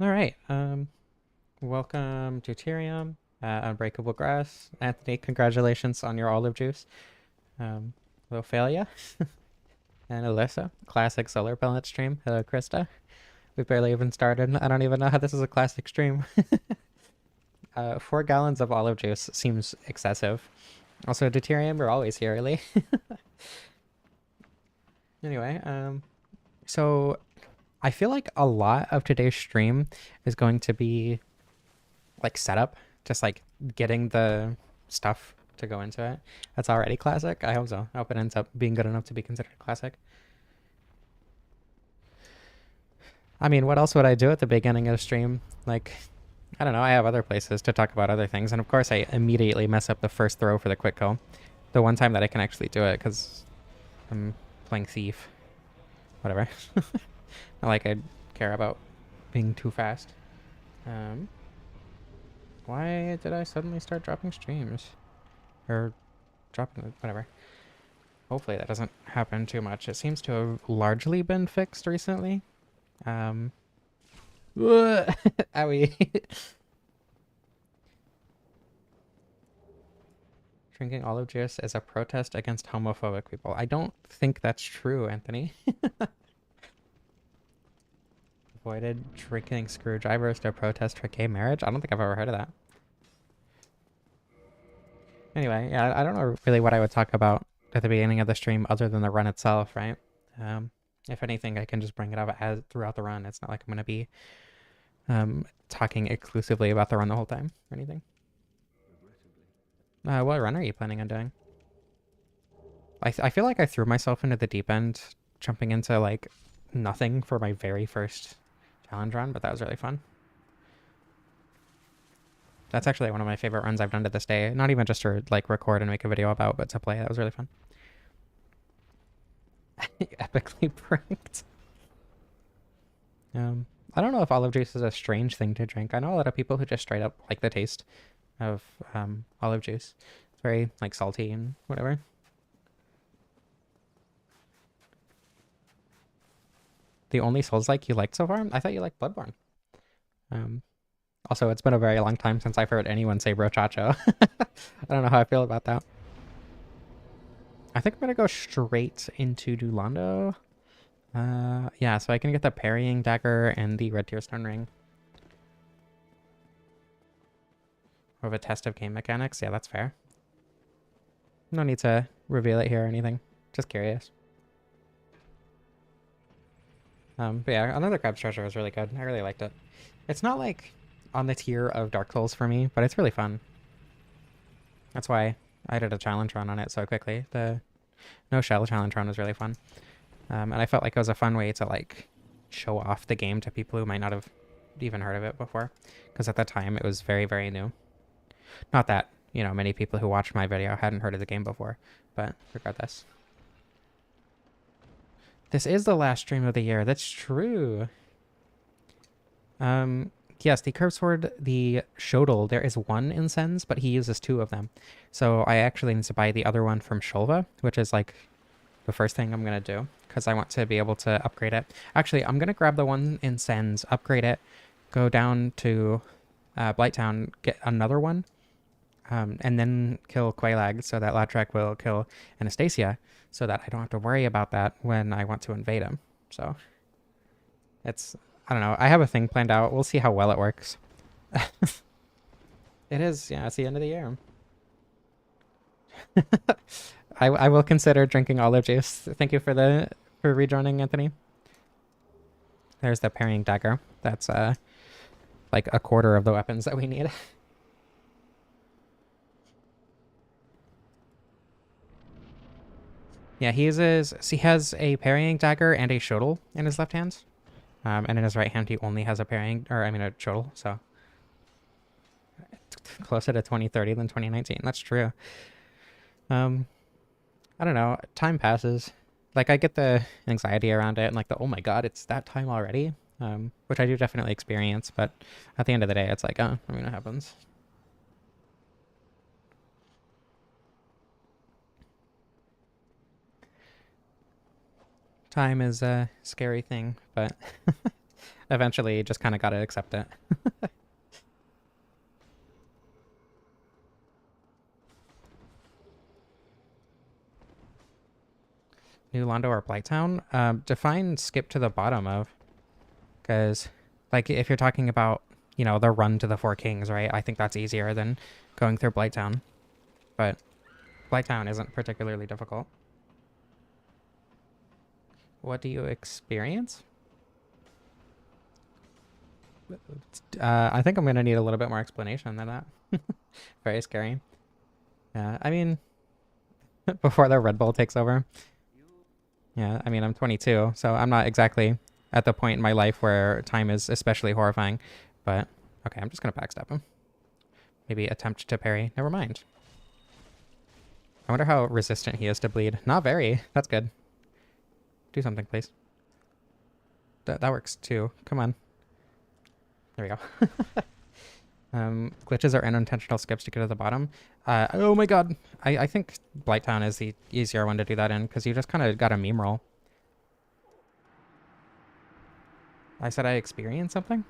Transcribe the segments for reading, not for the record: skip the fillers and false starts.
All right. Welcome to Tyrium, Unbreakable Grass. Anthony, congratulations on your olive juice. Ophelia and Alyssa, classic solar pellet stream. Hello, Krista. We barely even started. I don't even know how this is a classic stream. 4 gallons of olive juice seems excessive. Also, Deuterium, we're always here early. Anyway, so I feel like a lot of today's stream is going to be like setup, just like getting the stuff to go into it. That's already classic. I hope so. I hope it ends up being good enough to be considered classic. I mean, what else would I do at the beginning of the stream? Like, I don't know. I have other places to talk about other things. And of course, I immediately mess up the first throw for the quick kill. The one time that I can actually do it because I'm playing Thief. Whatever. Not like I care about being too fast. Why did I suddenly start dropping streams? Or dropping, whatever. Hopefully that doesn't happen too much. It seems to have largely been fixed recently. Owie. Drinking olive juice is a protest against homophobic people. I don't think that's true, Anthony. Avoided drinking screwdrivers to protest for gay marriage? I don't think I've ever heard of that. Anyway, yeah, I don't know really what I would talk about at the beginning of the stream other than the run itself, right? If anything, I can just bring it up as throughout the run. It's not like I'm going to be talking exclusively about the run the whole time or anything. What run are you planning on doing? I feel like I threw myself into the deep end, jumping into like nothing for my very first challenge run, but that was really fun. That's actually one of my favorite runs I've done to this day. Not even just to like record and make a video about, but to play. That was really fun. Epically pranked. I don't know if olive juice is a strange thing to drink. I know a lot of people who just straight up like the taste of olive juice. It's very like salty and whatever. The only Souls-like you liked so far? I thought you liked Bloodborne. Also, it's been a very long time since I've heard anyone say brochacho. I don't know how I feel about that. I think I'm gonna go straight into Dulando. Yeah, so I can get the parrying dagger and the red tearstone ring. Of a test of game mechanics. Yeah, that's fair. No need to reveal it here or anything. Just curious. But yeah, another Crab's Treasure was really good. I really liked it. It's not like on the tier of Dark Souls for me, but it's really fun. That's why I did a challenge run on it so quickly. The No Shell challenge run was really fun. And I felt like it was a fun way to like show off the game to people who might not have even heard of it before. Because at that time it was very, very new. Not that, you know, many people who watched my video hadn't heard of the game before, but regardless. This is the last stream of the year. That's true. Yes, the curved sword, the Shodel, there is one in Sens, but he uses 2 of them. So I actually need to buy the other one from Shulva, which is like the first thing I'm going to do because I want to be able to upgrade it. Actually, I'm going to grab the one in Sens, upgrade it, go down to Blighttown, get another one, and then kill Quelaag so that Lautrec will kill Anastasia so that I don't have to worry about that when I want to invade him. So it's, I don't know. I have a thing planned out. We'll see how well it works. It is, yeah, it's the end of the year. I will consider drinking olive juice. Thank you for rejoining, Anthony. There's the parrying dagger. That's like a quarter of the weapons that we need. Yeah, he has a parrying dagger and a shuttle in his left hand. And in his right hand, he only has a a shuttle. So closer to 2030 than 2019. That's true. Um, I don't know. Time passes. Like, I get the anxiety around it and like oh my God, it's that time already. Which I do definitely experience. But at the end of the day, it's like, oh, I mean, it happens. Time is a scary thing, but eventually you just kind of got to accept it. New Londo or Blighttown? Define skip to the bottom of. Because, like, if you're talking about, the run to the Four Kings, right? I think that's easier than going through Blighttown. But Blighttown isn't particularly difficult. What do you experience? I think I'm going to need a little bit more explanation than that. Very scary. Yeah, I mean, before the Red Bull takes over. Yeah, I mean, I'm 22, so I'm not exactly at the point in my life where time is especially horrifying. But, okay, I'm just going to backstab him. Maybe attempt to parry. Never mind. I wonder how resistant he is to bleed. Not very. That's good. Do something, please. That works, too. Come on. There we go. Glitches are unintentional skips to get to the bottom. Oh my God. I think Blighttown is the easier one to do that in, because you just kind of got a meme roll. I said I experienced something?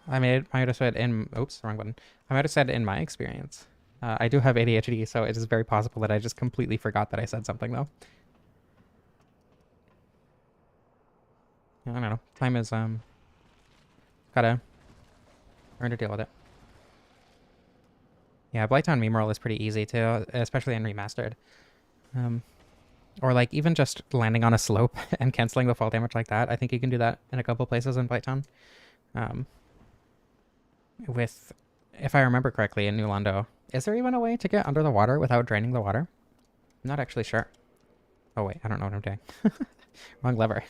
I might have said in... Oops, wrong button. I might have said in my experience. I do have ADHD, so it is very possible that I just completely forgot that I said something, though. I don't know. Time is, gotta learn to deal with it. Yeah, Blighttown meme roll is pretty easy, too, especially in Remastered. Or, like, even just landing on a slope and canceling the fall damage like that. I think you can do that in a couple places in Blighttown. If I remember correctly, in New Londo, is there even a way to get under the water without draining the water? I'm not actually sure. Oh, wait, I don't know what I'm doing. Wrong lever.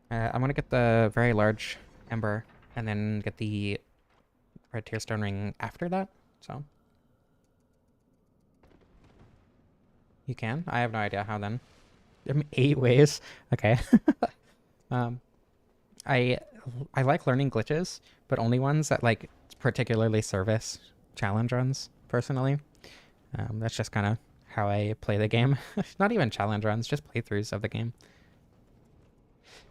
I'm going to get the very large ember and then get the red tearstone ring after that, so. You can? I have no idea how then. 8 ways? Okay. I like learning glitches, but only ones that like particularly service challenge runs, personally. That's just kind of how I play the game. Not even challenge runs, just playthroughs of the game.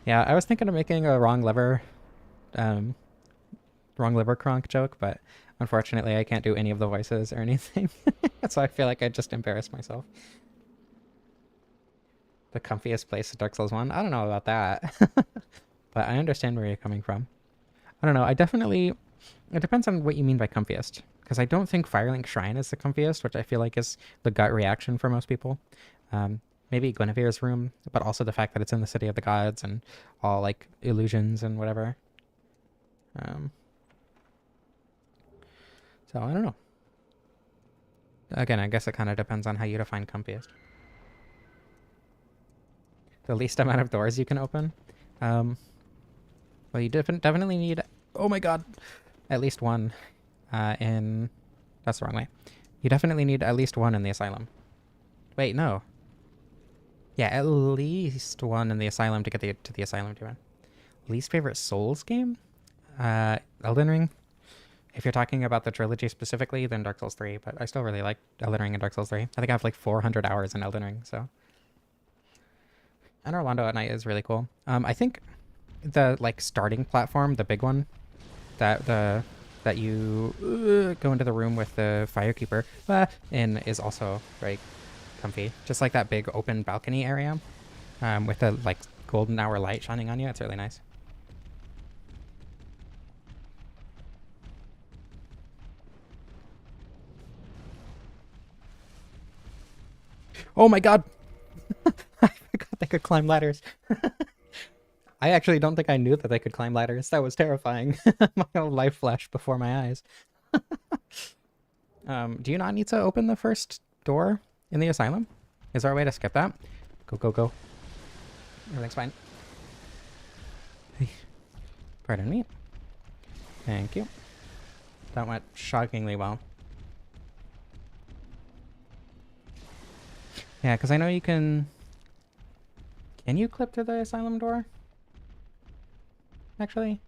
Yeah, I was thinking of making a wrong liver cronk joke, but unfortunately I can't do any of the voices or anything. So I feel like I just embarrassed myself. The comfiest place in Dark Souls 1? I don't know about that. But I understand where you're coming from. I don't know, it depends on what you mean by comfiest. Because I don't think Firelink Shrine is the comfiest, which I feel like is the gut reaction for most people. Maybe Guinevere's room, but also the fact that it's in the City of the Gods and all, like, illusions and whatever. So, I don't know. Again, I guess it kind of depends on how you define comfiest. The least amount of doors you can open? Well, you definitely need... Oh my God! At least one in... That's the wrong way. You definitely need at least one in the Asylum. Wait, no. Yeah, at least one in the Asylum to get to the Asylum demon. Least favorite Souls game? Elden Ring. If you're talking about the trilogy specifically, then Dark Souls 3, but I still really like Elden Ring and Dark Souls 3. I think I have like 400 hours in Elden Ring, so. And Orlando at Night is really cool. I think the like starting platform, the big one, that you go into the room with the Firekeeper in is also very comfy. Just like that big open balcony area with the like golden hour light shining on you. It's really nice. Oh my God! could climb ladders. I actually don't think I knew that they could climb ladders. That was terrifying. My whole life flashed before my eyes. Do you not need to open the first door in the asylum? Is there a way to skip that? Go, go, go. Everything's fine. Pardon me. Thank you. That went shockingly well. Yeah, because I know you can... Can you clip through the asylum door? Actually?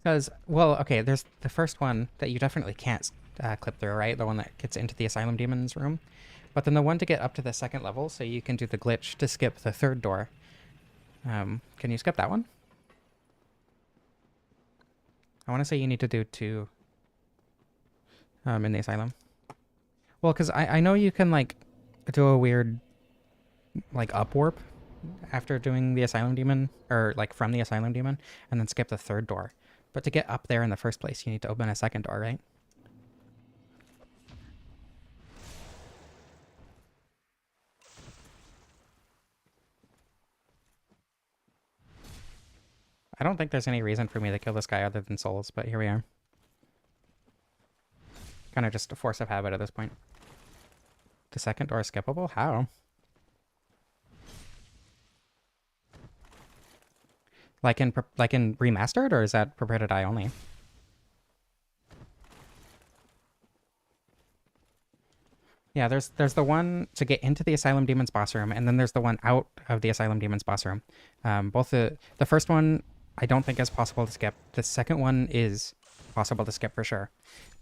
Because, well, okay, there's the first one that you definitely can't clip through, right? The one that gets into the asylum demon's room. But then the one to get up to the second level, so you can do the glitch to skip the third door. Can you skip that one? I want to say you need to do 2 in the asylum. Well, because I know you can, like, do a weird, like, up warp after doing the asylum demon, or, like, from the asylum demon, and then skip the third door. But to get up there in the first place, you need to open a second door, right? I don't think there's any reason for me to kill this guy other than souls, but here we are. Kind of just a force of habit at this point. The second door is skippable? How? Like in remastered, or is that prepare to die only? Yeah, there's the one to get into the Asylum Demon's boss room, and then there's the one out of the Asylum Demon's boss room. Both the first one I don't think is possible to skip. The second one is possible to skip for sure.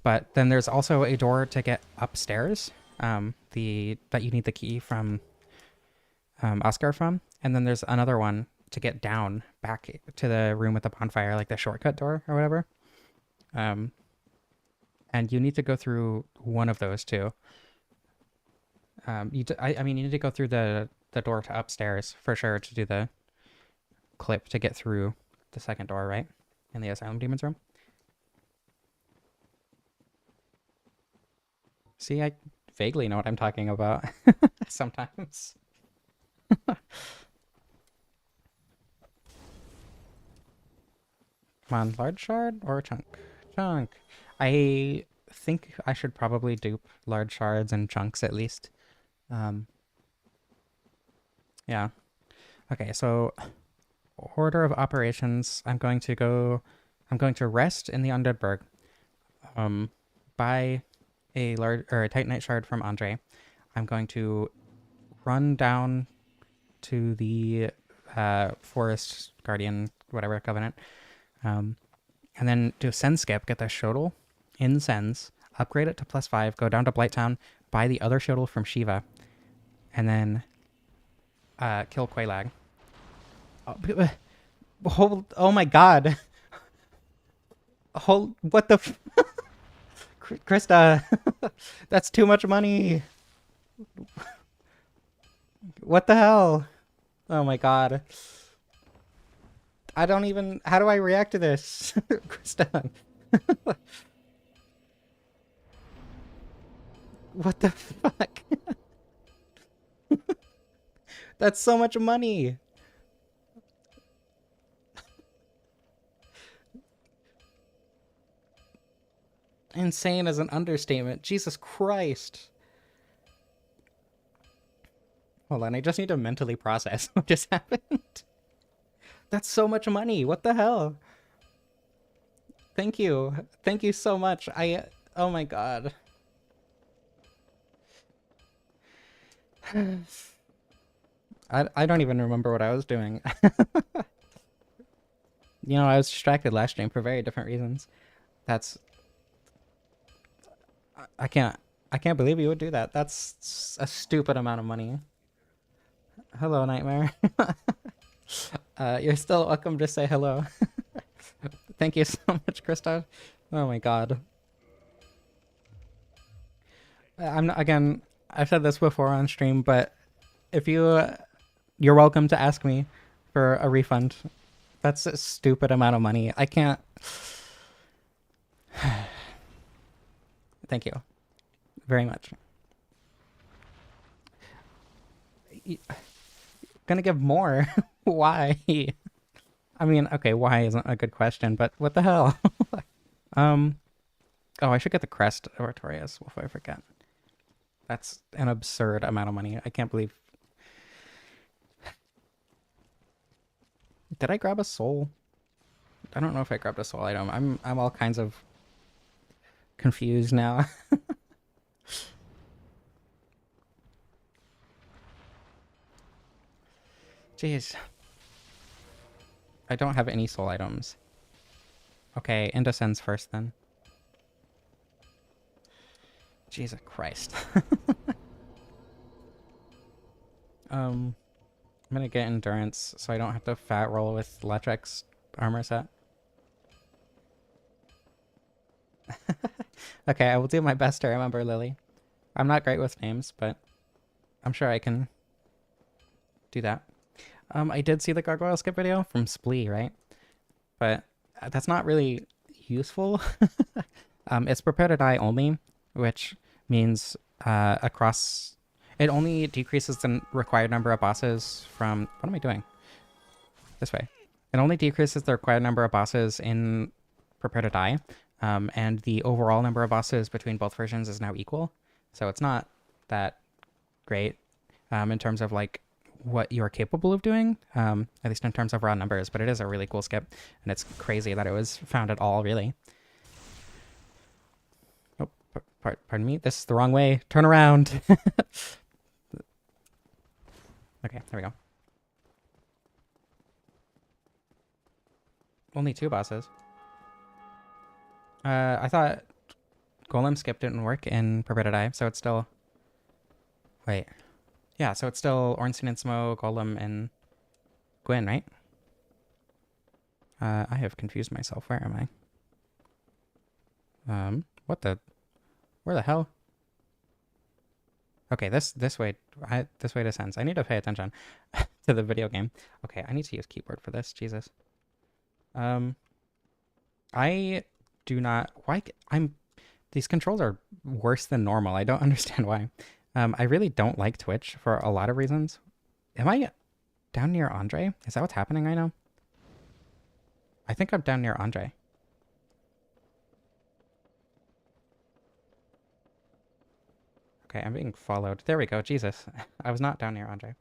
But then there's also a door to get upstairs, that you need the key from Oscar from, and then there's another one to get down back to the room with the bonfire, like the shortcut door or whatever. And you need to go through one of those two. I mean, you need to go through the door to upstairs for sure to do the clip to get through the second door, right? In the Asylum Demon's room. See, I vaguely know what I'm talking about sometimes. Come on, large shard or chunk? Chunk. I think I should probably dupe large shards and chunks at least. Yeah. Okay, so order of operations. I'm going to rest in the Undead Burg. Buy a Titanite shard from Andre. I'm going to run down to the Forest Guardian, whatever Covenant. And then do Send Skip, get the Shodel in Sends, upgrade it to +5, go down to Blighttown, buy the other Shodel from Shiva, and then kill Quelaag. Oh my god. What the Krista, that's too much money. What the hell? Oh my god. I don't even... How do I react to this? Krista. What the fuck? That's so much money. Insane is an understatement. Jesus Christ. Hold on, I just need to mentally process what just happened. That's so much money. What the hell? Thank you. Thank you so much. Oh my god. I don't even remember what I was doing. You know, I was distracted last stream for very different reasons. I can't believe you would do that. That's a stupid amount of money. Hello, Nightmare. You're still welcome to say hello. Thank you so much, Krista. Oh my god. Again, I've said this before on stream, but if you're welcome to ask me for a refund. That's a stupid amount of money. I can't. Thank you very much. gonna give more. Why? I mean, okay, why isn't a good question, but what the hell? um, oh, I should get the crest of Artorias before I forget. That's an absurd amount of money. I can't believe. Did I grab a soul? I don't know if I grabbed a soul item. I'm all kinds of confused now. Jeez. I don't have any soul items. Okay, Indocence first then. Jesus Christ. I'm gonna get endurance so I don't have to fat roll with Lautrec's armor set. Okay, I will do my best to remember Lily. I'm not great with names, but I'm sure I can do that. I did see the gargoyle skip video from Splee, right? But that's not really useful. It's prepare to die only, which means across... It only decreases the required number of bosses from... What am I doing? This way. It only decreases the required number of bosses in prepare to die, and the overall number of bosses between both versions is now equal. So it's not that great in terms of like what you're capable of doing, at least in terms of raw numbers, but it is a really cool skip, and it's crazy that it was found at all, really. Oh, pardon me, this is the wrong way. Turn around. Okay, there we go. Only 2 bosses. I thought Golem skip didn't work in Prepare to Die, so it's still... Wait. Yeah, so it's still Ornstein and Smoke, Golem, and Gwyn, right? I have confused myself. Where am I? What the... Where the hell? Okay, this way... this way descends. I need to pay attention to the video game. Okay, I need to use keyboard for this. Jesus. I do not... Why... These controls are worse than normal. I don't understand why. I really don't like Twitch for a lot of reasons. Am I down near Andre? Is that what's happening right now? I think I'm down near Andre. Okay, I'm being followed. There we go. Jesus. I was not down near Andre.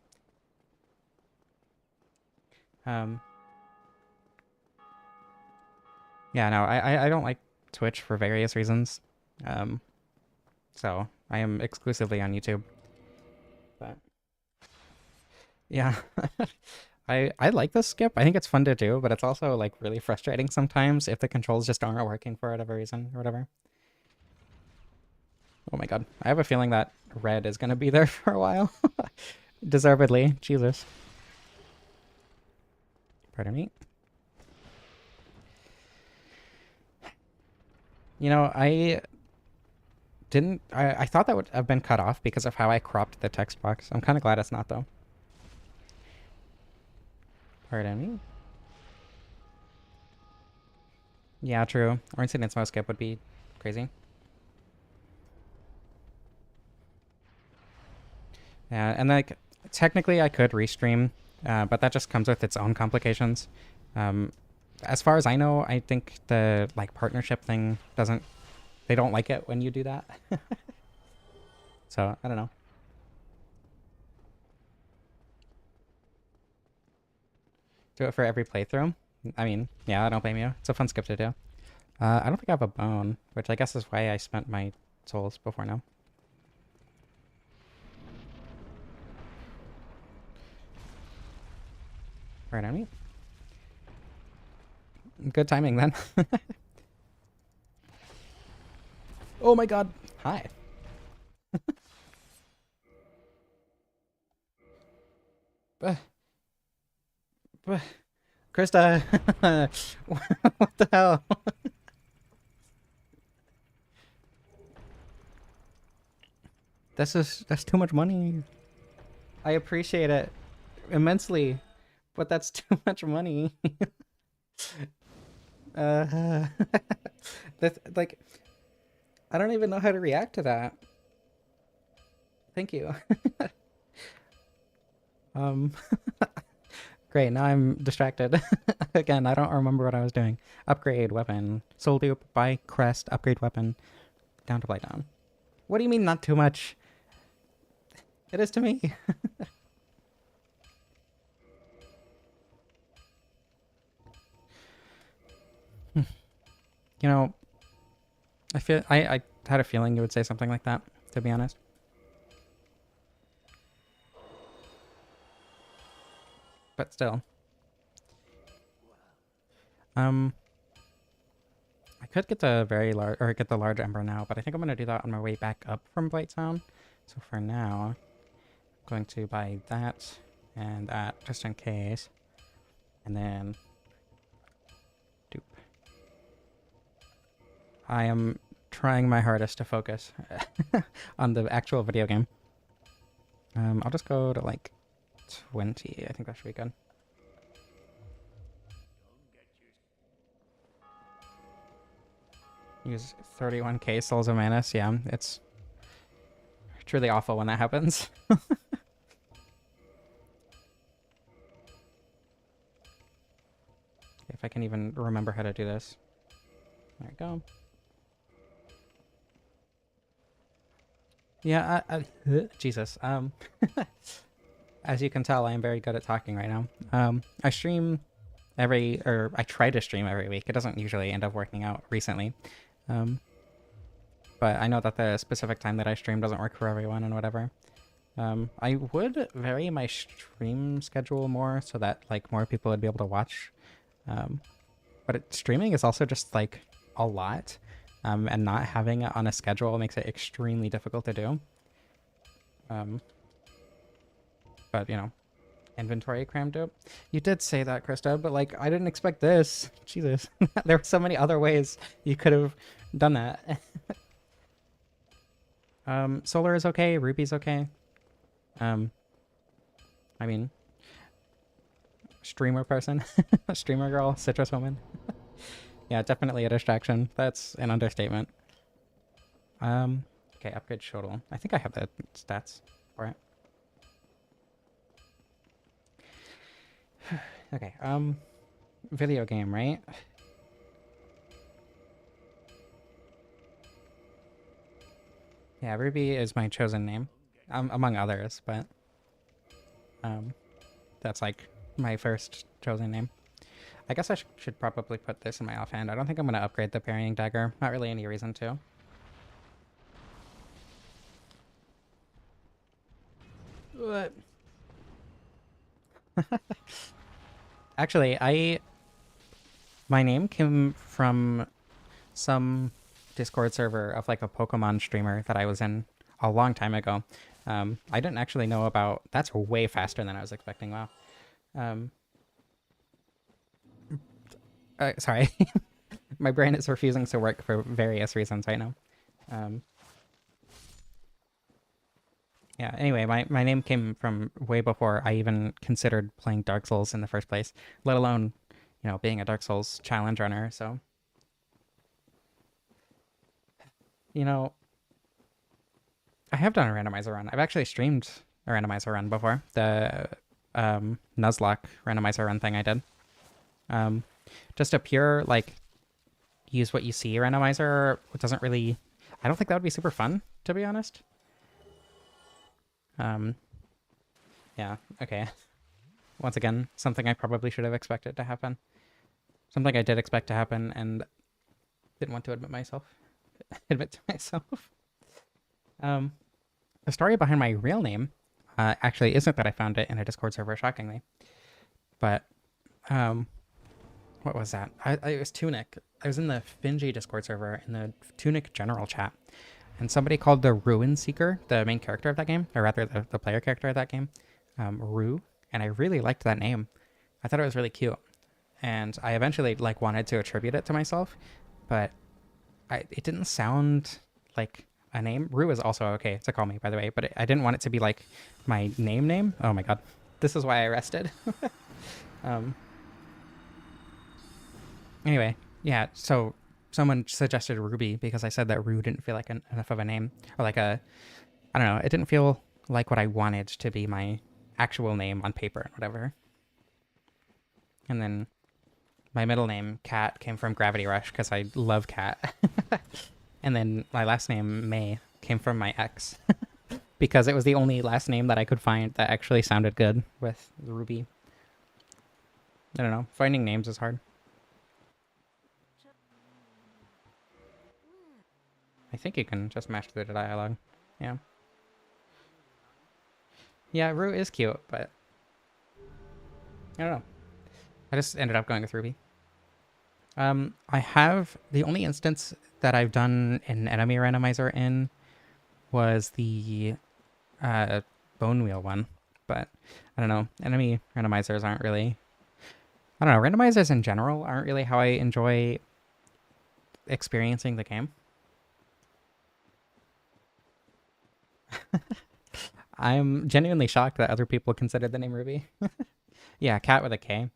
Yeah, no, I don't like Twitch for various reasons. So I am exclusively on YouTube. But yeah. I like this skip. I think it's fun to do, but it's also like really frustrating sometimes if the controls just aren't working for whatever reason or whatever. Oh my god. I have a feeling that red is going to be there for a while. Deservedly. Jesus. Pardon me. You know, I thought that would have been cut off because of how I cropped the text box. I'm kind of glad it's not, though. Pardon me? Yeah, true. Ornstein and Smoke skip would be crazy. Yeah, and like, technically I could restream, but that just comes with its own complications. As far as I know, I think the like partnership thing doesn't... They don't like it when you do that. So, I don't know. Do it for every playthrough? I mean, yeah, I don't blame you. It's a fun skip to do. I don't think I have a bone, which I guess is why I spent my souls before now. Right on me. Good timing then. Oh my god. Hi. Krista. What the hell? That's too much money. I appreciate it immensely, but that's too much money. That's like, I don't even know how to react to that. Thank you. Um, Great, now I'm distracted. Again, I don't remember what I was doing. Upgrade weapon. Soul dupe, buy crest, upgrade weapon. Down to play down. What do you mean not too much? It is to me. You know, I had a feeling you would say something like that, to be honest. But still. I could get the very large, or get the large ember now, but I think I'm going to do that on my way back up from Blighttown. So for now, I'm going to buy that and that just in case. And then dupe. I am trying my hardest to focus on the actual video game. I'll just go to like 20. I think that should be good. Use 31k Souls of Manus. Yeah, it's truly awful when that happens. If I can even remember how to do this. There we go. Yeah, Jesus. As you can tell, I am very good at talking right now. I stream I try to stream every week. It doesn't usually end up working out recently. But I know that the specific time that I stream doesn't work for everyone and whatever. I would vary my stream schedule more so that like more people would be able to watch. But streaming is also just like a lot. And not having it on a schedule makes it extremely difficult to do. But, you know, inventory crammed up. You did say that, Krista, but, like, I didn't expect this. Jesus. There were so many other ways you could have done that. Solar is okay. Ruby's okay. I mean, streamer person. Streamer girl. Citrus woman. Yeah, definitely a distraction. That's an understatement. Okay, upgrade Shodel. I think I have the stats for it. Okay, video game, right? Yeah, Ruby is my chosen name, among others, but that's like my first chosen name. I guess I should probably put this in my offhand. I don't think I'm going to upgrade the parrying dagger. Not really any reason to. What? Actually, my name came from some Discord server of like a Pokemon streamer that I was in a long time ago. I didn't actually know about... That's way faster than I was expecting. Wow. Sorry. My brain is refusing to work for various reasons right now. Yeah, anyway, my name came from way before I even considered playing Dark Souls in the first place, let alone, you know, being a Dark Souls challenge runner, so... You know, I have done a randomizer run. I've actually streamed a randomizer run before. The Nuzlocke randomizer run thing I did. Just a pure, like, use what you see randomizer doesn't really... I don't think that would be super fun, to be honest. Yeah, okay. Once again, something I probably should have expected to happen. Something I did expect to happen and didn't want to admit to myself. The story behind my real name actually isn't that I found it in a Discord server, shockingly. But, what was that? It was Tunic. I was in the Finji Discord server in the Tunic general chat. And somebody called the Ruin Seeker, the main character of that game, or rather the player character of that game, Rue. And I really liked that name. I thought it was really cute. And I eventually like wanted to attribute it to myself, but it didn't sound like a name. Rue is also okay to call me, by the way, but I didn't want it to be like my name. Oh my god. This is why I rested. Anyway, yeah, so someone suggested Ruby because I said that Rue didn't feel like enough of a name, or like I don't know, it didn't feel like what I wanted to be my actual name on paper and whatever. And then my middle name, Kat, came from Gravity Rush because I love Kat. And then my last name, May, came from my ex because it was the only last name that I could find that actually sounded good with Ruby. I don't know. Finding names is hard. I think you can just mash through the dialogue. Yeah. Yeah, Rue is cute, but I don't know. I just ended up going with Ruby. I have the only instance that I've done an enemy randomizer in was the bone wheel one, but I don't know. Enemy randomizers aren't really. I don't know. Randomizers in general aren't really how I enjoy experiencing the game. I'm genuinely shocked that other people consider the name Ruby. Yeah, cat with a K,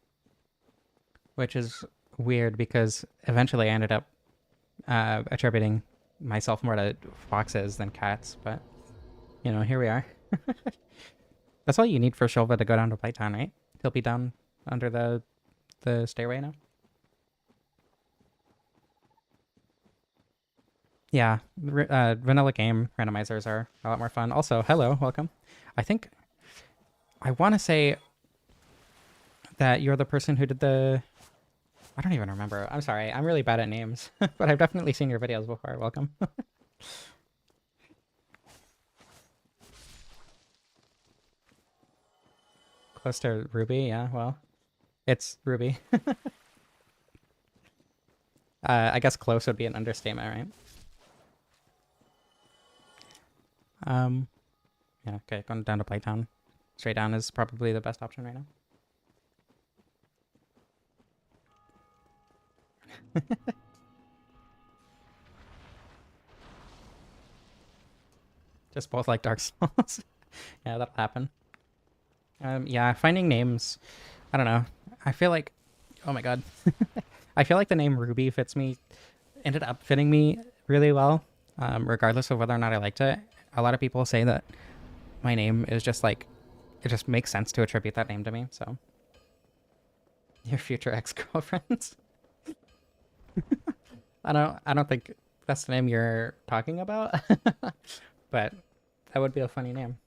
which is weird because eventually I ended up attributing myself more to foxes than cats, but you know, here we are. That's all you need for Shulva to go down to Playtown, right? He'll be down under the stairway now. Yeah, vanilla game randomizers are a lot more fun. Also, hello, welcome. I think I want to say that you're the person who did the. I don't even remember. I'm sorry. I'm really bad at names, but I've definitely seen your videos before. Welcome. Close to Ruby, yeah, well, it's Ruby. I guess close would be an understatement, right? Yeah, okay, going down to Playtown. Straight down is probably the best option right now. Just both like Dark Souls. Yeah, that'll happen. Yeah, finding names, I don't know. I feel like, oh my god. I feel like the name Ruby ended up fitting me really well, regardless of whether or not I liked it. A lot of people say that my name is just like, it just makes sense to attribute that name to me, so. Your future ex-girlfriends? I don't think that's the name you're talking about, but that would be a funny name.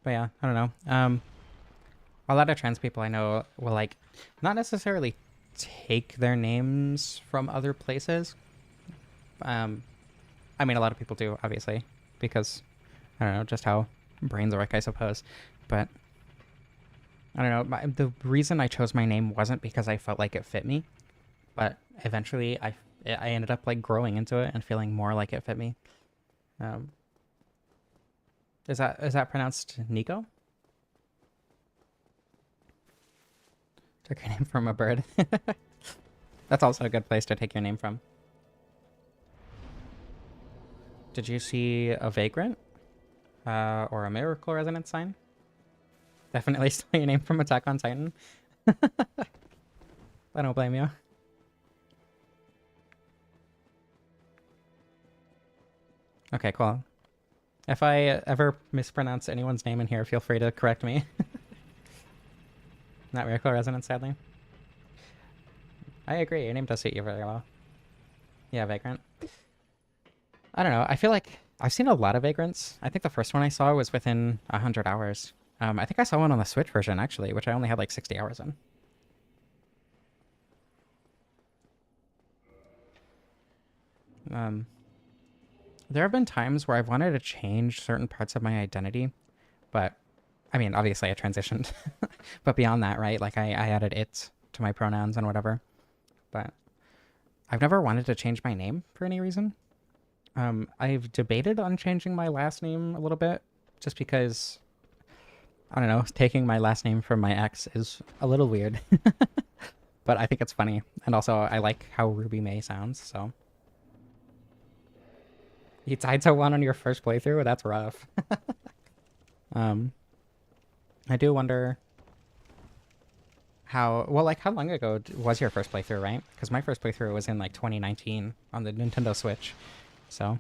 But yeah, I don't know. A lot of trans people I know will like not necessarily take their names from other places. I mean, a lot of people do, obviously, because I don't know just how brains work, I suppose. But I don't know. The reason I chose my name wasn't because I felt like it fit me, but eventually I ended up like growing into it and feeling more like it fit me. Is that pronounced Nico? Took your name from a bird. That's also a good place to take your name from. Did you see a vagrant? Or a miracle resonance sign? Definitely stole your name from Attack on Titan. I don't blame you. Okay, cool. If I ever mispronounce anyone's name in here, feel free to correct me. Not miracle resonance, sadly. I agree. Your name does suit you very well. Yeah, vagrant. I don't know. I feel like I've seen a lot of vagrants. I think the first one I saw was within 100 hours. I think I saw one on the Switch version, actually, which I only had like 60 hours in. There have been times where I've wanted to change certain parts of my identity, but I mean, obviously I transitioned. But beyond that, right? Like I added it to my pronouns and whatever. But I've never wanted to change my name for any reason. I've debated on changing my last name a little bit just because, I don't know, taking my last name from my ex is a little weird. But I think it's funny. And also, I like how Ruby May sounds, so. You tied to one on your first playthrough? That's rough. I do wonder like how long ago was your first playthrough, right? Because my first playthrough was in like 2019 on the Nintendo Switch. So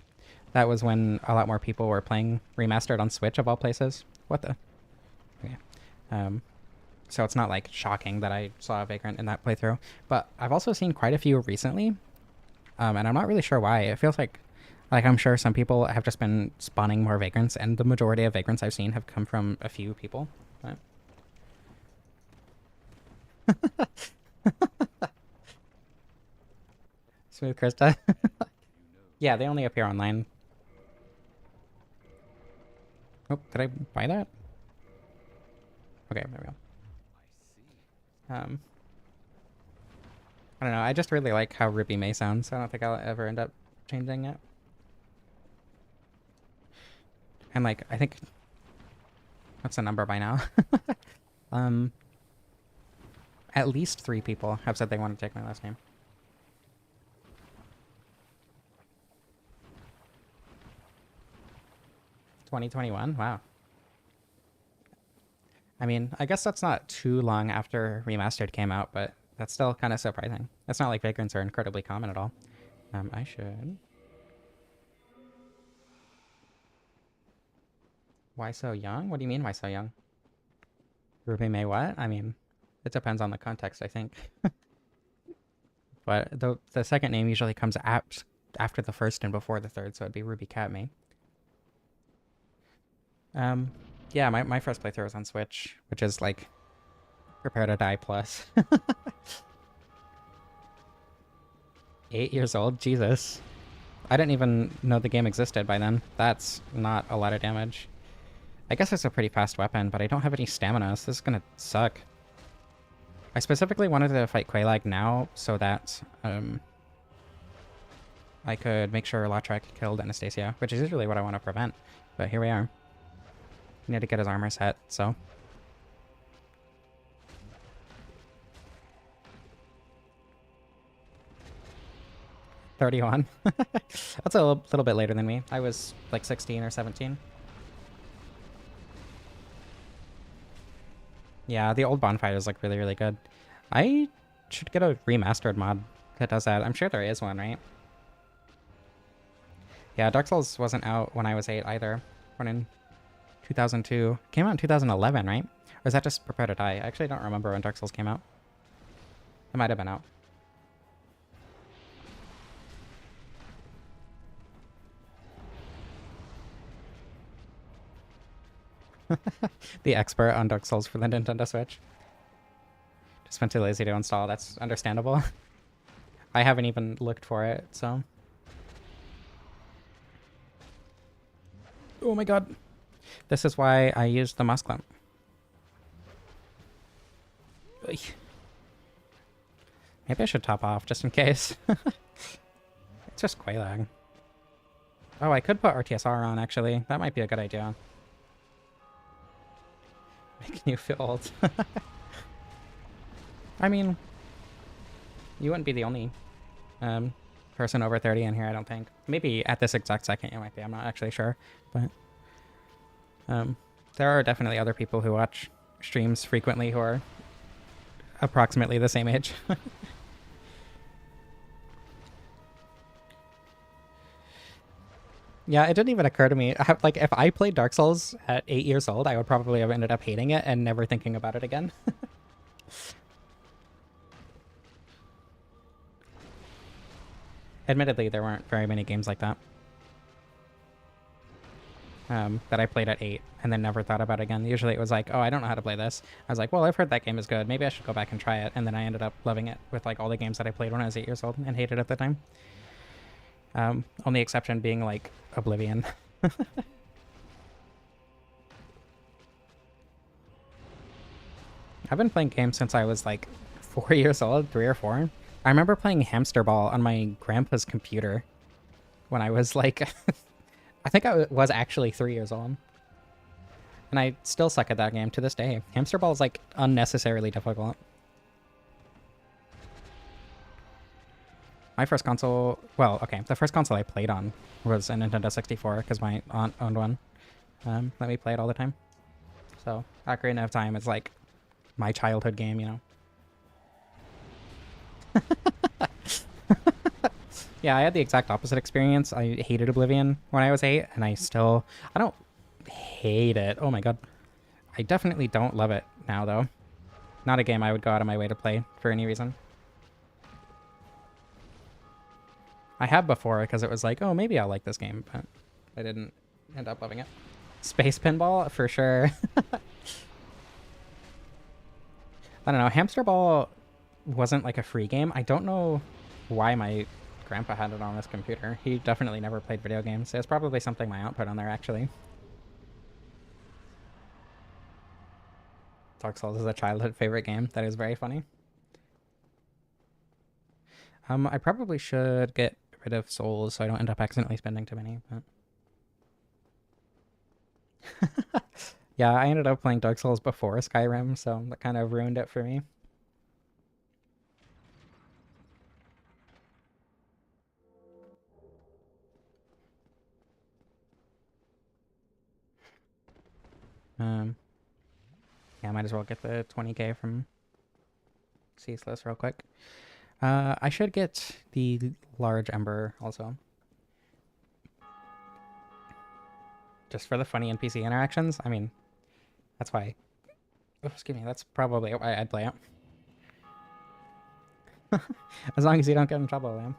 that was when a lot more people were playing remastered on Switch of all places. What the? Okay. So it's not like shocking that I saw a Vagrant in that playthrough, but I've also seen quite a few recently, and I'm not really sure why. It feels like I'm sure some people have just been spawning more Vagrants, and the majority of Vagrants I've seen have come from a few people. But... Smooth Krista. Yeah, they only appear online. Oh, did I buy that? Okay, there we go. I don't know. I just really like how Ruby May sounds. So I don't think I'll ever end up changing it. And like, I think what's the number by now? At least 3 people have said they want to take my last name. 2021? Wow. I mean, I guess that's not too long after Remastered came out, but that's still kind of surprising. It's not like vagrants are incredibly common at all. I should... Why so young? What do you mean, why so young? Ruby May what? I mean, it depends on the context, I think. But the second name usually comes after the first and before the third, so it'd be Ruby Cat May. Yeah, my first playthrough was on Switch, which is like Prepare to Die plus. 8 years old? Jesus. I didn't even know the game existed by then. That's not a lot of damage. I guess it's a pretty fast weapon, but I don't have any stamina, so this is gonna suck. I specifically wanted to fight Quelaag now so that I could make sure Lautrec killed Anastasia, which is usually what I want to prevent. But here we are. Need to get his armor set, so... $31. That's a little bit later than me. I was like 16 or 17. Yeah, the old bonfire is like really, really good. I should get a remastered mod that does that. I'm sure there is one, right? Yeah, Dark Souls wasn't out when I was 8 either. Born in 2002. Came out in 2011, right? Or is that just Prepare to Die? I actually don't remember when Dark Souls came out. It might have been out. The expert on Dark Souls for the Nintendo Switch. Just been too lazy to install. That's understandable. I haven't even looked for it, so... Oh my god. This is why I used the mouse clamp. Maybe I should top off, just in case. It's just Quelaag. Oh, I could put RTSR on, actually. That might be a good idea. Making you feel old. I mean, you wouldn't be the only person over 30 in here, I don't think. Maybe at this exact second you might be, I'm not actually sure. But there are definitely other people who watch streams frequently who are approximately the same age. Yeah, it didn't even occur to me. Like, if I played Dark Souls at 8 years old, I would probably have ended up hating it and never thinking about it again. Admittedly, there weren't very many games like that. That I played at 8 and then never thought about again. Usually it was like, oh, I don't know how to play this. I was like, well, I've heard that game is good. Maybe I should go back and try it. And then I ended up loving it with like all the games that I played when I was 8 years old and hated at the time. Only exception being like Oblivion. I've been playing games since I was like 4 years old, 3 or 4. I remember playing Hamster Ball on my grandpa's computer when I was like, I think I was actually 3 years old. And I still suck at that game to this day. Hamster Ball is like unnecessarily difficult. My first console, well, okay, the first console I played on was a Nintendo 64 because my aunt owned one. Let me play it all the time. So Ocarina of Time is like my childhood game, you know. Yeah, I had the exact opposite experience. I hated Oblivion when I was 8, and I don't hate it. Oh my god. I definitely don't love it now, though. Not a game I would go out of my way to play for any reason. I have before because it was like, oh, maybe I'll like this game, but I didn't end up loving it. Space Pinball, for sure. I don't know. Hamster Ball wasn't like a free game. I don't know why my grandpa had it on his computer. He definitely never played video games. It's probably something my aunt put on there, actually. Dark Souls is a childhood favorite game. That is very funny. I probably should get rid of souls so I don't end up accidentally spending too many. But... yeah, I ended up playing Dark Souls before Skyrim, so that kind of ruined it for me. Um, yeah, I might as well get the 20k from Ceaseless real quick. I should get the large ember also. Just for the funny NPC interactions. I mean, that's why... oh, excuse me, that's probably why I'd play it. As long as you don't get in trouble, man.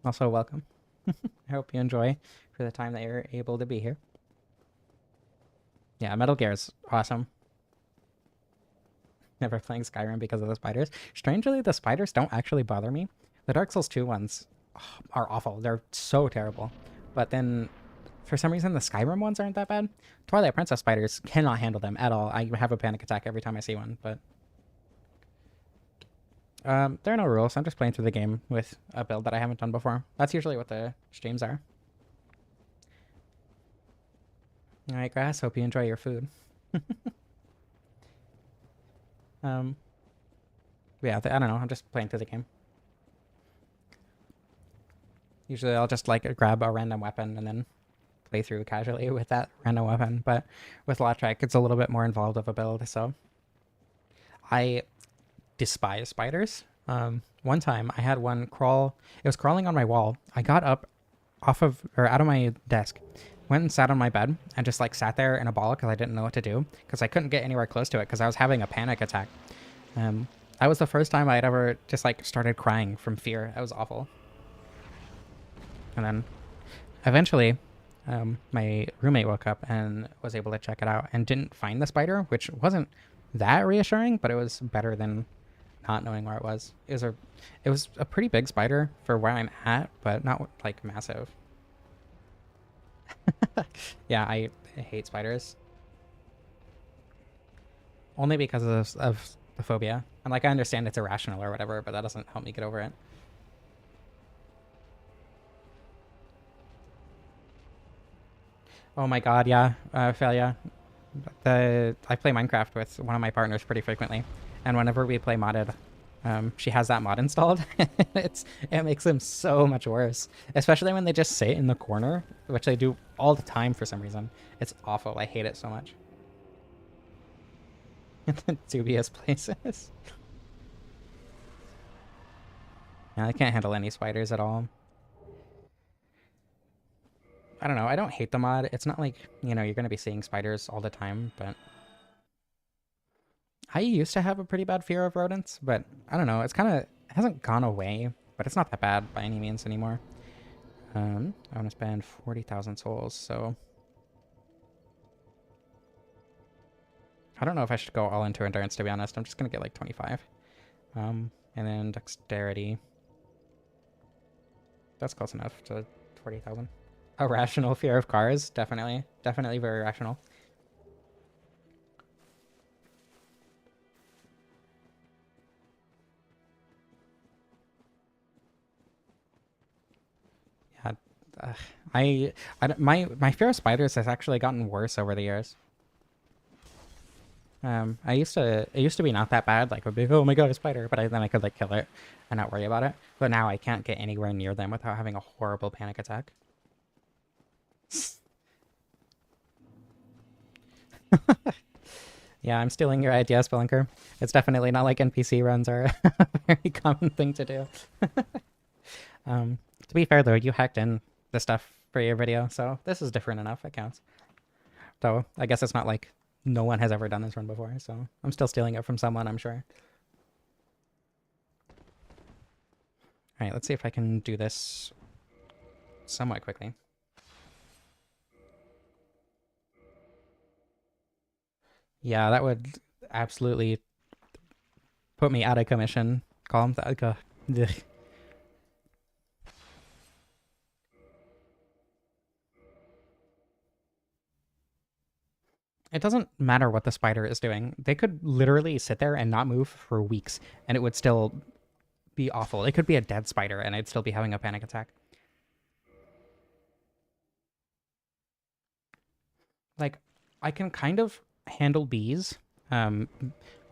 Also, welcome. I hope you enjoy for the time that you're able to be here. Yeah, Metal Gear is awesome. Never playing Skyrim because of the spiders. Strangely, the spiders don't actually bother me. The Dark Souls 2 ones are awful. They're so terrible. But then, for some reason, the Skyrim ones aren't that bad. Twilight Princess spiders cannot handle them at all. I have a panic attack every time I see one, but... there are no rules. I'm just playing through the game with a build that I haven't done before. That's usually what the streams are. Alright, Grass, hope you enjoy your food. Yeah, I don't know. I'm just playing through the game. Usually I'll just like grab a random weapon and then play through casually with that random weapon. But with Lautrec, it's a little bit more involved of a build. So I despise spiders. One time I had one crawl. It was crawling on my wall. I got up off of or out of my desk, went and sat on my bed and just like sat there in a ball because I didn't know what to do because I couldn't get anywhere close to it because I was having a panic attack. That was the first time I'd ever just like started crying from fear. That was awful. And then eventually my roommate woke up and was able to check it out and didn't find the spider, which wasn't that reassuring, but it was better than not knowing where it was. It was a pretty big spider for where I'm at, but not like massive. Yeah, I hate spiders. Only because of the phobia. And like I understand it's irrational or whatever, but that doesn't help me get over it. Oh my god, yeah, Ophelia. I play Minecraft with one of my partners pretty frequently, and whenever we play modded, she has that mod installed. It makes them so much worse, especially when they just sit in the corner, which they do all the time for some reason. It's awful. I hate it so much. Dubious places. Yeah, I can't handle any spiders at all. I don't know. I don't hate the mod. It's not like, you know, you're going to be seeing spiders all the time, but I used to have a pretty bad fear of rodents, but I don't know. It's kind of, it hasn't gone away, but it's not that bad by any means anymore. I want to spend 40,000 souls, so I don't know if I should go all into endurance, to be honest. I'm just going to get like 25. And then dexterity. That's close enough to 40,000. A rational fear of cars, definitely. Definitely very rational. Yeah, my fear of spiders has actually gotten worse over the years. It used to be not that bad. Like, it would be, oh my god, a spider, but then I could like kill it and not worry about it. But now I can't get anywhere near them without having a horrible panic attack. Yeah, I'm stealing your idea, Spelunker. It's definitely not like NPC runs are a very common thing to do. To be fair, though, you hacked in the stuff for your video, so this is different enough. It counts. Though, I guess it's not like no one has ever done this run before, so I'm still stealing it from someone, I'm sure. Alright, let's see if I can do this somewhat quickly. Yeah, that would absolutely put me out of commission. Calm. It doesn't matter what the spider is doing. They could literally sit there and not move for weeks, and it would still be awful. It could be a dead spider, and I'd still be having a panic attack. Like, I can kind of handle bees. Oh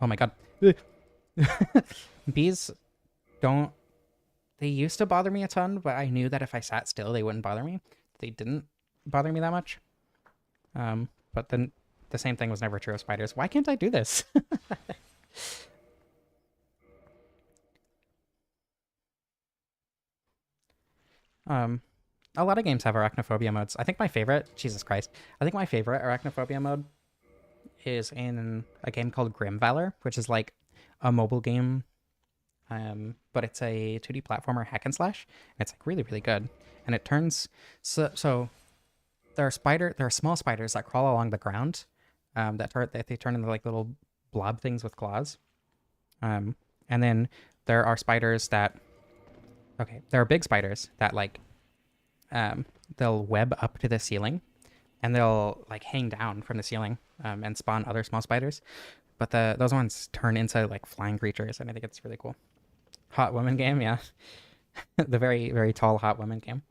my god. Bees don't... They used to bother me a ton, but I knew that if I sat still, they wouldn't bother me. They didn't bother me that much. But then the same thing was never true of spiders. Why can't I do this? A lot of games have arachnophobia modes. I think my favorite, Jesus Christ, I think my favorite arachnophobia mode is in a game called Grim Valor, which is like a mobile game, but it's a 2D platformer hack and slash. And it's like really, really good. And it turns so there are small spiders that crawl along the ground, that they turn into like little blob things with claws. And then there are spiders that there are big spiders that like they'll web up to the ceiling and they'll like hang down from the ceiling and spawn other small spiders. But those ones turn into like flying creatures, and I think it's really cool. Hot woman game, yeah. The very, very tall hot woman game.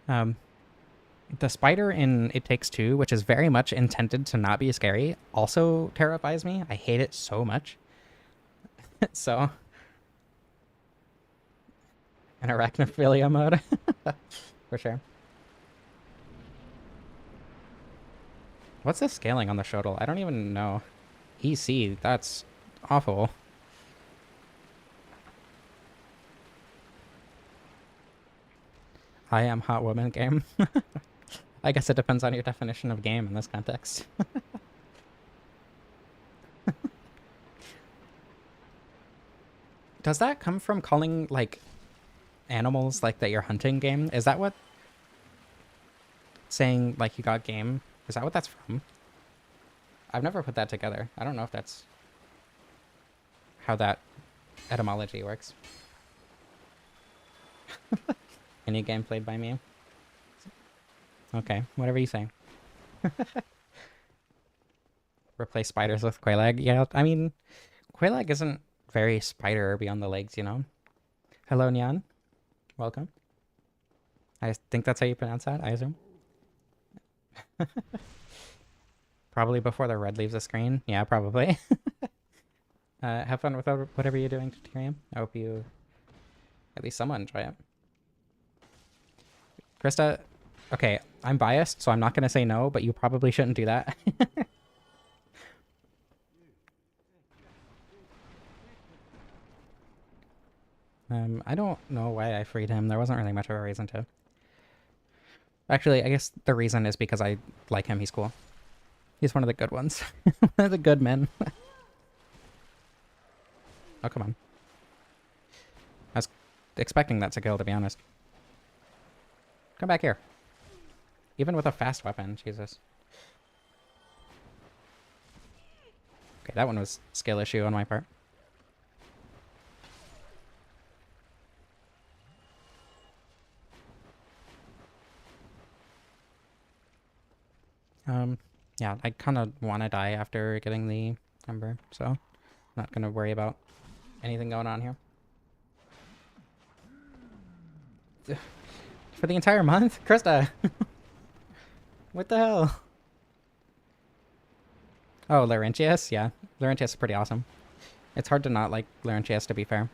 The spider in It Takes Two, which is very much intended to not be scary, also terrifies me. I hate it so much. So, an arachnophilia mode, for sure. What's the scaling on the shuttle? I don't even know. EC, that's awful. I am hot woman game. I guess it depends on your definition of game in this context. Does that come from calling, like, animals, like, that you're hunting game? Is that what... saying, like, you got game? Is that what that's from? I've never put that together. I don't know if that's how that etymology works. Any game played by me? Okay, whatever you say. Replace spiders with Quelaag. Yeah, I mean, Quelaag isn't very spider beyond the legs, you know? Hello, Nyan. Welcome. I think that's how you pronounce that, I assume. Probably before the red leaves the screen. Yeah, probably. Have fun with whatever you're doing, Tyrion. I hope you at least somewhat enjoy it. Krista, okay, I'm biased, so I'm not going to say no, but you probably shouldn't do that. I don't know why I freed him. There wasn't really much of a reason to. Actually, I guess the reason is because I like him. He's cool. He's one of the good ones. One of the good men. Oh, come on. I was expecting that to kill, to be honest. Come back here. Even with a fast weapon, Jesus. Okay, that one was skill issue on my part. Yeah, I kind of want to die after getting the ember, so I'm not going to worry about anything going on here. For the entire month? Krista! What the hell? Oh, Laurentius? Yeah, Laurentius is pretty awesome. It's hard to not like Laurentius, to be fair.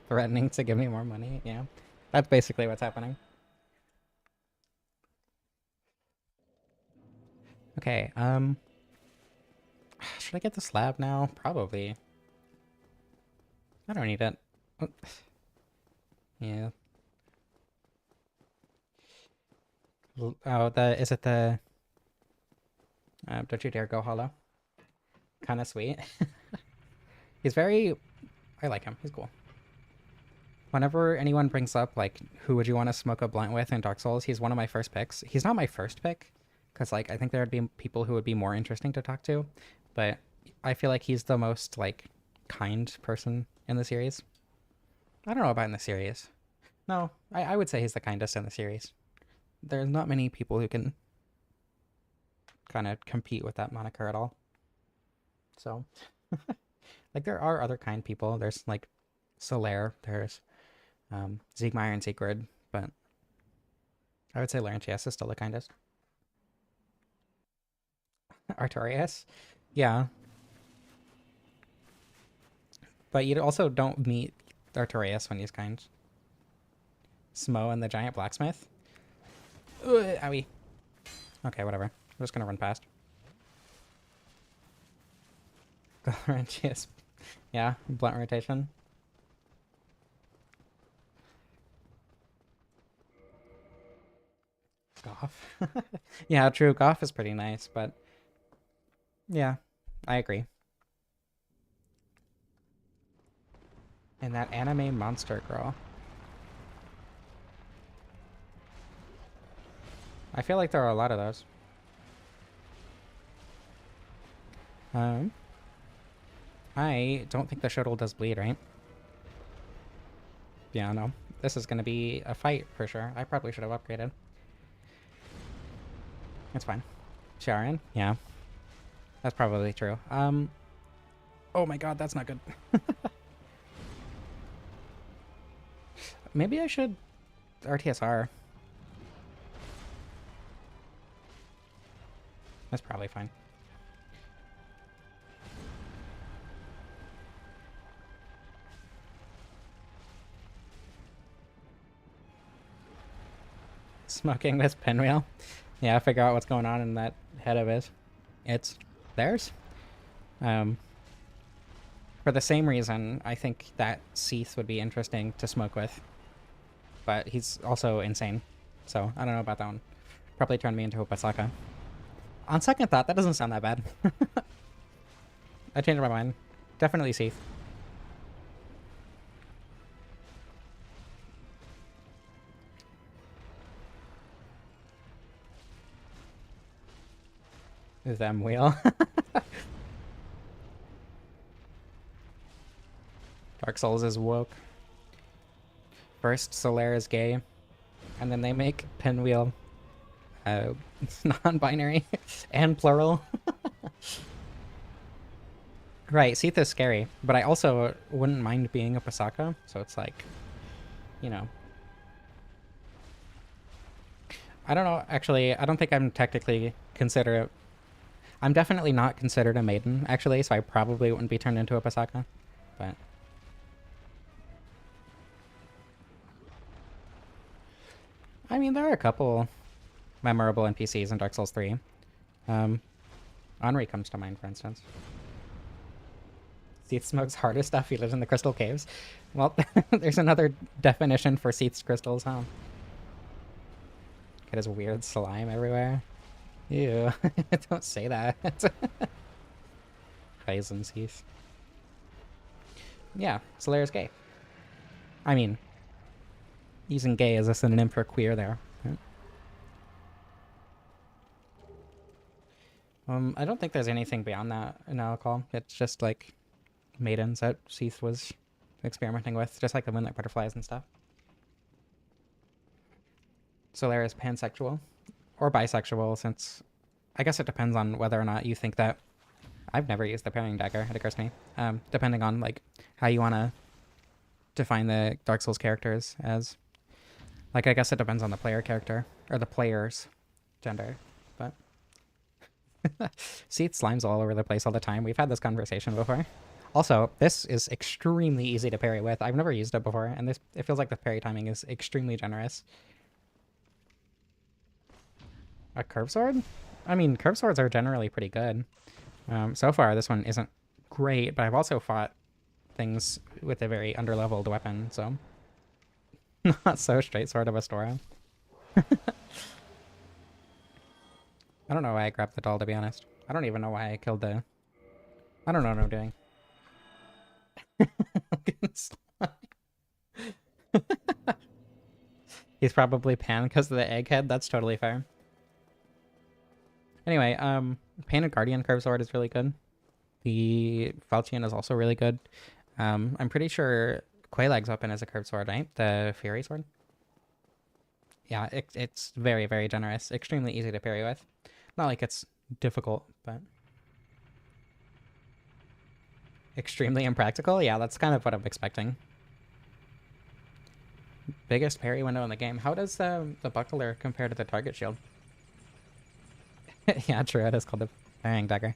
Threatening to give me more money. Yeah, that's basically what's happening. Okay, should I get the slab now? Probably. I don't need it. Oh, yeah. Oh, is it the, don't you dare go hollow. Kind of sweet. He's very, I like him. He's cool. Whenever anyone brings up, like, who would you want to smoke a blunt with in Dark Souls, he's one of my first picks. He's not my first pick, because, like, I think there would be people who would be more interesting to talk to, but I feel like he's the most, like, kind person in the series. I don't know about in the series. No, I would say he's the kindest in the series. There's not many people who can kind of compete with that moniker at all. So, like, there are other kind people. There's, like, Solaire, there's Siegmeyer and Siegfried, but I would say Laurentius is still the kindest. Artorias? Yeah. But you also don't meet Artorias when he's kind. Smo and the giant blacksmith? Ugh, owie. Okay, whatever. I'm just gonna run past. Laurentius. Yeah, blunt rotation. Goff. Yeah, true. Goff is pretty nice, but yeah, I agree. And that anime monster girl. I feel like there are a lot of those. I don't think the shuttle does bleed, right? Yeah, no. This is gonna be a fight for sure. I probably should have upgraded. It's fine. Sharon? Yeah. That's probably true. Oh my god, that's not good. Maybe I should RTSR. That's probably fine. Smoking this pinwheel. Yeah, figure out what's going on in that head of his. It's theirs. For the same reason, I think that Seath would be interesting to smoke with. But he's also insane. So, I don't know about that one. Probably turned me into a Pasaka. On second thought, that doesn't sound that bad. I changed my mind. Definitely Seath. Them wheel. Dark Souls is woke. First, Solaire is gay, and then they make Pinwheel non-binary and plural. Right, Seath is scary, but I also wouldn't mind being a Pasaka, so it's like, you know. I don't know, actually, I don't think I'm technically considered... I'm definitely not considered a maiden, actually, so I probably wouldn't be turned into a Pasaka, but... I mean, there are a couple memorable NPCs in Dark Souls 3. Henri comes to mind, for instance. Seath smokes harder stuff. He lives in the crystal caves. Well, there's another definition for Seath's crystals, huh? Get his weird slime everywhere. Ew. Don't say that. Poison Seath. Yeah, Solaire's gay. I mean, using gay as a synonym for queer there. I don't think there's anything beyond that in alcohol. It's just like maidens that Seath was experimenting with, just like the moonlight butterflies and stuff. Solaire is pansexual or bisexual, since I guess it depends on whether or not you think that. I've never used the pairing dagger, it occurs to me. Depending on like how you want to define the Dark Souls characters as. Like, I guess it depends on the player character, or the player's gender, but... Seath slimes all over the place all the time. We've had this conversation before. Also, this is extremely easy to parry with. I've never used it before, and it feels like the parry timing is extremely generous. A curve sword? I mean, curve swords are generally pretty good. So far, this one isn't great, but I've also fought things with a very underleveled weapon, so not so straight sword of a Stora. I don't know why I grabbed the doll, to be honest. I don't even know why I killed the... I don't know what I'm doing. He's probably panned because of the egghead. That's totally fair. Anyway, Painted Guardian curve sword is really good. The Falchion is also really good. I'm pretty sure Quelaag's weapon is a curved sword, right? The Fury sword? Yeah, it's very, very generous. Extremely easy to parry with. Not like it's difficult, but... Extremely impractical? Yeah, that's kind of what I'm expecting. Biggest parry window in the game. How does the buckler compare to the target shield? Yeah, true. It is called the parrying dagger.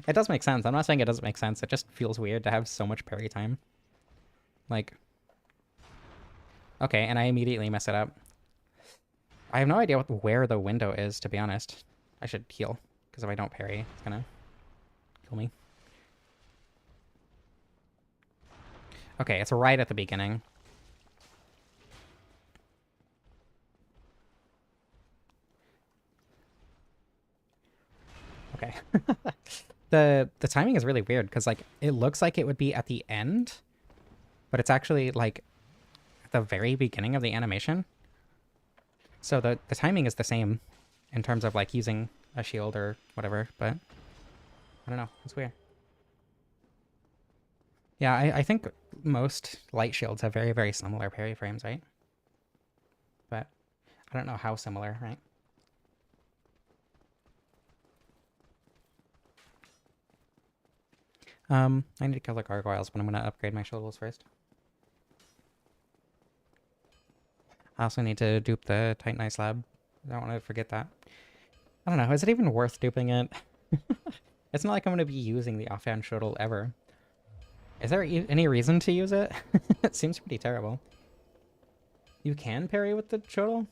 It does make sense. I'm not saying it doesn't make sense. It just feels weird to have so much parry time. Like... Okay, and I immediately mess it up. I have no idea where the window is, to be honest. I should heal, because if I don't parry, it's gonna kill me. Okay, it's right at the beginning. Okay. The timing is really weird, because like it looks like it would be at the end, but it's actually like at the very beginning of the animation. So the timing is the same in terms of like using a shield or whatever, but I don't know. It's weird. Yeah, I think most light shields have very, very similar parry frames, right? But I don't know how similar, right? I need to kill the gargoyles, but I'm going to upgrade my shovels first. I also need to dupe the Titanite slab. I don't want to forget that. I don't know, is it even worth duping it? It's not like I'm going to be using the offhand shuttle ever. Is there any reason to use it? It seems pretty terrible. You can parry with the shuttle?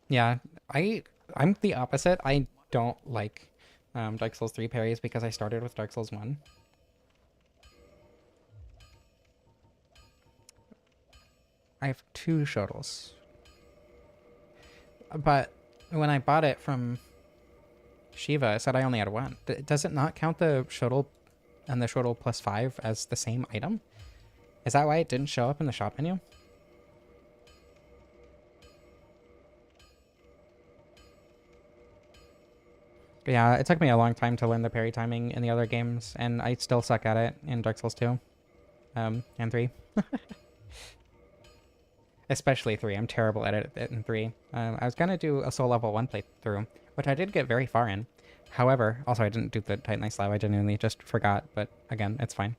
Yeah, I'm the opposite. I don't like Dark Souls 3 parries because I started with Dark Souls 1. I have 2 shuttles. But when I bought it from Shiva, it said I only had 1. Does it not count the shuttle and the shuttle plus 5 as the same item? Is that why it didn't show up in the shop menu? Yeah, it took me a long time to learn the parry timing in the other games, and I still suck at it in Dark Souls 2. And 3. Especially 3. I'm terrible at it in 3. I was gonna do a soul level 1 playthrough, which I did get very far in. However, also I didn't do the Titanite slab, I genuinely just forgot, but again, it's fine.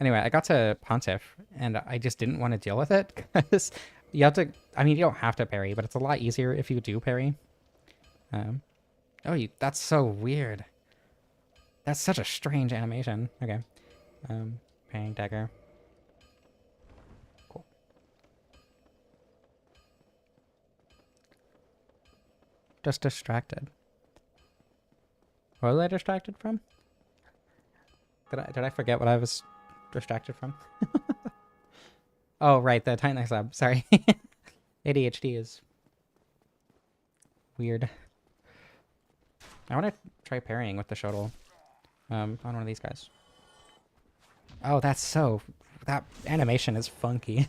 Anyway, I got to Pontiff, and I just didn't want to deal with it, because you have to... I mean, you don't have to parry, but it's a lot easier if you do parry. Oh, that's so weird. That's such a strange animation. Okay. Parrying dagger. Cool. Just distracted. What was I distracted from? Did I forget what I was distracted from? Oh, right, the Titanite slab. Sorry. ADHD is weird. I want to try parrying with the shuttle on one of these guys. Oh, that's so... That animation is funky.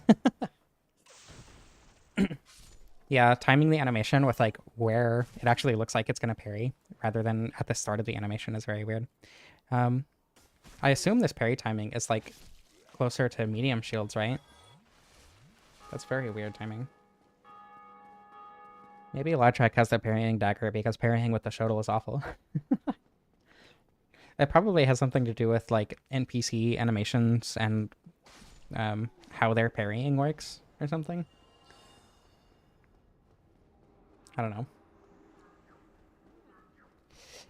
Yeah, timing the animation with, like, where it actually looks like it's going to parry, rather than at the start of the animation is very weird. I assume this parry timing is, like, closer to medium shields, right? That's very weird timing. Maybe Lautrec has the parrying dagger because parrying with the shuttle is awful. It probably has something to do with, like, NPC animations and how their parrying works or something. I don't know.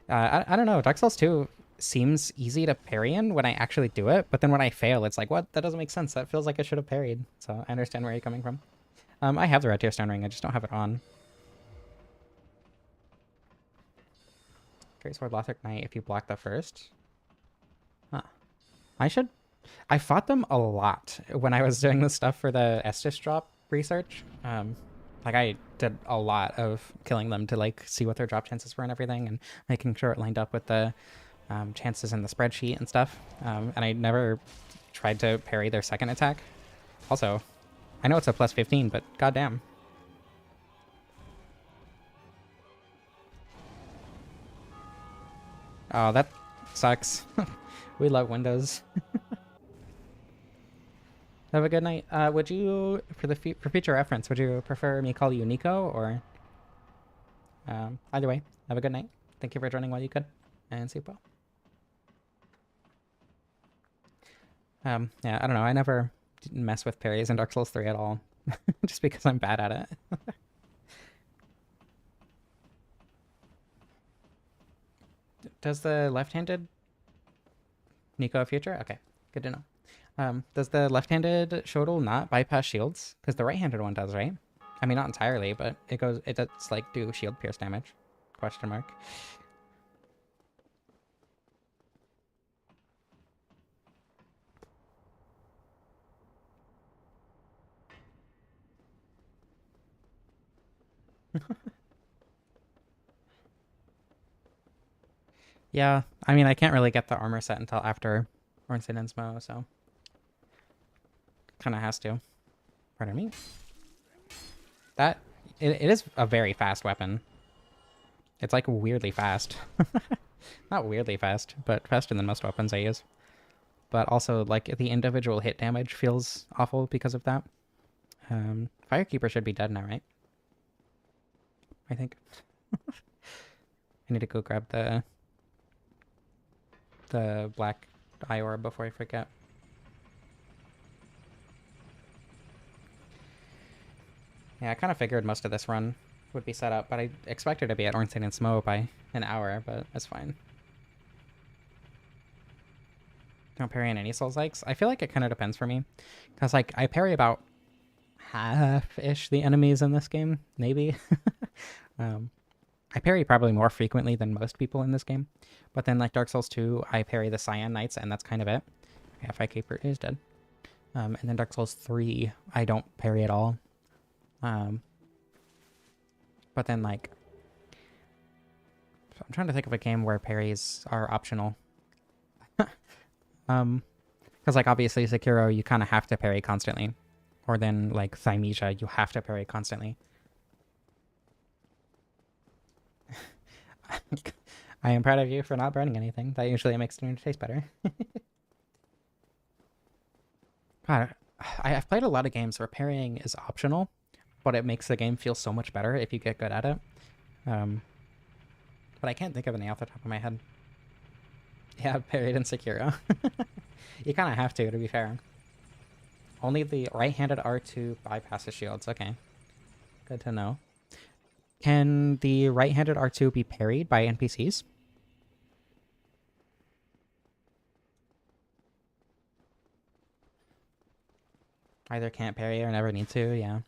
I don't know. Dark Souls 2 seems easy to parry in when I actually do it, but then when I fail, it's like, what? That doesn't make sense. That feels like I should have parried. So I understand where you're coming from. I have the Red Tier Stone Ring. I just don't have it on. Great Sword Lautrec Knight if you block the first. Huh. I fought them a lot when I was doing this stuff for the Estus drop research. Like I did a lot of killing them to like see what their drop chances were and everything, and making sure it lined up with the chances in the spreadsheet and stuff. And I never tried to parry their second attack. Also, I know it's a plus 15, but goddamn. Oh, that sucks. We love Windows. Have a good night. Would you, for future reference, would you prefer me call you Nico or? Either way, have a good night. Thank you for joining while you could, and sleep well. Yeah, I don't know. I never didn't mess with parries in Dark Souls 3 at all, just because I'm bad at it. Does the left-handed Nico future? Okay, good to know. Does the left-handed Shodal not bypass shields? Because the right-handed one does, right? I mean, not entirely, but it does like do shield pierce damage. Question mark. Yeah, I mean, I can't really get the armor set until after Ornstein and Smo, so kind of has to. Pardon me. It is a very fast weapon. It's like weirdly fast. Not weirdly fast, but faster than most weapons I use. But also, like, the individual hit damage feels awful because of that. Firekeeper should be dead now, right? I think. I need to go grab the black eye orb before I forget. Yeah, I kind of figured most of this run would be set up, but I expected to be at Ornstein and Smo by an hour, but that's fine. Don't parry in any Souls likes. I feel like it kind of depends for me, because like I parry about half-ish the enemies in this game, maybe. I parry probably more frequently than most people in this game, but then like Dark Souls 2, I parry the Cyan Knights, and that's kind of it. Yeah, Firekeeper is dead. And then Dark Souls 3, I don't parry at all. But then like, I'm trying to think of a game where parries are optional. Because like obviously Sekiro, you kind of have to parry constantly, or then like Thymesia, you have to parry constantly. I am proud of you for not burning anything. That usually makes dinner taste better. God, I've played a lot of games where parrying is optional, but it makes the game feel so much better if you get good at it. But I can't think of any off the top of my head. Yeah, I've parried in Sekiro. You kind of have to be fair. Only the right-handed R2 bypasses shields. Okay. Good to know. Can the right-handed R2 be parried by NPCs? Either can't parry or never need to, yeah.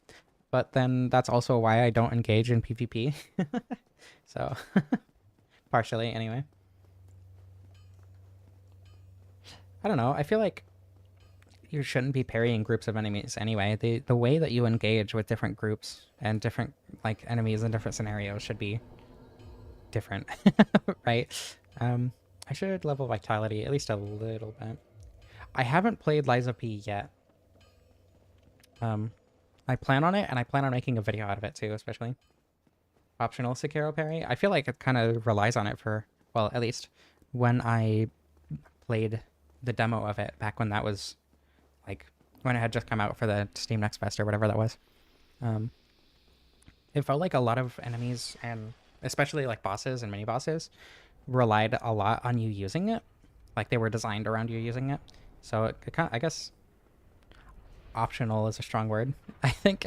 But then that's also why I don't engage in PvP. So, partially anyway. I don't know. I feel like you shouldn't be parrying groups of enemies anyway. The way that you engage with different groups and different like enemies in different scenarios should be different, right? I should level vitality at least a little bit. I haven't played Liza P yet. I plan on it, and I plan on making a video out of it too, especially. Optional Sekiro parry. I feel like it kind of relies on it for, well, at least when I played the demo of it back when that was, like, when it had just come out for the Steam Next Fest or whatever that was. It felt like a lot of enemies, and especially like bosses and mini bosses, relied a lot on you using it. Like they were designed around you using it. So it kind of, I guess, optional is a strong word, I think.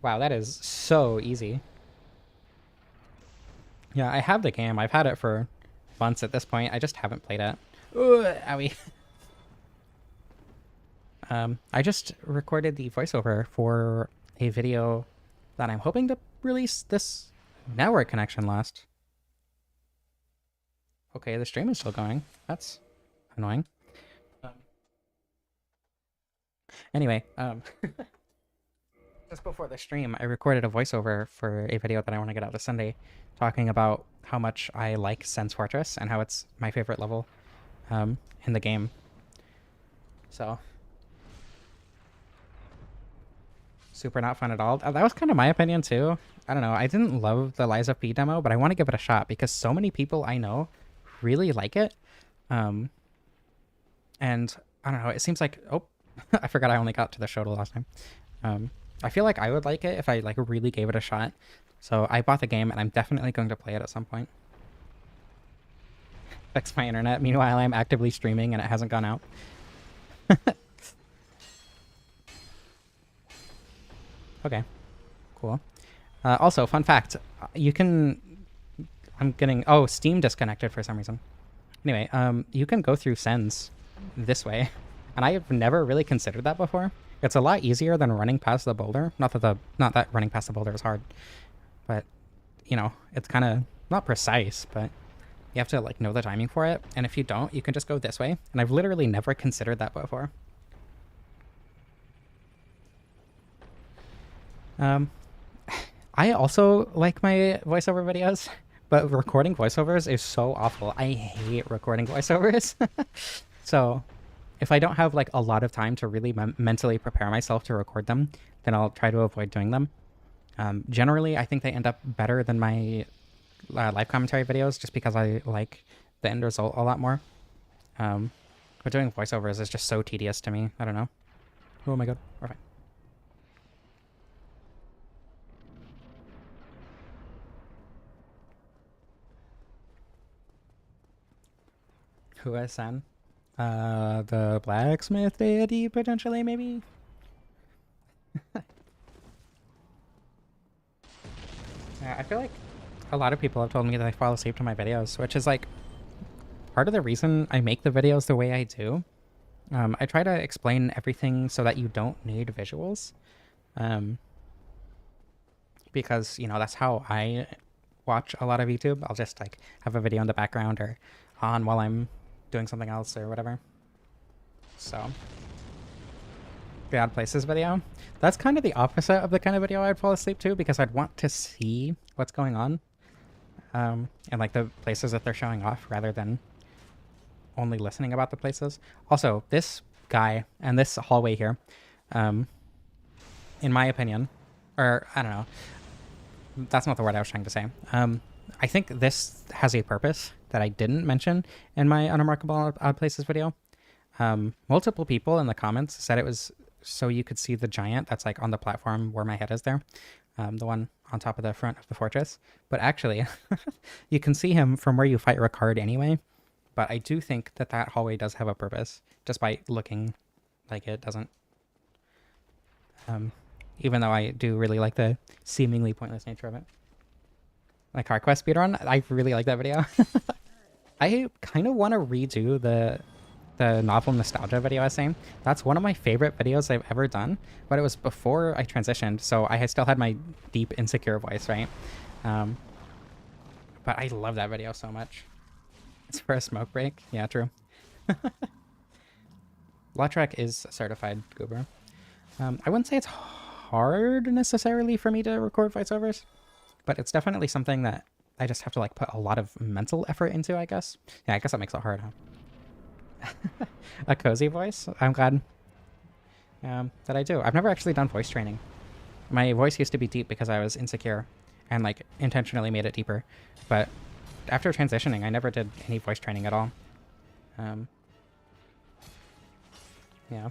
Wow, that is so easy. Yeah, I have the game. I've had it for months at this point. I just haven't played it. Ooh, owie. I just recorded the voiceover for a video that I'm hoping to release this network connection lost. Okay, the stream is still going. That's annoying. Anyway, just before the stream, I recorded a voiceover for a video that I want to get out this Sunday, talking about how much I like Sen's Fortress and how it's my favorite level in the game. So, super not fun at all. That was kind of my opinion too. I don't know. I didn't love the Lies of P demo, but I want to give it a shot because so many people I know really like it. And I don't know. It seems like, oh, I forgot I only got to the show last time. I feel like I would like it if I like really gave it a shot. So I bought the game and I'm definitely going to play it at some point. Fix my internet. Meanwhile, I'm actively streaming and it hasn't gone out. Okay, cool. Also, fun fact, you can... I'm getting... Oh, Steam disconnected for some reason. Anyway, you can go through sends this way. And I have never really considered that before. It's a lot easier than running past the boulder. Not that running past the boulder is hard. But, you know, it's kind of not precise, but you have to like know the timing for it. And if you don't, you can just go this way. And I've literally never considered that before. I also like my voiceover videos, but recording voiceovers is so awful. I hate recording voiceovers. So if I don't have like a lot of time to really mentally prepare myself to record them, then I'll try to avoid doing them. Generally, I think they end up better than my live commentary videos just because I like the end result a lot more. But doing voiceovers is just so tedious to me. I don't know. Oh my god. We're fine. Who has Sen? The blacksmith deity, potentially, maybe? Yeah, I feel like a lot of people have told me that I fall asleep to my videos, which is like part of the reason I make the videos the way I do. I try to explain everything so that you don't need visuals. Because, you know, that's how I watch a lot of YouTube. I'll just like have a video in the background or on while I'm doing something else or whatever. So the Odd Places video, that's kind of the opposite of the kind of video I'd fall asleep to, because I'd want to see what's going on and like the places that they're showing off rather than only listening about the places. Also, this guy and this hallway here, in my opinion, or I don't know, that's not the word I was trying to say. I think this has a purpose that I didn't mention in my Unremarkable Odd Places video. Multiple people in the comments said it was so you could see the giant that's like on the platform where my head is there. The one on top of the front of the fortress. But actually, you can see him from where you fight Ricard anyway. But I do think that that hallway does have a purpose, just by looking like it doesn't. Even though I do really like the seemingly pointless nature of it. Like Car Quest speedrun, I really like that video. I kind of want to redo the novel nostalgia video I was saying. That's one of my favorite videos I've ever done, but it was before I transitioned, so I had still had my deep insecure voice, right? But I love that video so much. It's for a smoke break. Yeah, true. Lautrec is a certified goober. I wouldn't say it's hard necessarily for me to record voiceovers, but it's definitely something that I just have to like put a lot of mental effort into, I guess. Yeah, I guess that makes it hard, huh? A cozy voice? I'm glad that I do. I've never actually done voice training. My voice used to be deep because I was insecure and like intentionally made it deeper. But after transitioning, I never did any voice training at all. Yeah.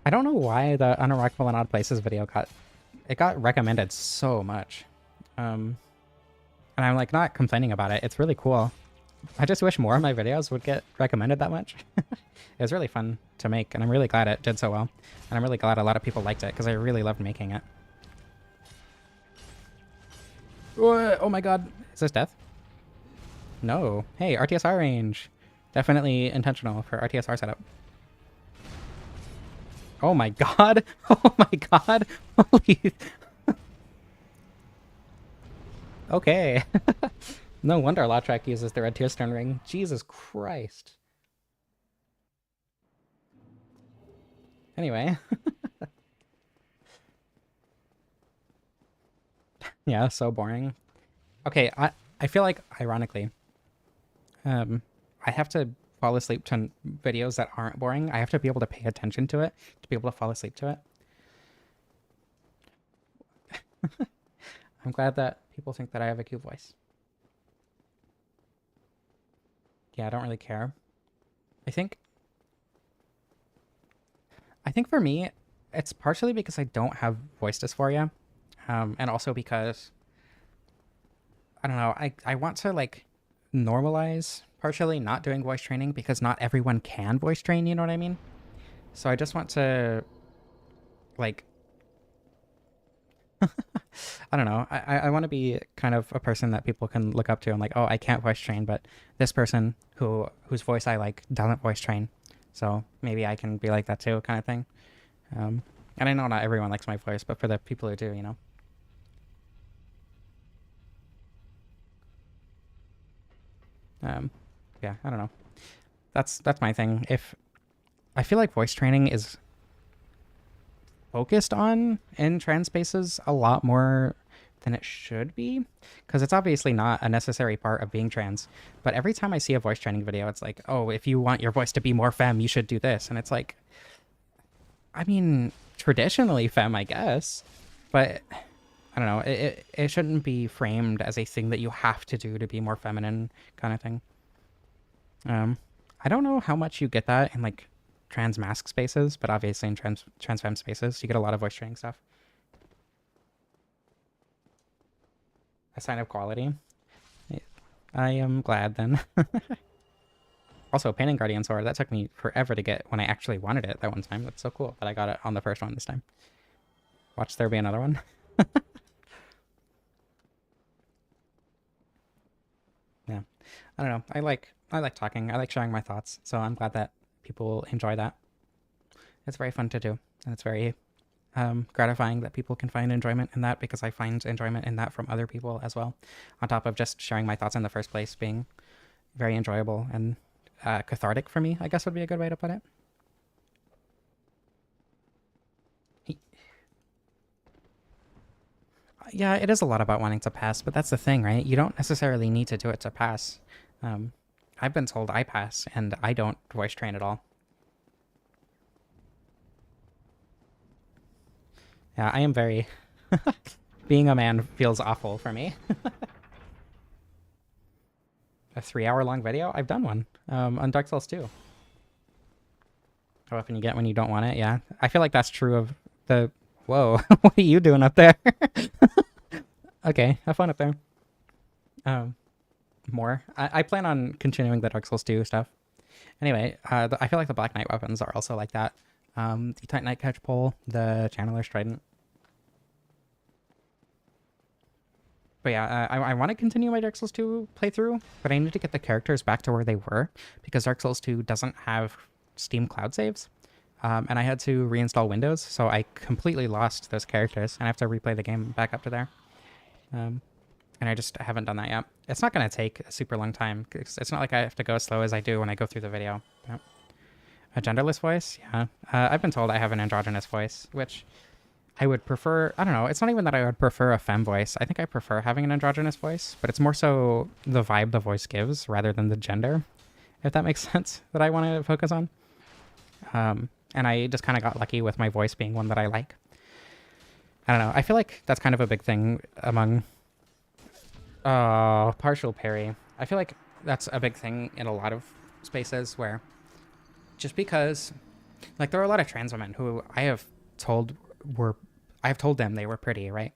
I don't know why the Unremarkable and Odd Places video got recommended so much. And I'm like not complaining about it. It's really cool. I just wish more of my videos would get recommended that much. It was really fun to make, and I'm really glad it did so well. And I'm really glad a lot of people liked it, because I really loved making it. Oh my god. Is this death? No. Hey, RTSR range. Definitely intentional for RTSR setup. Oh my god. Oh my god. Holy. Okay. No wonder Lautrec uses the red tear stone ring. Jesus Christ. Anyway. Yeah, so boring. Okay, I feel like ironically, um, I have to fall asleep to videos that aren't boring. I have to be able to pay attention to it to be able to fall asleep to it. I'm glad that people think that I have a cute voice. Yeah, I don't really care. I think I think for me, it's partially because I don't have voice dysphoria, and also because I don't know. I want to like normalize partially not doing voice training because not everyone can voice train. You know what I mean? So I just want to like I don't know. I want to be kind of a person that people can look up to. I'm like, oh, I can't voice train, but this person whose voice I like doesn't voice train, so maybe I can be like that too, kind of thing. And I know not everyone likes my voice, but for the people who do, you know. Um, yeah, I don't know. That's my thing. If I feel like voice training is focused on in trans spaces a lot more than it should be, because it's obviously not a necessary part of being trans. But every time I see a voice training video, it's like, oh, if you want your voice to be more femme, you should do this. And it's like, I mean, traditionally femme, I guess, but I don't know. It shouldn't be framed as a thing that you have to do to be more feminine, kind of thing. Um, I don't know how much you get that in like trans mask spaces, but obviously in trans femme spaces, you get a lot of voice training stuff. A sign of quality. I am glad then. Also, Pain and Guardian Sword, that took me forever to get when I actually wanted it that one time. That's so cool that I got it on the first one this time. Watch there be another one. Yeah. I don't know. I like talking. I like sharing my thoughts. So I'm glad that people enjoy that. It's very fun to do. And it's very gratifying that people can find enjoyment in that, because I find enjoyment in that from other people as well. On top of just sharing my thoughts in the first place being very enjoyable and cathartic for me, I guess would be a good way to put it. Yeah, it is a lot about wanting to pass, but that's the thing, right? You don't necessarily need to do it to pass. Um, I've been told I pass, and I don't voice train at all. Yeah, I am very... Being a man feels awful for me. A 3 hour long video? I've done one on Dark Souls 2. How often you get when you don't want it? Yeah. I feel like that's true of the... Whoa, what are you doing up there? Okay, have fun up there. More. I plan on continuing the Dark Souls 2 stuff. Anyway, I feel like the Black Knight weapons are also like that. The Titanite Catch Pole, the Channeler's Trident. But yeah, I want to continue my Dark Souls 2 playthrough, but I need to get the characters back to where they were, because Dark Souls 2 doesn't have Steam cloud saves. And I had to reinstall Windows, so I completely lost those characters, and I have to replay the game back up to there. And I just haven't done that yet. It's not going to take a super long time, because it's not like I have to go as slow as I do when I go through the video. But a genderless voice? Yeah. I've been told I have an androgynous voice, which I would prefer. I don't know. It's not even that I would prefer a femme voice. I think I prefer having an androgynous voice, but it's more so the vibe the voice gives rather than the gender, if that makes sense, that I want to focus on. And I just kind of got lucky with my voice being one that I like. I don't know. I feel like that's kind of a big thing among... partial parry. I feel like that's a big thing in a lot of spaces where just because... Like, there are a lot of trans women who I have told them they were pretty, right?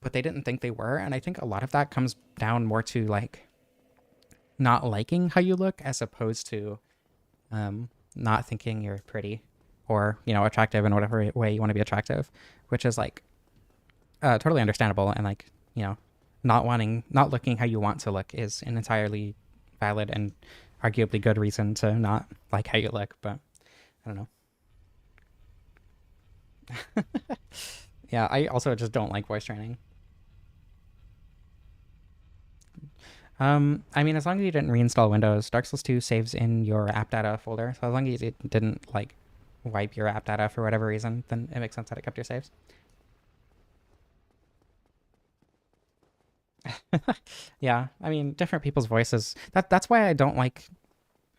But they didn't think they were, and I think a lot of that comes down more to, like, not liking how you look as opposed to not thinking you're pretty or, you know, attractive in whatever way you want to be attractive, which is, like, totally understandable and, like, you know, not looking how you want to look is an entirely valid and arguably good reason to not like how you look, but I don't know. Yeah, I also just don't like voice training. I mean, as long as you didn't reinstall Windows, Dark Souls 2 saves in your app data folder. So as long as it didn't like wipe your app data for whatever reason, then it makes sense that it kept your saves. Yeah, I mean, different people's voices. That's why I don't like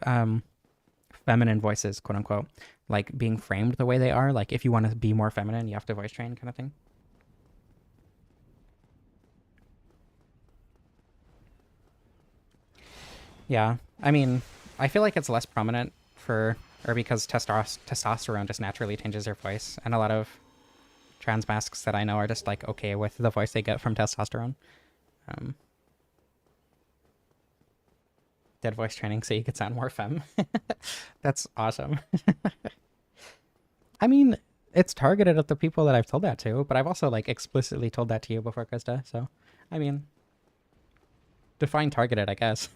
um feminine voices, quote unquote, like being framed the way they are. Like if you want to be more feminine, you have to voice train kind of thing. Yeah, I mean, I feel like it's less prominent for or because testosterone just naturally changes your voice, and a lot of trans masks that I know are just like okay with the voice they get from testosterone. Um, did voice training so you could sound more femme. That's awesome. I mean, it's targeted at the people that I've told that to, but I've also like explicitly told that to you before, Krista. So, I mean, define targeted, I guess.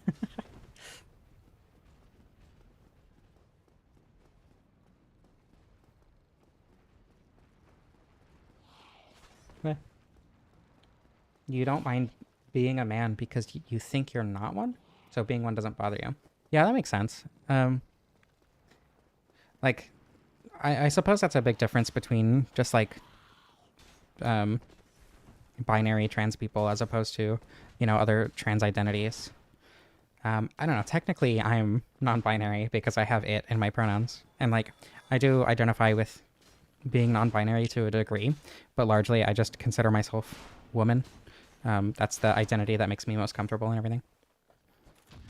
Eh, you don't mind being a man because you think you're not one, so being one doesn't bother you. Yeah, that makes sense. Like I suppose that's a big difference between just like um, binary trans people as opposed to, you know, other trans identities. I don't know. Technically, I'm non-binary because I have it in my pronouns, and like I do identify with being non-binary to a degree, but largely I just consider myself woman. That's the identity that makes me most comfortable and everything.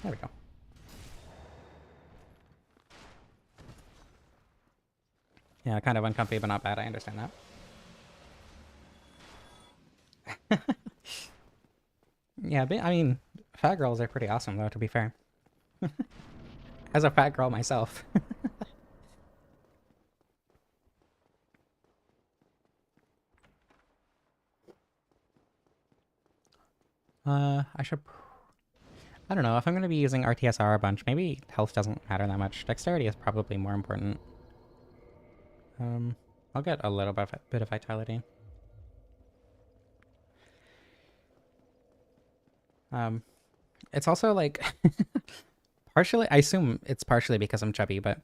There we go. Yeah, kind of uncomfy, but not bad. I understand that. Yeah, but, I mean, fat girls are pretty awesome, though, to be fair. As a fat girl myself. I should... I don't know, if I'm going to be using RTSR a bunch, maybe health doesn't matter that much. Dexterity is probably more important. Um, I'll get a little bit of vitality. Um, it's also like... partially, I assume it's partially because I'm chubby, but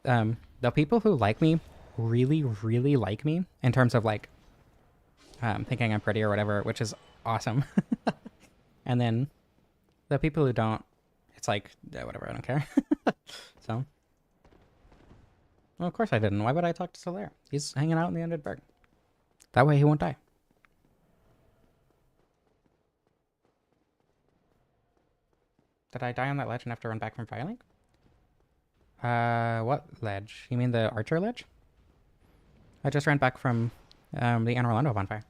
the people who like me really, really like me in terms of like thinking I'm pretty or whatever, which is awesome. And then the people who don't, it's like, yeah, whatever, I don't care. So, well, of course I didn't. Why would I talk to Solaire? He's hanging out in the Undead Berg. That way he won't die. Did I die on that ledge and have to run back from Firelink? What ledge? You mean the Archer ledge? I just ran back from the Anne Orlando bonfire.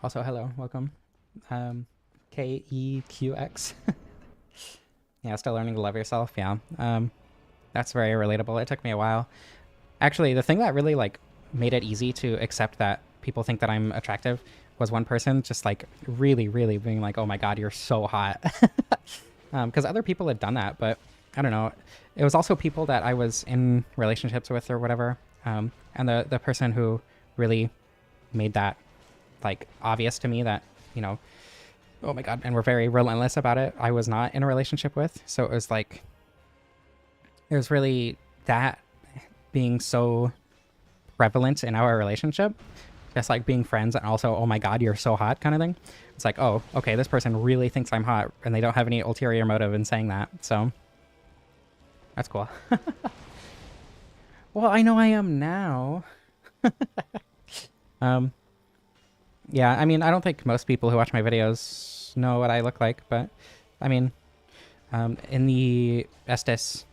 Also, hello, welcome. KEQX. Yeah, still learning to love yourself. Yeah. That's very relatable. It took me a while. Actually, the thing that really like made it easy to accept that people think that I'm attractive was one person just like really, really being like, "Oh my god, you're so hot." Because other people had done that, but I don't know. It was also people that I was in relationships with or whatever. And the person who really made that like obvious to me that, you know, oh my god, and were very relentless about it, I was not in a relationship with. So it was like, it was really that being so prevalent in our relationship, just like being friends and also, oh my god, you're so hot kind of thing. It's like, oh, okay, this person really thinks I'm hot and they don't have any ulterior motive in saying that. So that's cool. Well, I know I am now. um, yeah, I mean, I don't think most people who watch my videos know what I look like, but I mean, in the Estes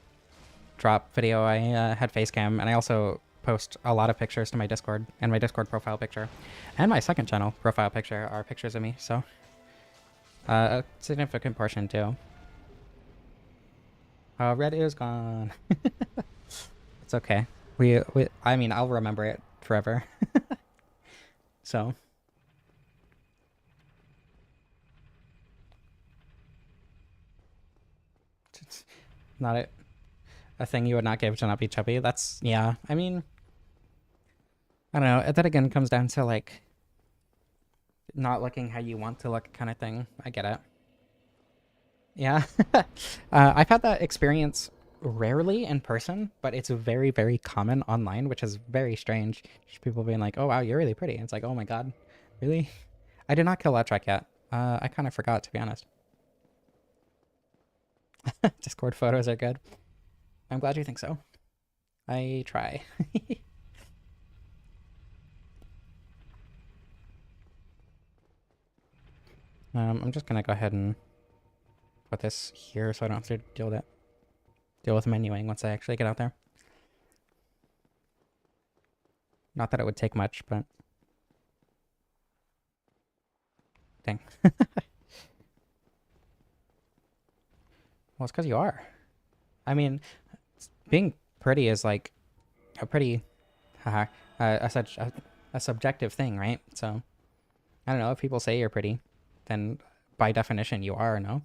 drop video, I had face cam, and I also post a lot of pictures to my Discord, and my Discord profile picture and my second channel profile picture are pictures of me, so a significant portion too. Red is gone. It's okay. I mean, I'll remember it forever. So Not a thing you would not give to not be chubby. That's, yeah. I mean, I don't know. That again comes down to like not looking how you want to look kind of thing. I get it. Yeah. I've had that experience rarely in person, but it's very, very common online, which is very strange. Just people being like, oh, wow, you're really pretty. And it's like, oh my God, really? I did not kill Lautrec yet. I kind of forgot, to be honest. Discord photos are good. I'm glad you think so. I try. I'm just gonna go ahead and put this here so I don't have to deal with menuing once I actually get out there. Not that it would take much, but dang. Well, it's because you are. I mean, being pretty is like a pretty, haha, such a subjective thing, right? So I don't know if people say you're pretty, then by definition you are, no?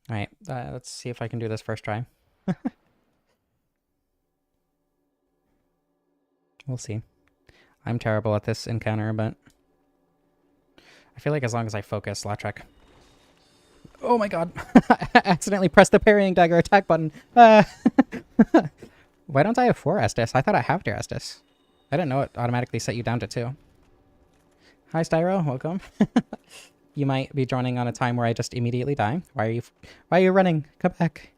All right, let's see if I can do this first try. We'll see. I'm terrible at this encounter, but I feel like as long as I focus, Lautrec. Oh my God! I accidentally pressed the parrying dagger attack button. Why don't I have 4 Estus? I thought I have 2 Estus. I didn't know it automatically set you down to 2. Hi, Styro. Welcome. You might be joining on a time where I just immediately die. Why are you running? Come back.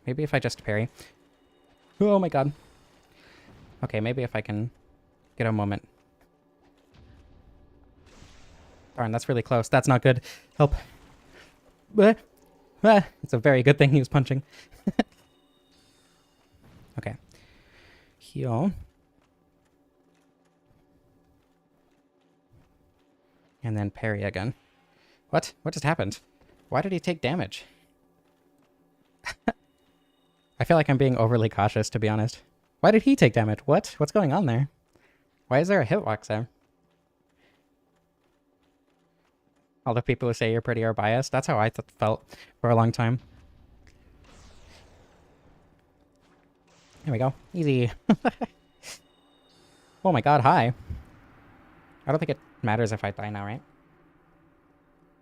Maybe if I just parry. Oh my God. Okay, maybe if I can get a moment. Darn, that's really close. That's not good. Help. It's a very good thing he was punching. Okay. Heal. And then parry again. What? What just happened? Why did he take damage? I feel like I'm being overly cautious, to be honest. Why did he take damage? What? What's going on there? Why is there a hitbox there? All the people who say you're pretty are biased. That's how I felt for a long time. There we go. Easy. Oh my God, hi. I don't think it matters if I die now, right?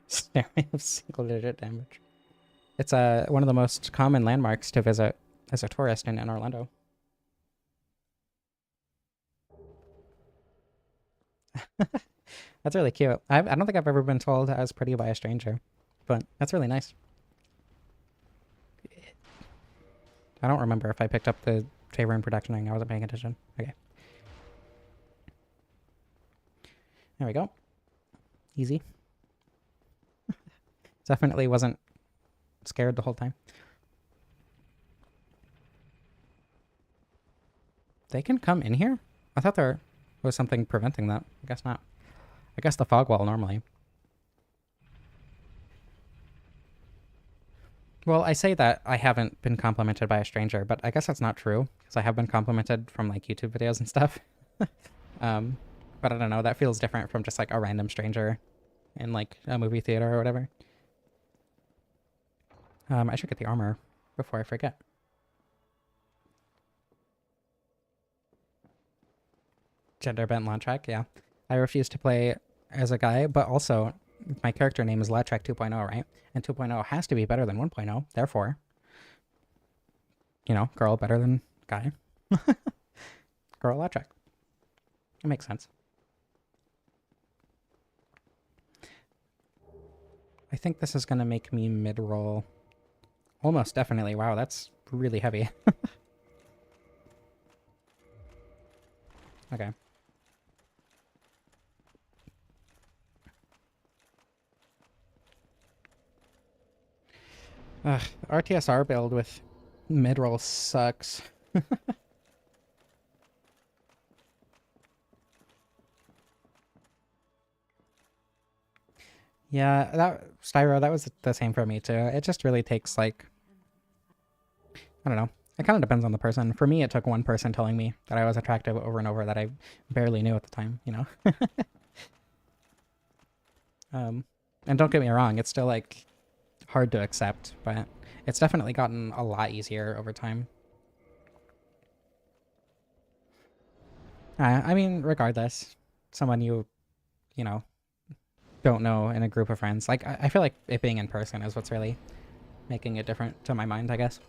Staring of single-digit damage. It's one of the most common landmarks to visit as a tourist in Orlando. That's really cute. I don't think I've ever been told I was pretty by a stranger, but that's really nice. I don't remember if I picked up the favor in productioning. I wasn't paying attention. Okay. There we go. Easy. Definitely wasn't scared the whole time. They can come in here? I thought there was something preventing that. I guess not. I guess the fog wall normally. Well, I say that I haven't been complimented by a stranger, but I guess that's not true, because I have been complimented from, like, YouTube videos and stuff. But I don't know, that feels different from just, like, a random stranger in, like, a movie theater or whatever. I should get the armor before I forget. Gender bent Lautrec, yeah. I refuse to play as a guy, but also my character name is Lautrec 2.0, right? And 2.0 has to be better than 1.0, therefore, you know, girl better than guy. Girl Lautrec. It makes sense. I think this is going to make me mid-roll. Almost definitely. Wow, that's really heavy. Okay. Ugh, RTSR build with mid-roll sucks. Yeah, Styro, that was the same for me too. It just really takes, like, I don't know, It kind of depends on the person. For me, it took one person telling me that I was attractive over and over that I barely knew at the time, you know? And don't get me wrong, it's still like hard to accept, but it's definitely gotten a lot easier over time. I mean, regardless, someone you know, don't know in a group of friends, like, I feel like it being in person is what's really making it different to my mind, I guess.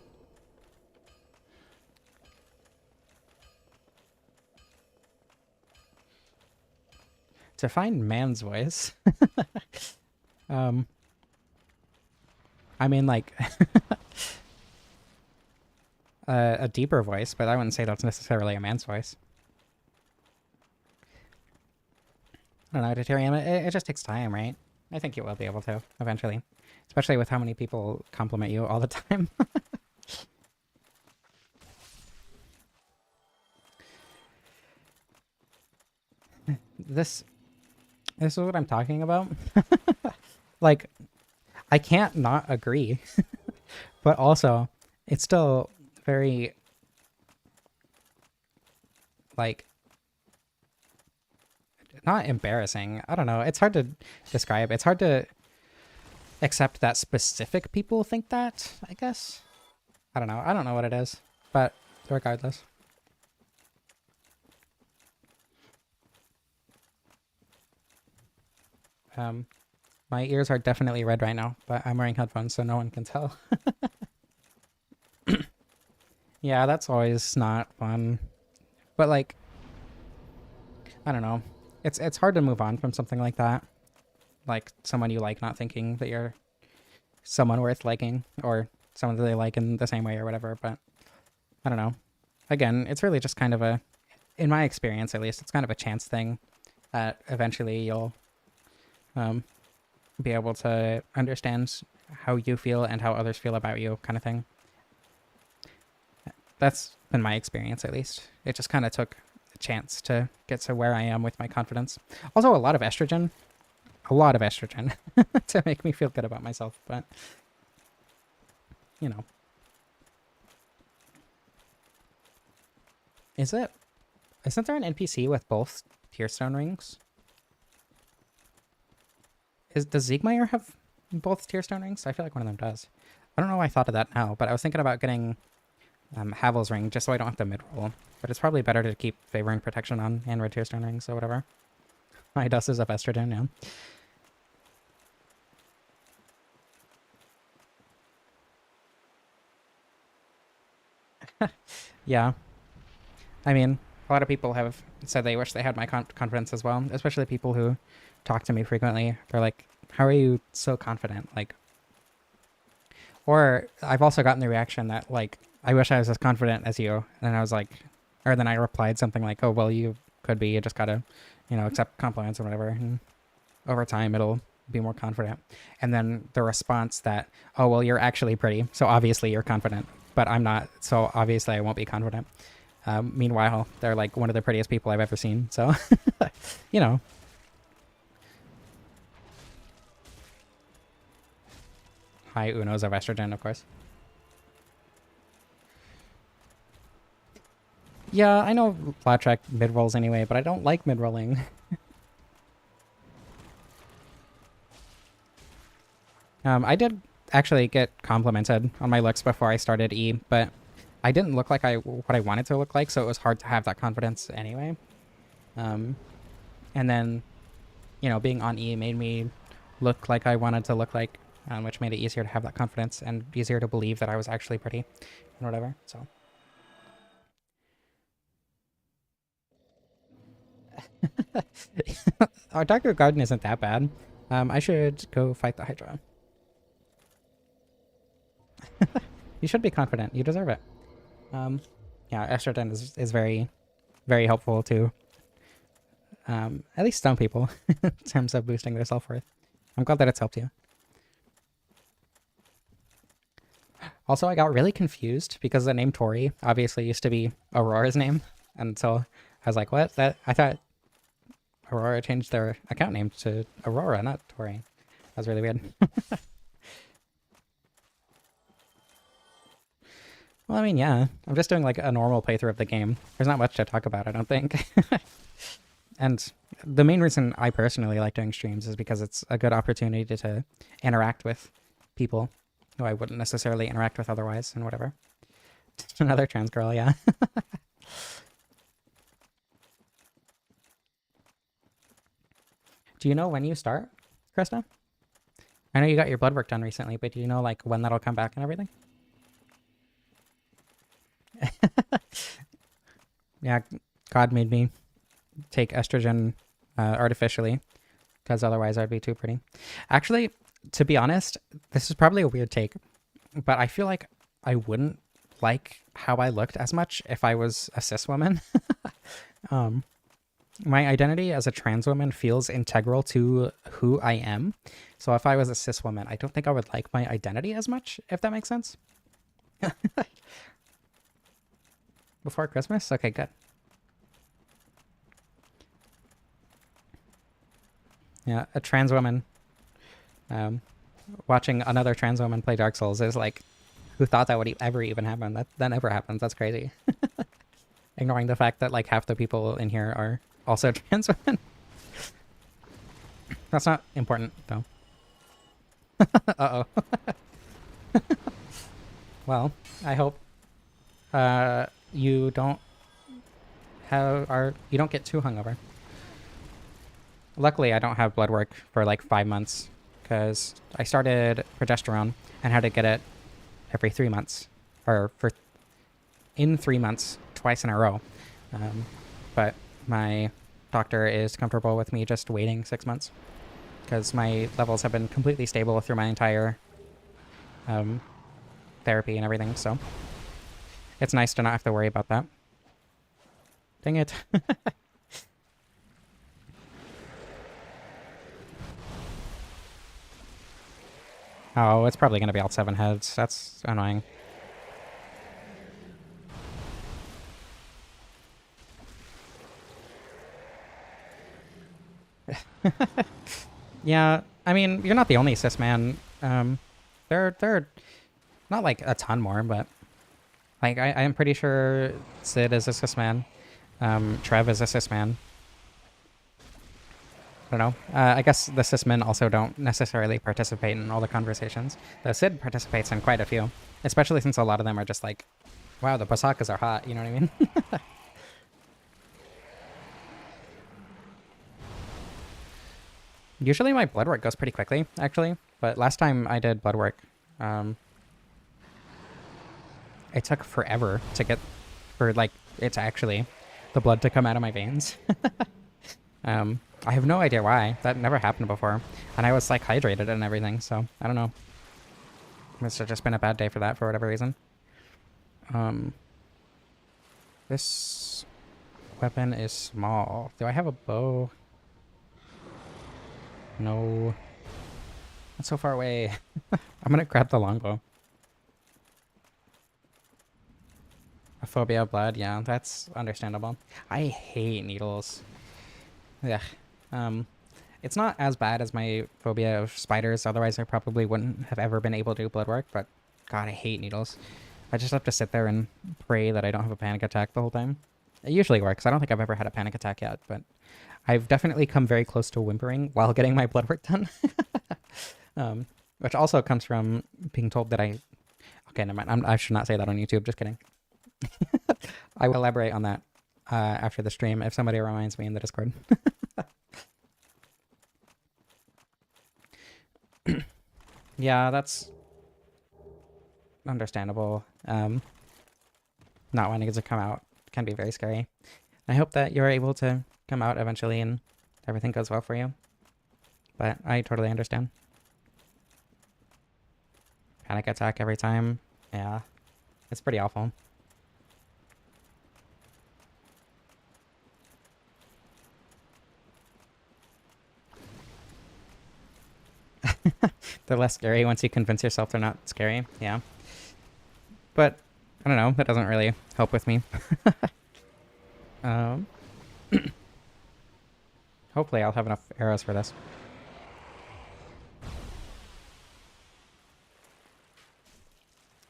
To find man's voice, um, I mean, like, a deeper voice, but I wouldn't say that's necessarily a man's voice. I don't know, Deuterium, it just takes time, right? I think you will be able to, eventually. Especially with how many people compliment you all the time. This is what I'm talking about. Like, I can't not agree. But also, it's still very, like, not embarrassing. I don't know. It's hard to describe. It's hard to accept that specific people think that, I guess. I don't know. I don't know what it is. But regardless. My ears are definitely red right now, but I'm wearing headphones so no one can tell. Yeah, that's always not fun. But like, I don't know. It's hard to move on from something like that. Like someone you like not thinking that you're someone worth liking or someone that they like in the same way or whatever, but I don't know. Again, it's really just kind of a, in my experience at least, it's kind of a chance thing that eventually you'll be able to understand how you feel and how others feel about you, kind of thing. That's been my experience at least. It just kind of took a chance to get to where I am with my confidence. Also, a lot of estrogen to make me feel good about myself, but you know. Isn't there an NPC with both Tearstone rings? Does Siegmeyer have both Tearstone rings? I feel like one of them does. I don't know why I thought of that now, but I was thinking about getting Havel's ring just so I don't have to mid-roll. But it's probably better to keep Favor and Protection on and red Tearstone rings or whatever. My dust is up estrogen, yeah. Yeah. I mean, a lot of people have said they wish they had my confidence as well, especially people who talk to me frequently. They're like, how are you so confident? Like, or I've also gotten the reaction that, like, I wish I was as confident as you. And I was like, or then I replied something like, oh, well, you could be. You just gotta, accept compliments or whatever. And over time, it'll be more confident. And then the response that, oh, well, you're actually pretty. So obviously you're confident, but I'm not. So obviously I won't be confident. Meanwhile, they're like one of the prettiest people I've ever seen. So, you know. High Unos of estrogen, of course. Yeah, I know Lautrec mid-rolls anyway, but I don't like mid-rolling. I did actually get complimented on my looks before I started E, but I didn't look like what I wanted to look like, so it was hard to have that confidence anyway. And then, being on E made me look like I wanted to look like, which made it easier to have that confidence and easier to believe that I was actually pretty and whatever, so. Our Darker Garden isn't that bad. I should go fight the Hydra. You should be confident. You deserve it. Yeah, estrogen is very, very helpful to at least some people in terms of boosting their self-worth. I'm glad that it's helped you. Also, I got really confused because the name Tori obviously used to be Aurora's name. And so I was like, what? I thought Aurora changed their account name to Aurora, not Tori. That was really weird. Well, I mean, yeah. I'm just doing like a normal playthrough of the game. There's not much to talk about, I don't think. And the main reason I personally like doing streams is because it's a good opportunity to interact with people who I wouldn't necessarily interact with otherwise and whatever. Another trans girl, yeah. Do you know when you start, Krista? I know you got your blood work done recently, but do you know like when that'll come back and everything? Yeah, God made me take estrogen artificially because otherwise I'd be too pretty. Actually, to be honest, this is probably a weird take, but I feel like I wouldn't like how I looked as much if I was a cis woman. um, my identity as a trans woman feels integral to who I am. So if I was a cis woman, I don't think I would like my identity as much, if that makes sense. Before Christmas? Okay, good. Yeah, a trans woman watching another trans woman play Dark Souls is like, who thought that would ever even happen? That never happens. That's crazy. Ignoring the fact that like half the people in here are also trans women. That's not important though. Uh-oh. Well, I hope you don't you don't get too hungover. Luckily, I don't have blood work for like 5 months because I started progesterone and had to get it every 3 months, or in 3 months, twice in a row. But my doctor is comfortable with me just waiting 6 months because my levels have been completely stable through my entire therapy and everything. So it's nice to not have to worry about that. Dang it. Oh, it's probably going to be all 7 heads. That's annoying. Yeah, I mean, you're not the only cis man. There are not like a ton more, but like I am pretty sure Sid is a cis man. Trev is a cis man. I don't know. I guess the cis men also don't necessarily participate in all the conversations. The Sid participates in quite a few, especially since a lot of them are just like, wow, the Pasakas are hot, you know what I mean? Usually my blood work goes pretty quickly, actually, but last time I did blood work, it took forever to get, for like, it's actually the blood to come out of my veins. I have no idea why. That never happened before. And I was like hydrated and everything, so I don't know. Must have just been a bad day for that for whatever reason. This weapon is small. Do I have a bow? No. That's so far away. I'm gonna grab the longbow. A phobia of blood, yeah, that's understandable. I hate needles. Yeah. It's not as bad as my phobia of spiders, otherwise I probably wouldn't have ever been able to do blood work, but God, I hate needles. I just have to sit there and pray that I don't have a panic attack the whole time. It usually works. I don't think I've ever had a panic attack yet, but I've definitely come very close to whimpering while getting my blood work done. Which also comes from being told that I... Okay, never mind. I should not say that on YouTube. Just kidding. I will elaborate on that after the stream if somebody reminds me in the Discord. Yeah, that's understandable. Not wanting it to come out can be very scary. I hope that you're able to come out eventually and everything goes well for you. But I totally understand. Panic attack every time. Yeah, it's pretty awful. They're less scary once you convince yourself they're not scary. Yeah. But, I don't know. That doesn't really help with me. Hopefully I'll have enough arrows for this.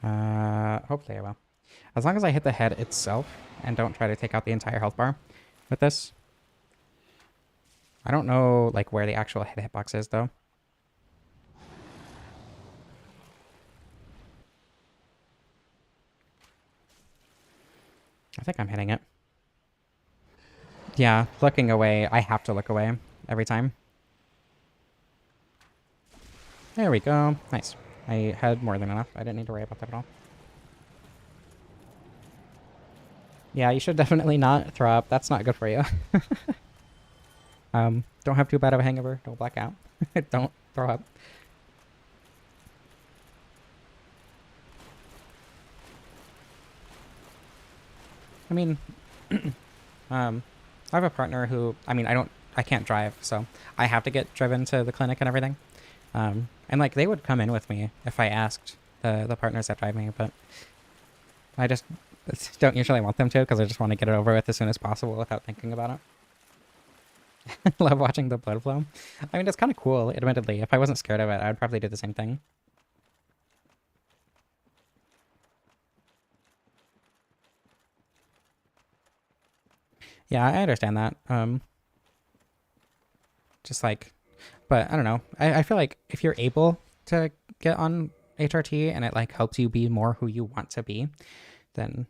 Hopefully I will. As long as I hit the head itself and don't try to take out the entire health bar with this. I don't know like where the actual hitbox is though. I think I'm hitting it. Yeah, looking away. I have to look away every time. There we go. Nice. I had more than enough. I didn't need to worry about that at all. Yeah, you should definitely not throw up. That's not good for you. Don't have too bad of a hangover. Don't black out. Don't throw up. I mean, I have a partner who, I mean, I can't drive, so I have to get driven to the clinic and everything. And like they would come in with me if I asked the partners that drive me, but I just don't usually want them to because I just want to get it over with as soon as possible without thinking about it. Love watching the blood flow. I mean, it's kind of cool, admittedly. If I wasn't scared of it, I'd probably do the same thing. Yeah, I understand that. Just like, but I don't know. I feel like if you're able to get on HRT and it like helps you be more who you want to be, then,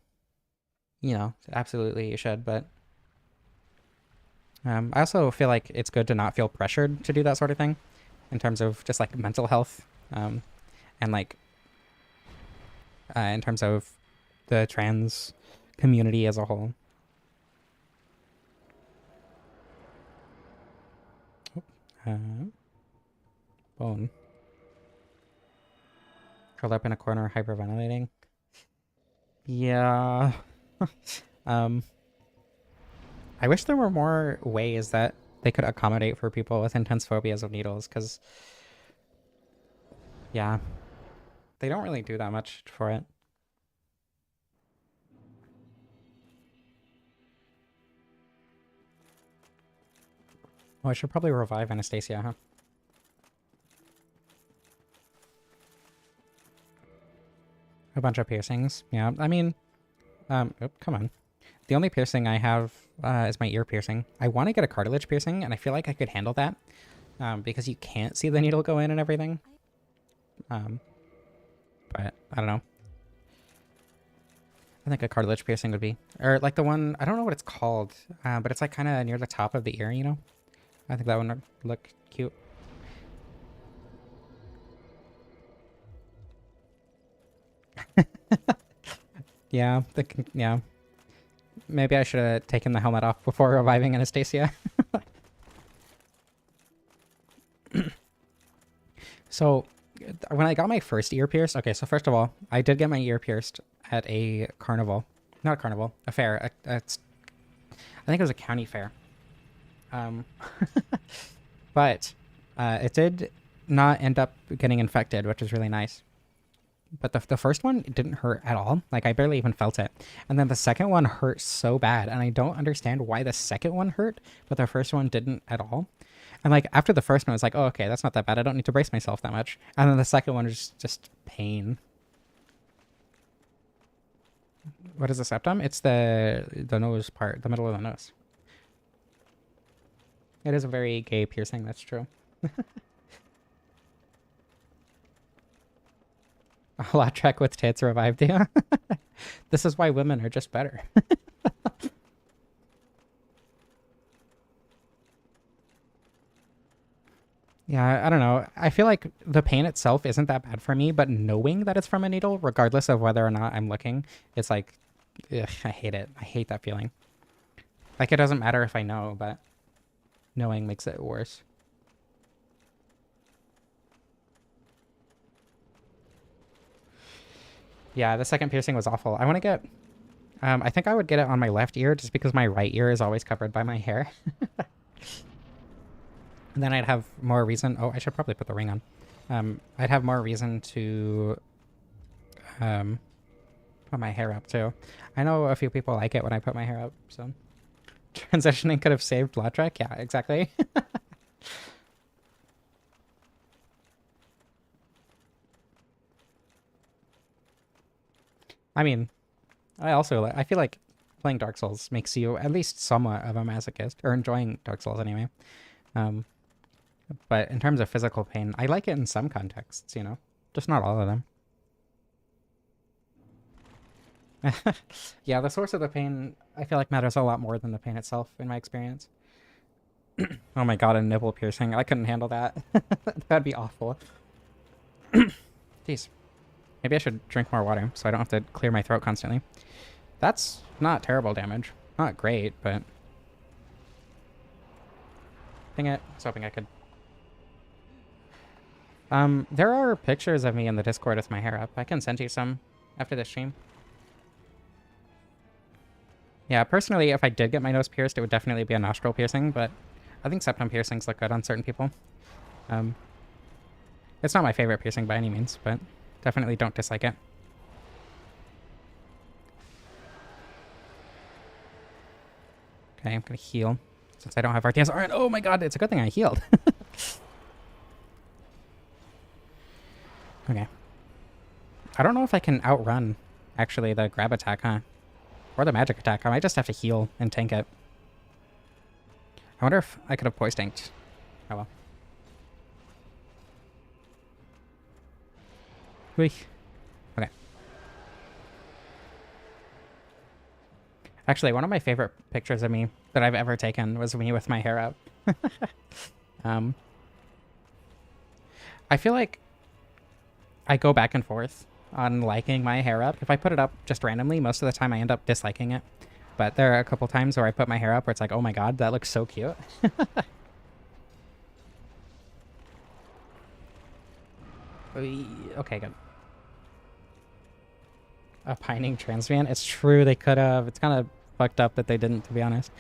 you know, absolutely you should. But I also feel like it's good to not feel pressured to do that sort of thing in terms of just like mental health, and like in terms of the trans community as a whole. Bone. Curled up in a corner, hyperventilating. Yeah. um, I wish there were more ways that they could accommodate for people with intense phobias of needles, because, yeah, they don't really do that much for it. Oh, I should probably revive Anastasia, huh? A bunch of piercings. Yeah, I mean, come on. The only piercing I have is my ear piercing. I want to get a cartilage piercing, and I feel like I could handle that because you can't see the needle go in and everything. But I don't know. I think a cartilage piercing would be, or like the one, I don't know what it's called, but it's like kind of near the top of the ear, you know? I think that would look cute. Yeah, yeah. Maybe I should have taken the helmet off before reviving Anastasia. So, when I got my first ear pierced, okay, so first of all, I did get my ear pierced at a carnival. Not a carnival, a fair. I think it was a county fair. Um, but it did not end up getting infected, which is really nice. But the first one it didn't hurt at all. Like, I barely even felt it. And then the second one hurt so bad, and I don't understand why the second one hurt, but the first one didn't at all. And like after the first one, I was like, oh, okay, that's not that bad. I don't need to brace myself that much. And then the second one is just pain. What is the septum? It's the nose part, the middle of the nose. It is a very gay piercing, that's true. Lautrec with tits revived you. This is why women are just better. Yeah, I don't know. I feel like the pain itself isn't that bad for me, but knowing that it's from a needle, regardless of whether or not I'm looking, it's like, ugh, I hate it. I hate that feeling. Like, it doesn't matter if I know, but knowing makes it worse. Yeah, the second piercing was awful. I want to get... I think I would get it on my left ear just because my right ear is always covered by my hair. And then I'd have more reason... Oh, I should probably put the ring on. I'd have more reason to put my hair up, too. I know a few people like it when I put my hair up, so... Transitioning could have saved Lautrec? Yeah, exactly. I mean, I feel like playing Dark Souls makes you at least somewhat of a masochist, or enjoying Dark Souls anyway. Um, but in terms of physical pain, I like it in some contexts, you know, just not all of them. Yeah, the source of the pain, I feel like matters a lot more than the pain itself, in my experience. Oh my god, a nipple piercing. I couldn't handle that. That'd be awful. Jeez. Maybe I should drink more water so I don't have to clear my throat constantly. That's not terrible damage. Not great, but... Dang it. I was hoping I could... there are pictures of me in the Discord with my hair up. I can send you some after the stream. Yeah, personally, if I did get my nose pierced, it would definitely be a nostril piercing, but I think septum piercings look good on certain people. It's not my favorite piercing by any means, but definitely don't dislike it. Okay, I'm gonna heal since I don't have RTSR. And oh my god, it's a good thing I healed. Okay. I don't know if I can outrun, actually, the grab attack, huh? Or the magic attack. I might just have to heal and tank it. I wonder if I could have poise tanked. Oh well. Whee. Okay. Actually, one of my favorite pictures of me that I've ever taken was me with my hair up. I feel like I go back and forth on liking my hair up. If I put it up just randomly, most of the time I end up disliking it. But there are a couple times where I put my hair up where it's like, oh my god, that looks so cute. Okay, good. A pining trans man? It's true, they could have. It's kind of fucked up that they didn't, to be honest.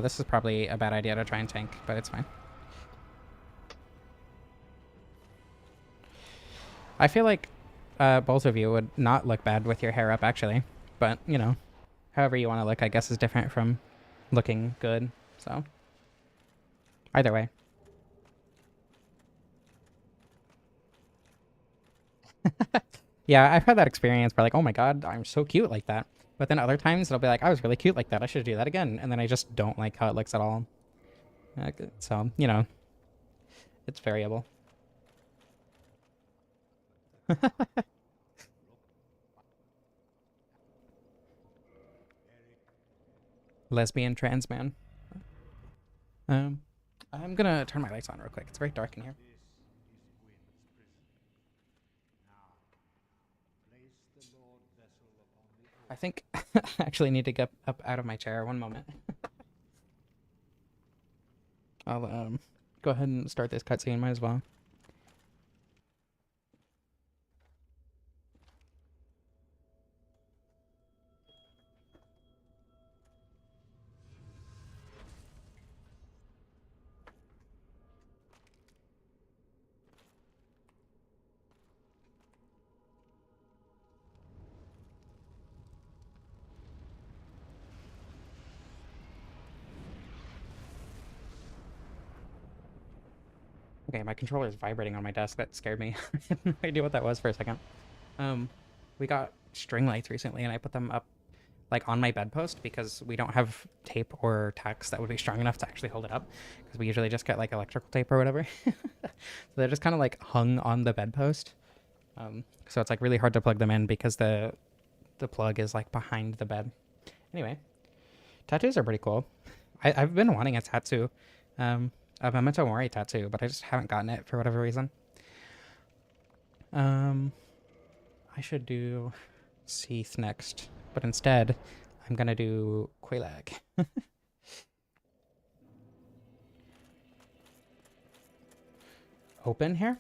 This is probably a bad idea to try and tank, but it's fine. I feel like both of you would not look bad with your hair up, actually. But, you know, however you want to look, I guess, is different from looking good. So, either way. Yeah, I've had that experience where like, oh my god, I'm so cute like that. But then other times it'll be like, I was really cute like that. I should do that again. And then I just don't like how it looks at all. So, you know, it's variable. Lesbian trans man. I'm gonna turn my lights on real quick. It's very dark in here. I think I actually need to get up out of my chair. One moment. I'll go ahead and start this cutscene. Might as well. Okay, my controller is vibrating on my desk. That scared me. I had no idea what that was for a second. We got string lights recently, and I put them up like on my bedpost because we don't have tape or tacks that would be strong enough to actually hold it up, because we usually just get like electrical tape or whatever. So they're just kind of like hung on the bedpost. So it's like really hard to plug them in because the plug is like behind the bed. Anyway, tattoos are pretty cool. I've been wanting a tattoo. A Memento Mori tattoo, but I just haven't gotten it for whatever reason. I should do Seath next, but instead, I'm gonna do Quelaag. Open here?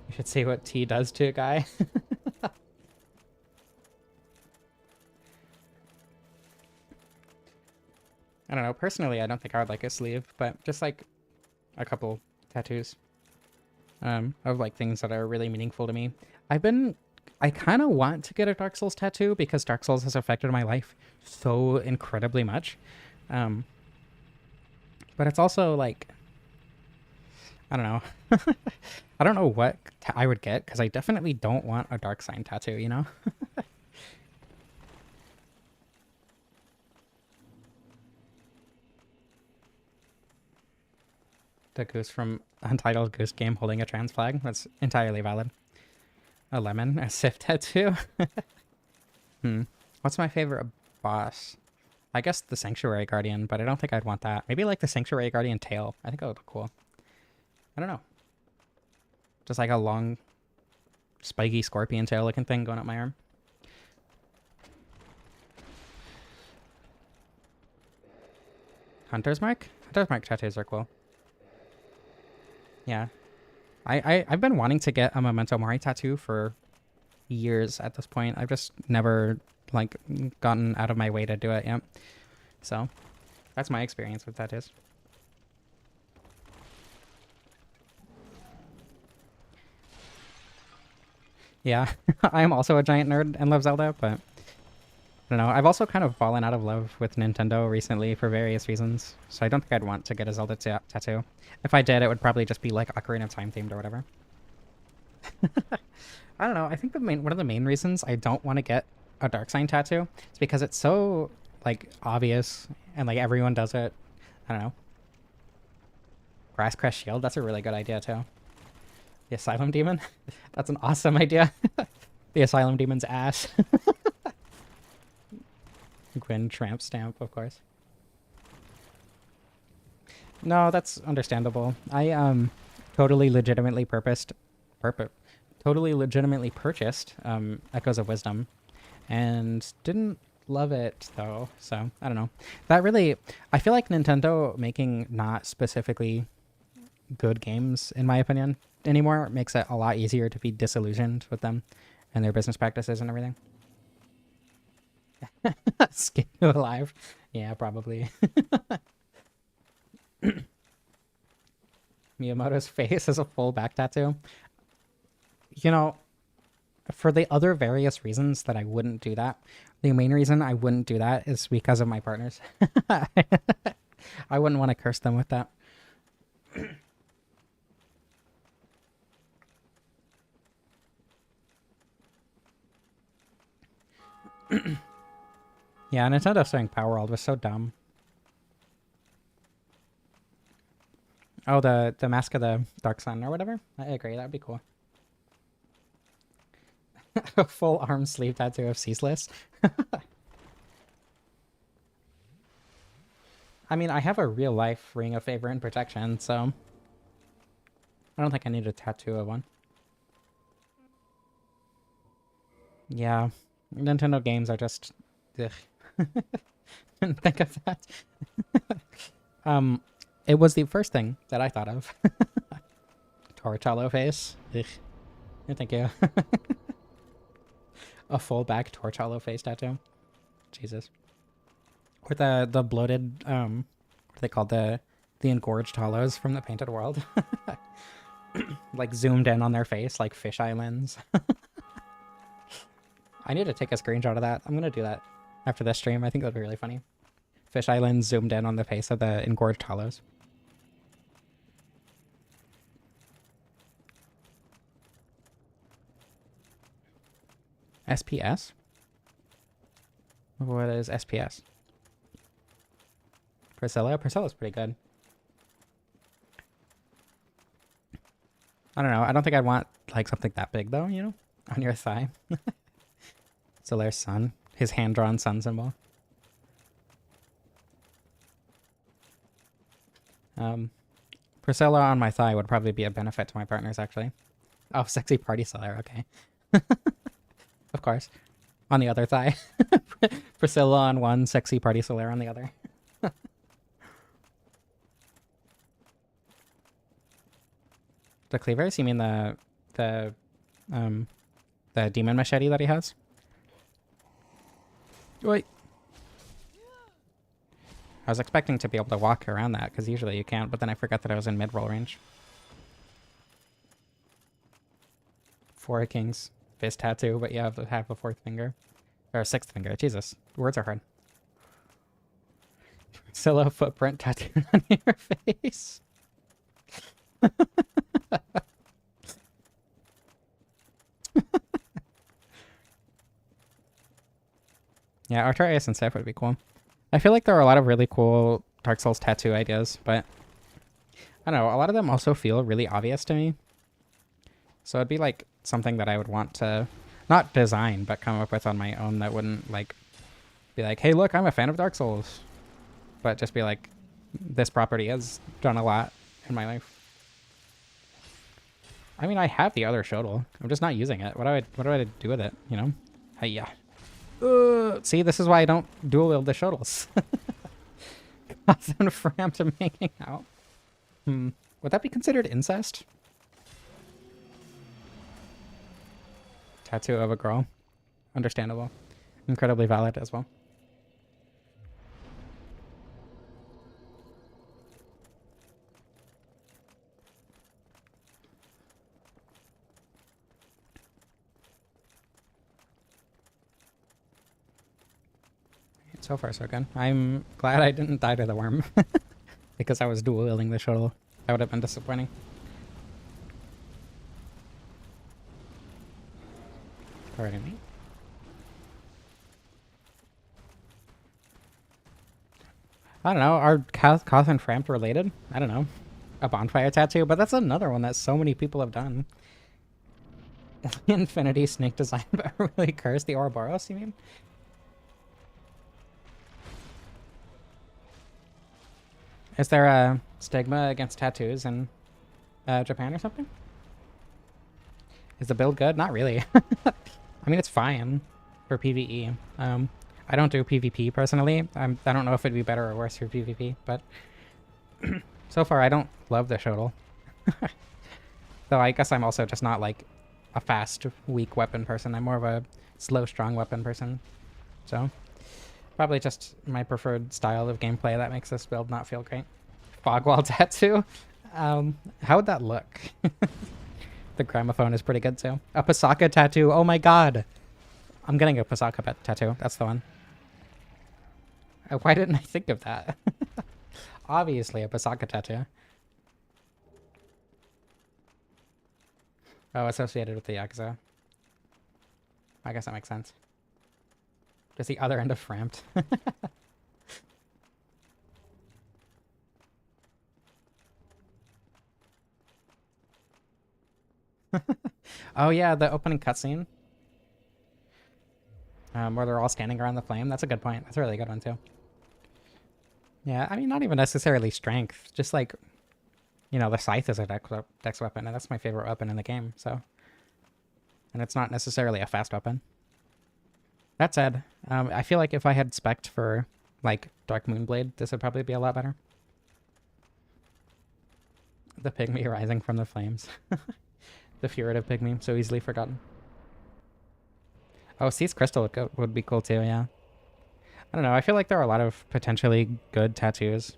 You should see what T does to a guy. I don't know. Personally, I don't think I would like a sleeve, but just like a couple tattoos of like things that are really meaningful to me. I kind of want to get a Dark Souls tattoo because Dark Souls has affected my life so incredibly much. But it's also like, I don't know. I don't know what I would get because I definitely don't want a dark sign tattoo, you know? The goose from Untitled Goose Game holding a trans flag. That's entirely valid. A lemon, a Sif tattoo. Hmm. What's my favorite boss? I guess the Sanctuary Guardian, but I don't think I'd want that. Maybe like the Sanctuary Guardian tail. I think that would look cool. I don't know. Just like a long, spiky scorpion tail looking thing going up my arm. Hunter's Mark? Hunter's Mark tattoos are cool. Yeah. I've been wanting to get a Memento Mori tattoo for years at this point. I've just never like gotten out of my way to do it yet. So that's my experience with tattoos. Yeah, I am also a giant nerd and love Zelda, but I don't know. I've also kind of fallen out of love with Nintendo recently for various reasons, so I don't think I'd want to get a Zelda tattoo. If I did, it would probably just be like Ocarina of Time themed or whatever. I don't know. I think one of the main reasons I don't want to get a dark sign tattoo is because it's so like obvious and like everyone does it. I don't know. Grass Crest Shield. That's a really good idea too. The Asylum Demon. That's an awesome idea. The Asylum Demon's ass. Gwyn Tramp Stamp, of course. No, that's understandable. I totally legitimately totally legitimately purchased Echoes of Wisdom and didn't love it though. So I don't know. That really, I feel like Nintendo making not specifically good games, in my opinion, anymore makes it a lot easier to be disillusioned with them and their business practices and everything. Skin you alive. Yeah, probably. Miyamoto's face is a full back tattoo. You know, for the other various reasons that I wouldn't do that, the main reason I wouldn't do that is because of my partners. I wouldn't want to curse them with that. Yeah, Nintendo saying Power World was so dumb. Oh, the Mask of the Dark Sun or whatever? I agree, that'd be cool. A full arm sleeve tattoo of Ceaseless. I mean, I have a real life Ring of Favor and Protection, so I don't think I need a tattoo of one. Yeah, Nintendo games are just... Ugh. Didn't think of that. It was the first thing that I thought of. Torchalo face. Ugh. Thank you. A full back Torchalo face tattoo. Jesus. Or the bloated what are they called? The engorged hollows from the Painted World. Like zoomed in on their face like fisheye lens. I need to take a screenshot of that. I'm gonna do that after this stream. I think that would be really funny. Fisheye lens zoomed in on the face of the engorged hollows. SPS? What is SPS? Priscilla? Priscilla's pretty good. I don't know. I don't think I'd want like something that big though, you know? On your thigh. Solaire sun. His hand-drawn sun symbol. Priscilla on my thigh would probably be a benefit to my partners, actually. Oh, sexy party Solaire, okay. Of course. On the other thigh. Priscilla on one, sexy party Solaire on the other. The cleavers? You mean the demon machete that he has? Wait. I was expecting to be able to walk around that, because usually you can't, but then I forgot that I was in mid-roll range. Four Kings fist tattoo, but you have to have a fourth finger. Or a sixth finger. Jesus. Words are hard. Scylla footprint tattooed on your face. Yeah, Artorias and Sif would be cool. I feel like there are a lot of really cool Dark Souls tattoo ideas, but I don't know, a lot of them also feel really obvious to me. So it'd be like something that I would want to not design, but come up with on my own that wouldn't like be like, hey, look, I'm a fan of Dark Souls. But just be like, this property has done a lot in my life. I mean, I have the other shuttle. I'm just not using it. What do I do with it, you know? Hiya. See, this is why I don't dual wield the shuttles. Constant phantom hanging out. Would that be considered incest? Tattoo of a girl. Understandable. Incredibly valid as well. So far, so good. I'm glad I didn't die to the worm. Because I was dual wielding the shuttle. That would have been disappointing. Pardon me. I don't know. Are Koth and Frampt related? I don't know. A bonfire tattoo, but that's another one that so many people have done. Infinity snake design, but really curse the Ouroboros, you mean? Is there a stigma against tattoos in Japan or something? Is the build good? Not really. I mean, it's fine for PvE. I don't do PvP personally. I don't know if it'd be better or worse for PvP, but so far I don't love the shuttle. Though I guess I'm also just not like a fast, weak weapon person. I'm more of a slow, strong weapon person. So probably just my preferred style of gameplay that makes this build not feel great. Fogwall tattoo? How would that look? The gramophone is pretty good too. A Pasaka tattoo. Oh my god. I'm getting a Pasaka tattoo. That's the one. Why didn't I think of that? Obviously a Pasaka tattoo. Oh, associated with the Yakuza. I guess that makes sense. Just the other end of Frampt. Oh yeah, the opening cutscene. Where they're all standing around the flame. That's a good point. That's a really good one too. Yeah, I mean, not even necessarily strength. Just like, you know, the scythe is a dex weapon, and that's my favorite weapon in the game, so. And it's not necessarily a fast weapon. That said, I feel like if I had spec'd for, like, Dark Moonblade, this would probably be a lot better. The pygmy rising from the flames. The furtive pygmy, so easily forgotten. Oh, Sea's Crystal would be cool too, yeah. I don't know, I feel like there are a lot of potentially good tattoos.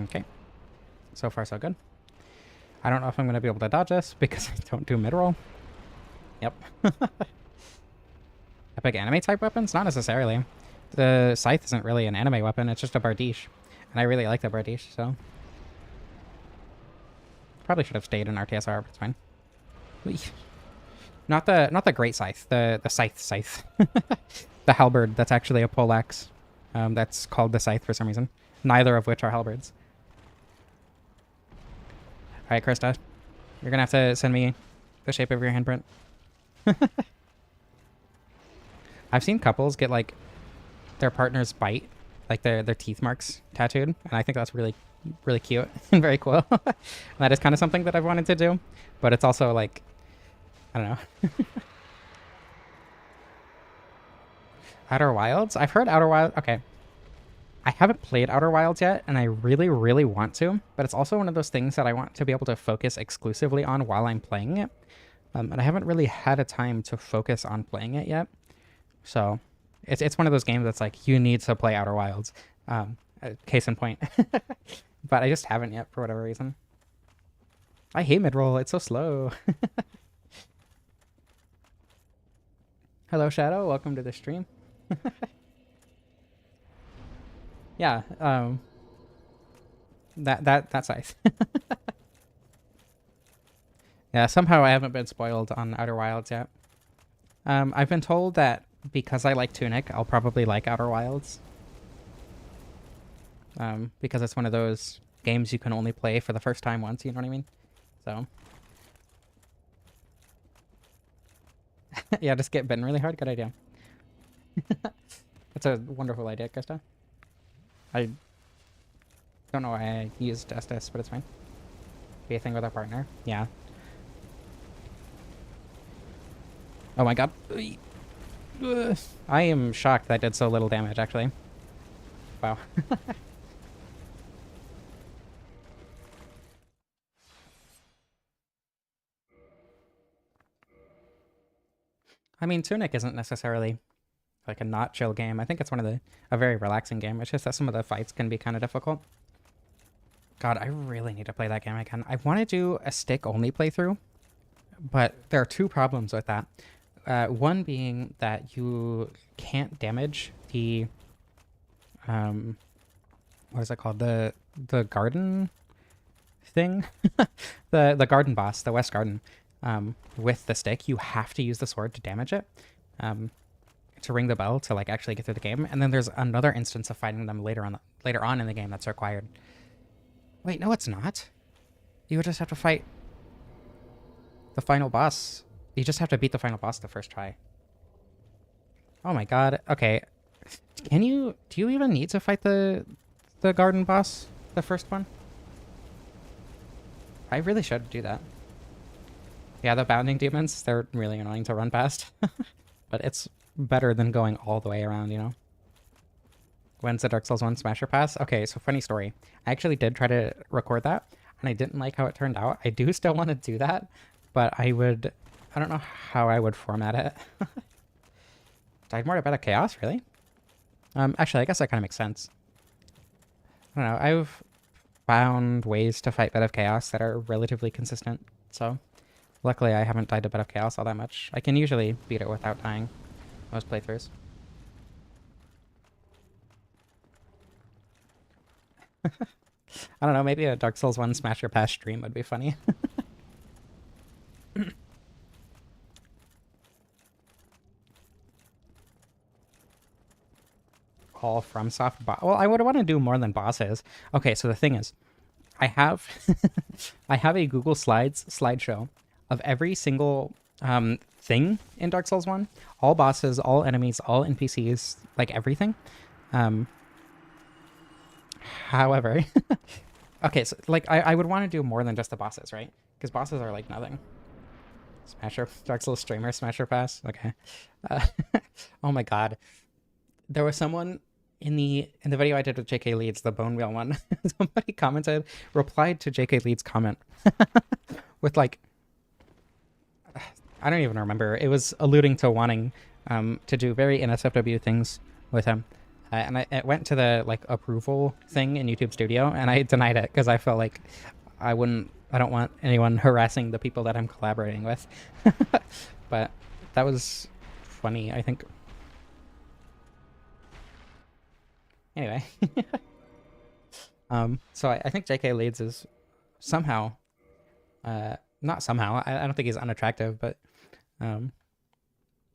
Okay. So far, so good. I don't know if I'm going to be able to dodge this because I don't do mid-roll. Yep. Epic anime type weapons? Not necessarily. The scythe isn't really an anime weapon, it's just a bardiche. And I really like the bardiche, so. Probably should have stayed in RTSR, but it's fine. Not the great scythe, the scythe. The halberd, that's actually a poleaxe. That's called the scythe for some reason. Neither of which are halberds. Alright, Krista. You're gonna have to send me the shape of your handprint. I've seen couples get, like, their partner's bite, like their teeth marks tattooed, and I think that's really, really cute and very cool. That is kind of something that I've wanted to do, but it's also, like, I don't know. Outer Wilds? I've heard Outer Wilds. Okay. I haven't played Outer Wilds yet, and I really, really want to, but it's also one of those things that I want to be able to focus exclusively on while I'm playing it. And I haven't really had a time to focus on playing it yet. So it's one of those games that's like, you need to play Outer Wilds. Case in point. But I just haven't yet for whatever reason. I hate mid-roll. It's so slow. Hello, Shadow. Welcome to the stream. Yeah, that's nice. Yeah, somehow I haven't been spoiled on Outer Wilds yet. I've been told that because I like Tunic, I'll probably like Outer Wilds. Because it's one of those games you can only play for the first time once, you know what I mean? So, yeah, just get bitten really hard. Good idea. That's a wonderful idea, Krista. I don't know why I used Estes, but it's fine. Be a thing with a partner. Yeah. Oh my god. I am shocked that did so little damage, actually. Wow. I mean, Tunic isn't necessarily like a not chill game. I think it's a very relaxing game. It's just that some of the fights can be kind of difficult. God, I really need to play that game again. I want to do a stick-only playthrough, but there are two problems with that. One being that you can't damage the what is it called? The garden thing? the garden boss, the West Garden. With the stick, you have to use the sword to damage it. To ring the bell to like actually get through the game. And then there's another instance of fighting them later on in the game that's required. Wait, no, it's not. You would just have to fight the final boss. You just have to beat the final boss the first try. Oh my god. Okay. Do you even need to fight the garden boss? The first one? I really should do that. Yeah, the bounding demons, they're really annoying to run past. But it's better than going all the way around, you know? When's the Dark Souls 1 Smasher Pass? Okay, so funny story. I actually did try to record that, and I didn't like how it turned out. I do still want to do that, but I don't know how I would format it. Died more to Bed of Chaos, really? Actually, I guess that kind of makes sense. I don't know, I've found ways to fight Bed of Chaos that are relatively consistent, so luckily I haven't died to Bed of Chaos all that much. I can usually beat it without dying most playthroughs. I don't know, maybe a Dark Souls 1 Smasher Pass stream would be funny. All FromSoft well, I would want to do more than bosses. Okay, so the thing is, I have I have a Google Slides slideshow of every single thing in Dark Souls 1. All bosses, all enemies, all NPCs, like everything. However, okay, so like I would want to do more than just the bosses, right? Because bosses are like nothing. Smasher, Dark Souls streamer, Smasher Pass. Okay. Oh my god, there was someone in the video I did with JK Leeds, the Bone Wheel one. Somebody replied to JK Leeds' comment with like, I don't even remember. It was alluding to wanting to do very NSFW things with him. And I went to the like approval thing in YouTube Studio, and I denied it because I felt like I don't want anyone harassing the people that I'm collaborating with. But that was funny, I think. Anyway. So I think JK Leeds is somehow, not somehow, I don't think he's unattractive, but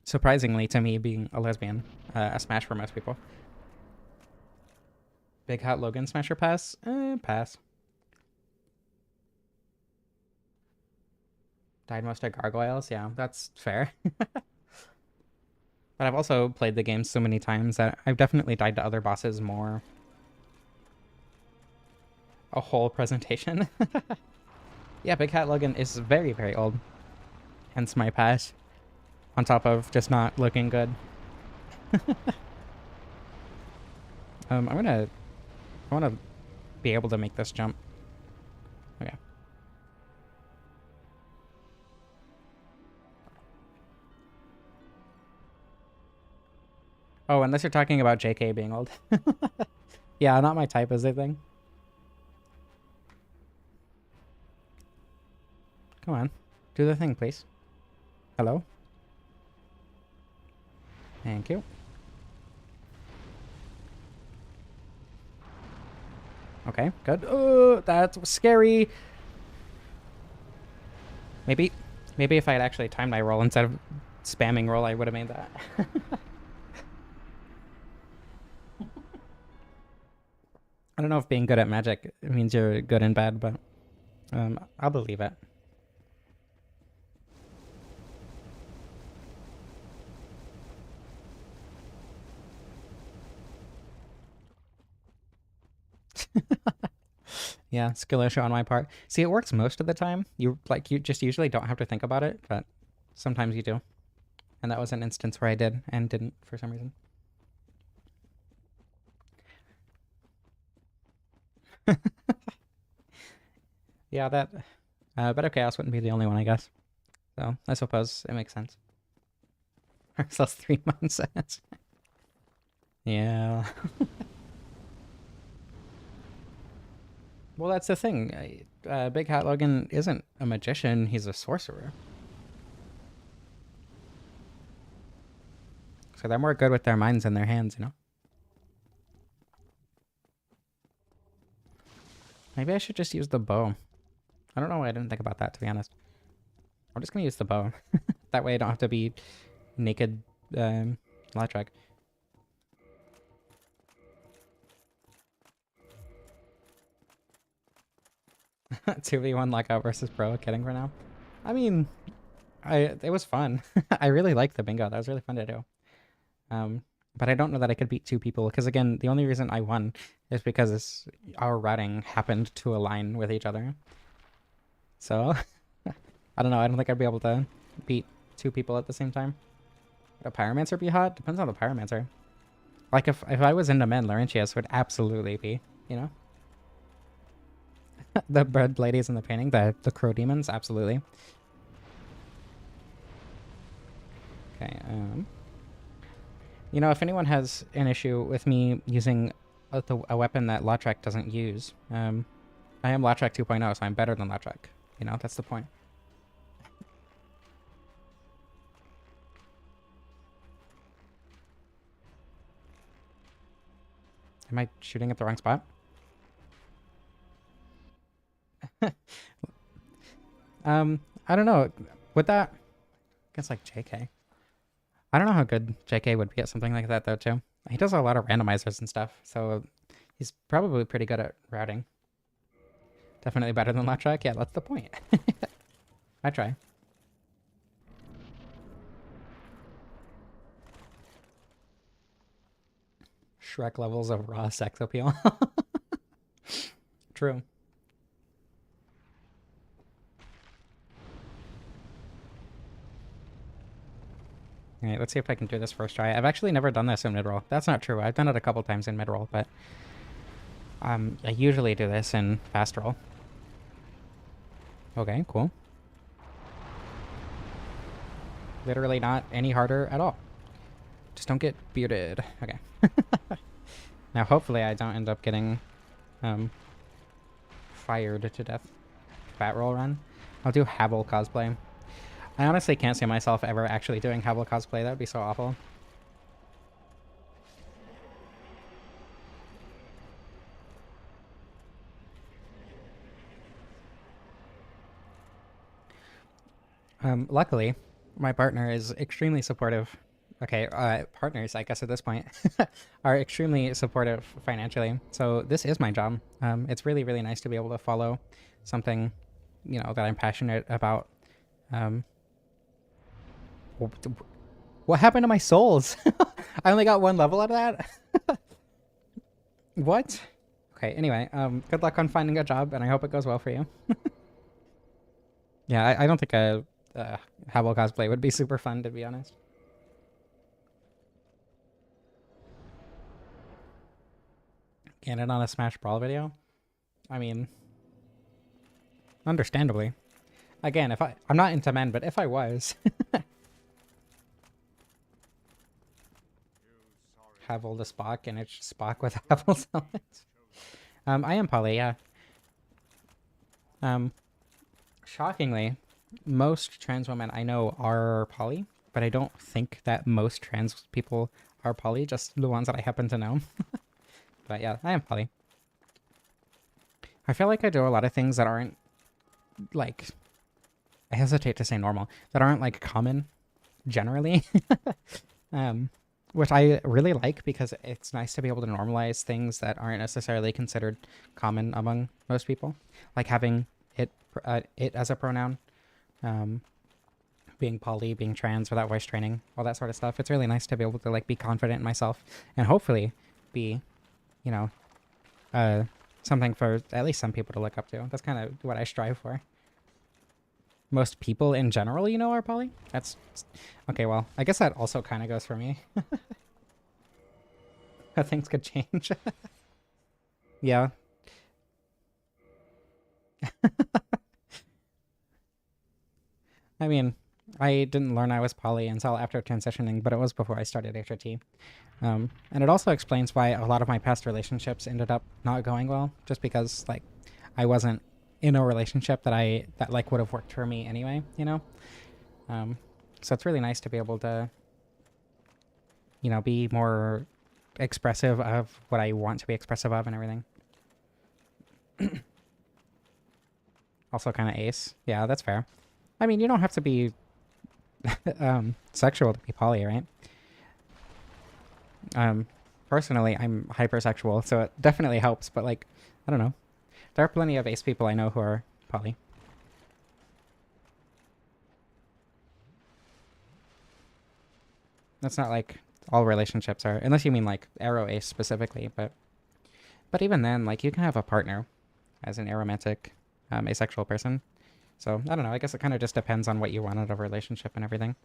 surprisingly to me, being a lesbian, a smash for most people. Big Hot Logan Smasher Pass? Pass. Died most of Gargoyles? Yeah, that's fair. But I've also played the game so many times that I've definitely died to other bosses more. A whole presentation? Yeah, Big Hat Logan is very, very old. Hence my pass. On top of just not looking good. I want to be able to make this jump. Okay. Oh, unless you're talking about JK being old. Yeah, not my type is the thing. Come on. Do the thing, please. Hello? Thank you. Okay, good. Oh, that's scary. Maybe if I had actually timed my roll instead of spamming roll, I would have made that. I don't know if being good at magic means you're good and bad, but I'll believe it. Yeah, skill issue on my part. See, it works most of the time. You just usually don't have to think about it, but sometimes you do. And that was an instance where I did and didn't for some reason. Yeah, that Better Chaos wouldn't be the only one, I guess. So I suppose it makes sense. That's 3 months. Yeah. Well, that's the thing. Big Hat Logan isn't a magician, he's a sorcerer. So they're more good with their minds than their hands, you know? Maybe I should just use the bow. I don't know why I didn't think about that, to be honest. I'm just gonna use the bow. That way I don't have to be naked Lautrec. 2v1 lockout versus pro, kidding for now. I mean, it was fun. I really liked the bingo. That was really fun to do. But I don't know that I could beat 2 people, because again, the only reason I won is because our routing happened to align with each other. So, I don't know. I don't think I'd be able to beat 2 people at the same time. Would a Pyromancer be hot? Depends on the Pyromancer. Like, if I was into men, Laurentius would absolutely be, you know? The bird ladies in the painting, the crow demons, absolutely. Okay, you know, if anyone has an issue with me using a weapon that Lautrec doesn't use, I am Lautrec 2.0, so I'm better than Lautrec. You know, that's the point. Am I shooting at the wrong spot? I don't know. Would that... I guess like JK. I don't know how good JK would be at something like that, though, too. He does a lot of randomizers and stuff, so he's probably pretty good at routing. Definitely better than Lautrec. Yeah, that's the point. I try. Shrek levels of raw sex appeal. True. Alright, let's see if I can do this first try. I've actually never done this in mid-roll. That's not true. I've done it a couple times in mid-roll, but I usually do this in fast roll. Okay, cool. Literally not any harder at all. Just don't get bearded. Okay. Now, hopefully I don't end up getting fired to death. Fat roll run. I'll do Havel cosplay. I honestly can't see myself ever actually doing Havel cosplay. That would be so awful. Luckily, my partner is extremely supportive. Okay, partners, I guess at this point, are extremely supportive financially. So this is my job. It's really, really nice to be able to follow something, you know, that I'm passionate about. What happened to my souls? I only got 1 level out of that? What? Okay, anyway, good luck on finding a job, and I hope it goes well for you. Yeah, I don't think a Havel cosplay would be super fun, to be honest. Get it on a Smash Brawl video? I mean, understandably. Again, I'm not into men, but if I was... Havel to Spock, and it's Spock with Havel's helmet. I am poly, yeah. Shockingly, most trans women I know are poly. but I don't think that most trans people are poly, just the ones that I happen to know. But yeah, I am poly. I feel like I do a lot of things that aren't like, I hesitate to say normal, that aren't like common generally. um, which I really like because it's nice to be able to normalize things that aren't necessarily considered common among most people, like having it as a pronoun, um, being poly, being trans without voice training, all that sort of stuff. It's really nice to be able to like be confident in myself and hopefully be, you know, uh, something for at least some people to look up to. That's kind of what I strive for. Most people in general, are poly. That's okay. Well, I guess that also kind of goes for me. Things could change. Yeah. I mean, I didn't learn I was poly until after transitioning, but it was before I started HRT. And it also explains why a lot of my past relationships ended up not going well, just because like I wasn't in a relationship that like would have worked for me anyway. Um, so it's really nice to be able to, be more expressive of what I want to be expressive of and everything. Also kind of ace. Yeah, that's fair. I mean, you don't have to be sexual to be poly, right? Um, Personally, I'm hypersexual, so it definitely helps. But like, I don't know. There are plenty of ace people I know who are poly. That's not like all relationships are, unless you mean like arrow ace specifically. But even then, like you can have a partner as an aromantic, asexual person. So I don't know. I guess it kind of just depends on what you want out of a relationship and everything.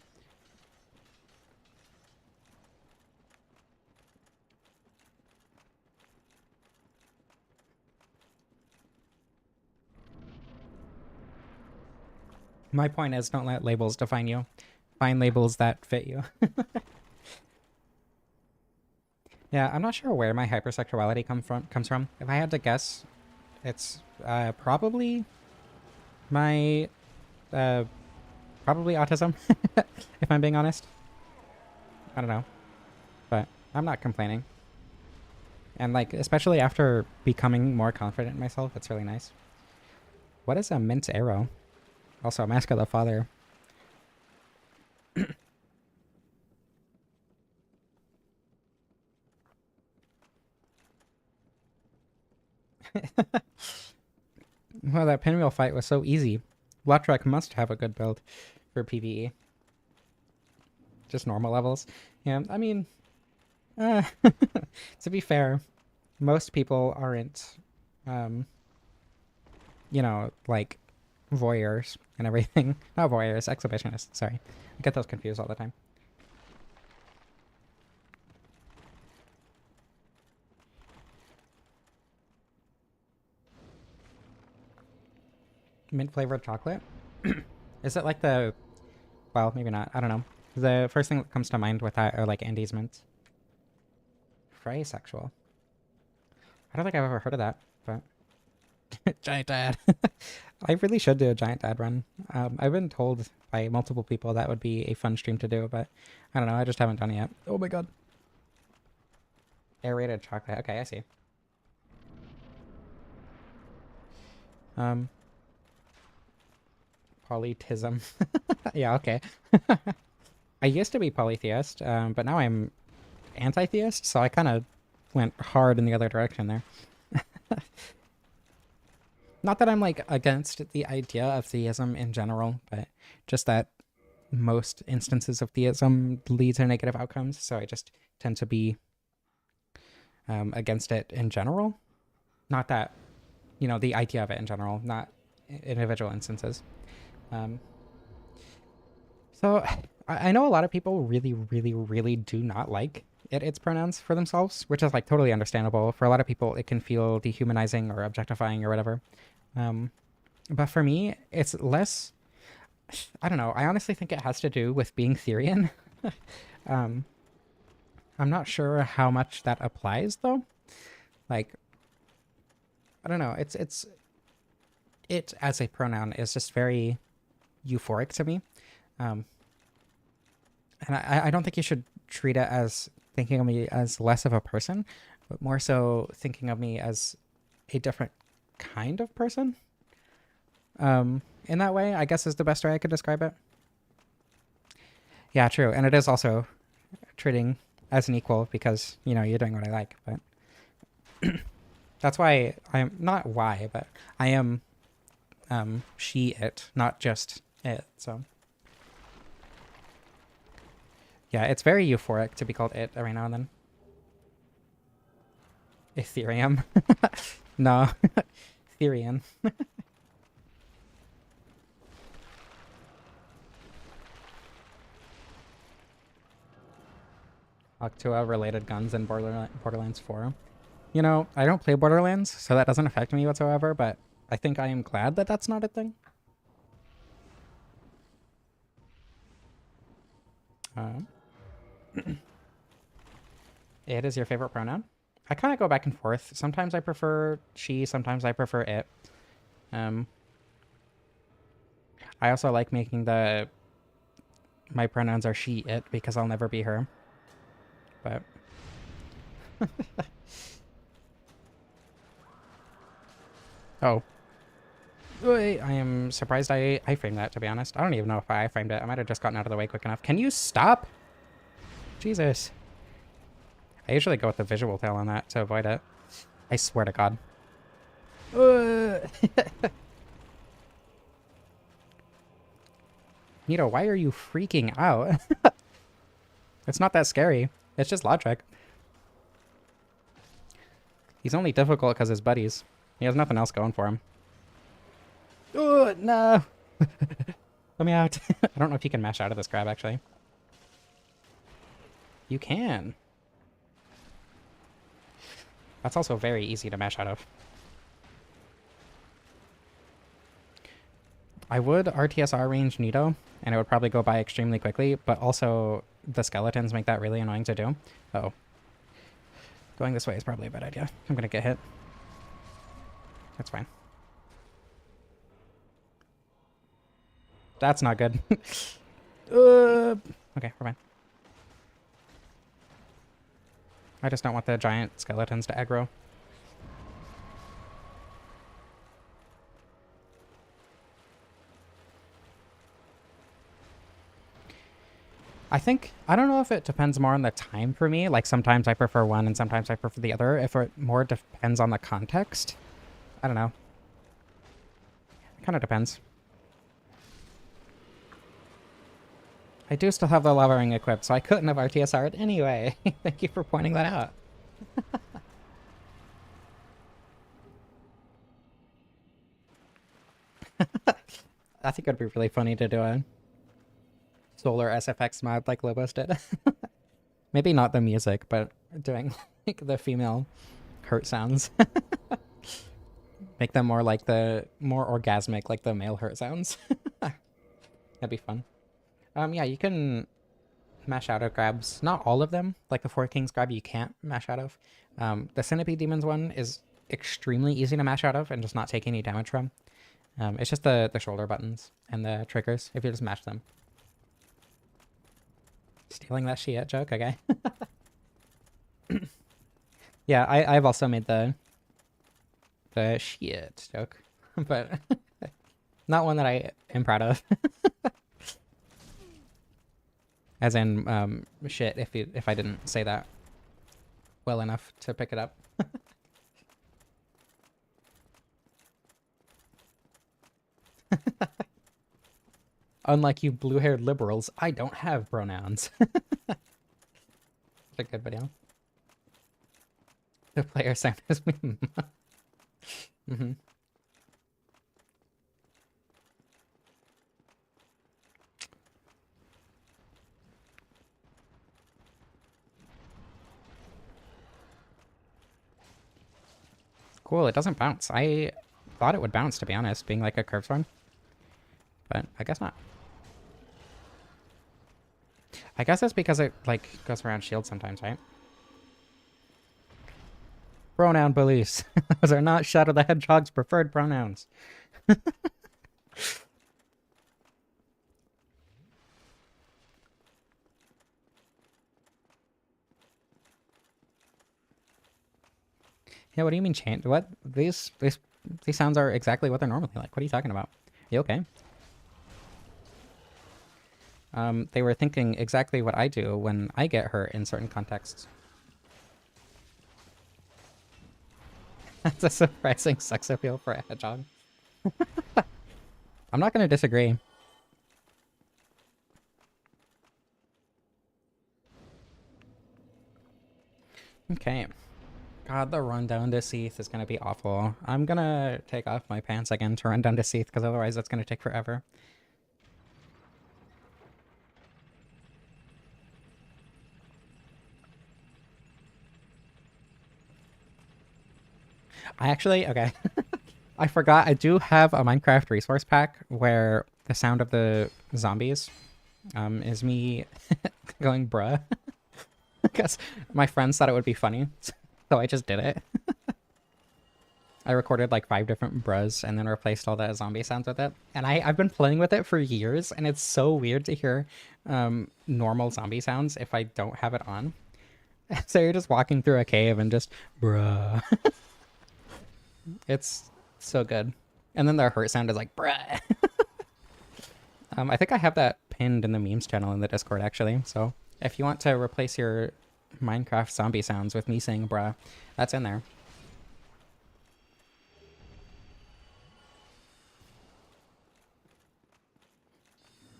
My point is, don't let labels define you. Find labels that fit you. Yeah, I'm not sure where my hypersexuality comes from. If I had to guess, it's probably my uh, probably autism. If I'm being honest, I don't know, but I'm not complaining. And like, especially after becoming more confident in myself, it's really nice. What is a mint arrow? Also, Mask of the Father. Well, that pinwheel fight was so easy. Lautrec must have a good build for PvE. Just normal levels. Yeah, I mean, uh, to be fair, most people aren't, um, like voyeurs and everything. Not voyeurs, exhibitionists. Sorry, I get those confused all the time. Mint flavored chocolate. Is it like the? Well, maybe not. I don't know. The first thing that comes to mind with that are like Andes mints. Fry sexual. I don't think I've ever heard of that, but giant dad. I really should do a giant dad run. I've been told by multiple people that would be a fun stream to do, but I don't know. I just haven't done it yet. Oh my god. Aerated chocolate. Okay, I see. Um, Polytheism. Yeah, okay. I used to be polytheist, but now I'm anti-theist, so I kind of went hard in the other direction there. Not that I'm like against the idea of theism in general, but just that most instances of theism lead to negative outcomes, so I just tend to be against it in general. Not that, the idea of it in general, not individual instances. Um, so I know a lot of people really, really, really do not like its pronouns for themselves, which is like totally understandable. For a lot of people, it can feel dehumanizing or objectifying or whatever. Um, but for me, it's less. I don't know. I honestly think it has to do with being Therian. um, I'm not sure how much that applies though. Like, I don't know. It as a pronoun is just very euphoric to me. Um, And I don't think you should treat it as thinking of me as less of a person, but more so thinking of me as a different kind of person. In that way, I guess is the best way I could describe it. Yeah, true. And it is also treating as an equal because, you know, you're doing what I like. But that's why I am, not why, but I am she, it, not just it. So yeah, it's very euphoric to be called it every now and then. Ethereum. No. Ethereum. Octua related guns in Borderlands 4. You know, I don't play Borderlands, so that doesn't affect me whatsoever, but I think I am glad that that's not a thing. It is your favorite pronoun? I kind of go back and forth. Sometimes I prefer she, sometimes I prefer it. I also like making my pronouns are she, it, because I'll never be her. But oh. Wait, I am surprised I framed that, to be honest. I don't even know if I framed it. I might have just gotten out of the way quick enough. Can you stop? Jesus. I usually go with the visual tail on that to avoid it. I swear to God. Nito, why are you freaking out? It's not that scary. It's just Lautrec. He's only difficult because his buddies. He has nothing else going for him. Oh, no. Let me out. I don't know if you can mash out of this grab, actually. You can. That's also very easy to mash out of. I would RTSR range Nito, and it would probably go by extremely quickly, but also the skeletons make that really annoying to do. Uh-oh. Going this way is probably a bad idea. I'm gonna get hit. That's fine. That's not good. Okay, we're fine. I just don't want the giant skeletons to aggro. I don't know if it depends more on the time for me. Like sometimes I prefer one and sometimes I prefer the other. If it more depends on the context. I don't know. It kind of depends. I do still have the lava ring equipped, so I couldn't have RTSR'd anyway. Thank you for pointing that out. I think it'd be really funny to do a solar SFX mod like Lobos did. Maybe not the music, but doing like the female hurt sounds. Make them more orgasmic like the male hurt sounds. That'd be fun. Yeah, you can mash out of grabs. Not all of them. Like the Four Kings grab you can't mash out of. The Centipede Demons one is extremely easy to mash out of and just not take any damage from. It's just the shoulder buttons and the triggers if you just mash them. Stealing that shit joke, okay. Yeah, I've also made the shit joke, but not one that I am proud of. As in, shit, if I didn't say that well enough to pick it up. Unlike you blue-haired liberals, I don't have pronouns. Such a good video. The player sound is me. Mm-hmm. Cool, it doesn't bounce. I thought it would bounce, to be honest, being like a curve storm. But I guess not. I guess that's because it, like, goes around shield sometimes, right? Pronoun police. Those are not Shadow the Hedgehog's preferred pronouns. Yeah, what do you mean change? What? These sounds are exactly what they're normally like. What are you talking about? You okay? They were thinking exactly what I do when I get hurt in certain contexts. That's a surprising sex appeal for a hedgehog. I'm not going to disagree. Okay. God, the run down to Seath is going to be awful. I'm going to take off my pants again to run down to Seath, because otherwise that's going to take forever. I actually, okay. I forgot, I do have a Minecraft resource pack where the sound of the zombies is me going bruh. Because my friends thought it would be funny, so I just did it. I recorded like 5 different bruhs and then replaced all the zombie sounds with it. And I've been playing with it for years, and it's so weird to hear normal zombie sounds if I don't have it on. So you're just walking through a cave and just bruh. It's so good. And then their hurt sound is like bruh. I think I have that pinned in the memes channel in the Discord actually. So if you want to replace your Minecraft zombie sounds with me saying bruh, that's in there.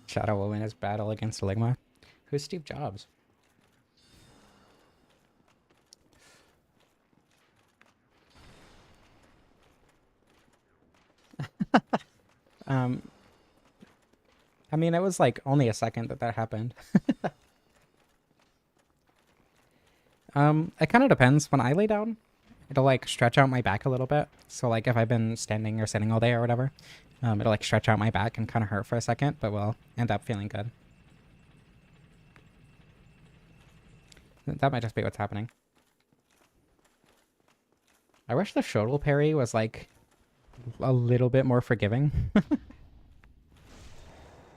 Shadow will win his battle against Ligma. Who's Steve Jobs? Um, I mean, it was like only a second that happened. It kind of depends. When I lay down, it'll like stretch out my back a little bit. So like if I've been standing or sitting all day or whatever, it'll like stretch out my back and kind of hurt for a second, but will end up feeling good. That might just be what's happening. I wish the shuttle parry was like a little bit more forgiving.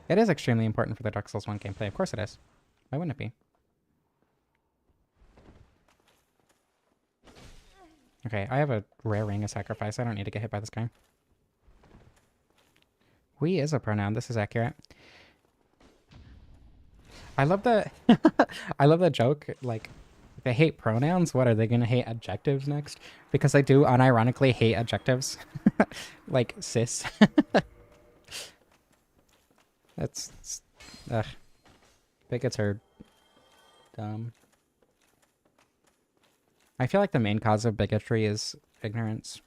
It is extremely important for the Dark Souls 1 gameplay. Of course it is. Why wouldn't it be? Okay, I have a rare ring of sacrifice. I don't need to get hit by this guy. We is a pronoun. This is accurate. I love the I love the joke, like, they hate pronouns. What are they gonna hate adjectives next? Because I do unironically hate adjectives. Like cis. That's ugh. Bigots are dumb. I feel like the main cause of bigotry is ignorance.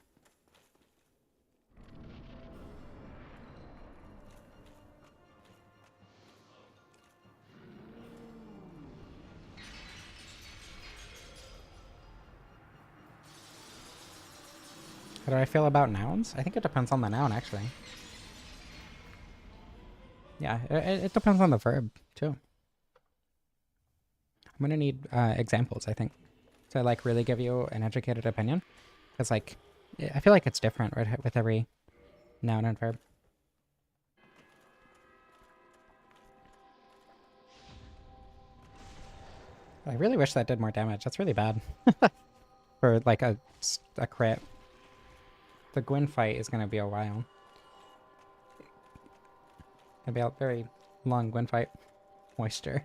How do I feel about nouns? I think it depends on the noun, actually. Yeah, it depends on the verb, too. I'm gonna need examples, I think, to, like, really give you an educated opinion. Because, like, I feel like it's different, right, with every noun and verb. I really wish that did more damage. That's really bad. For, like, a crit. The Gwyn fight is gonna be a while. Gonna be a very long Gwyn fight. Moisture.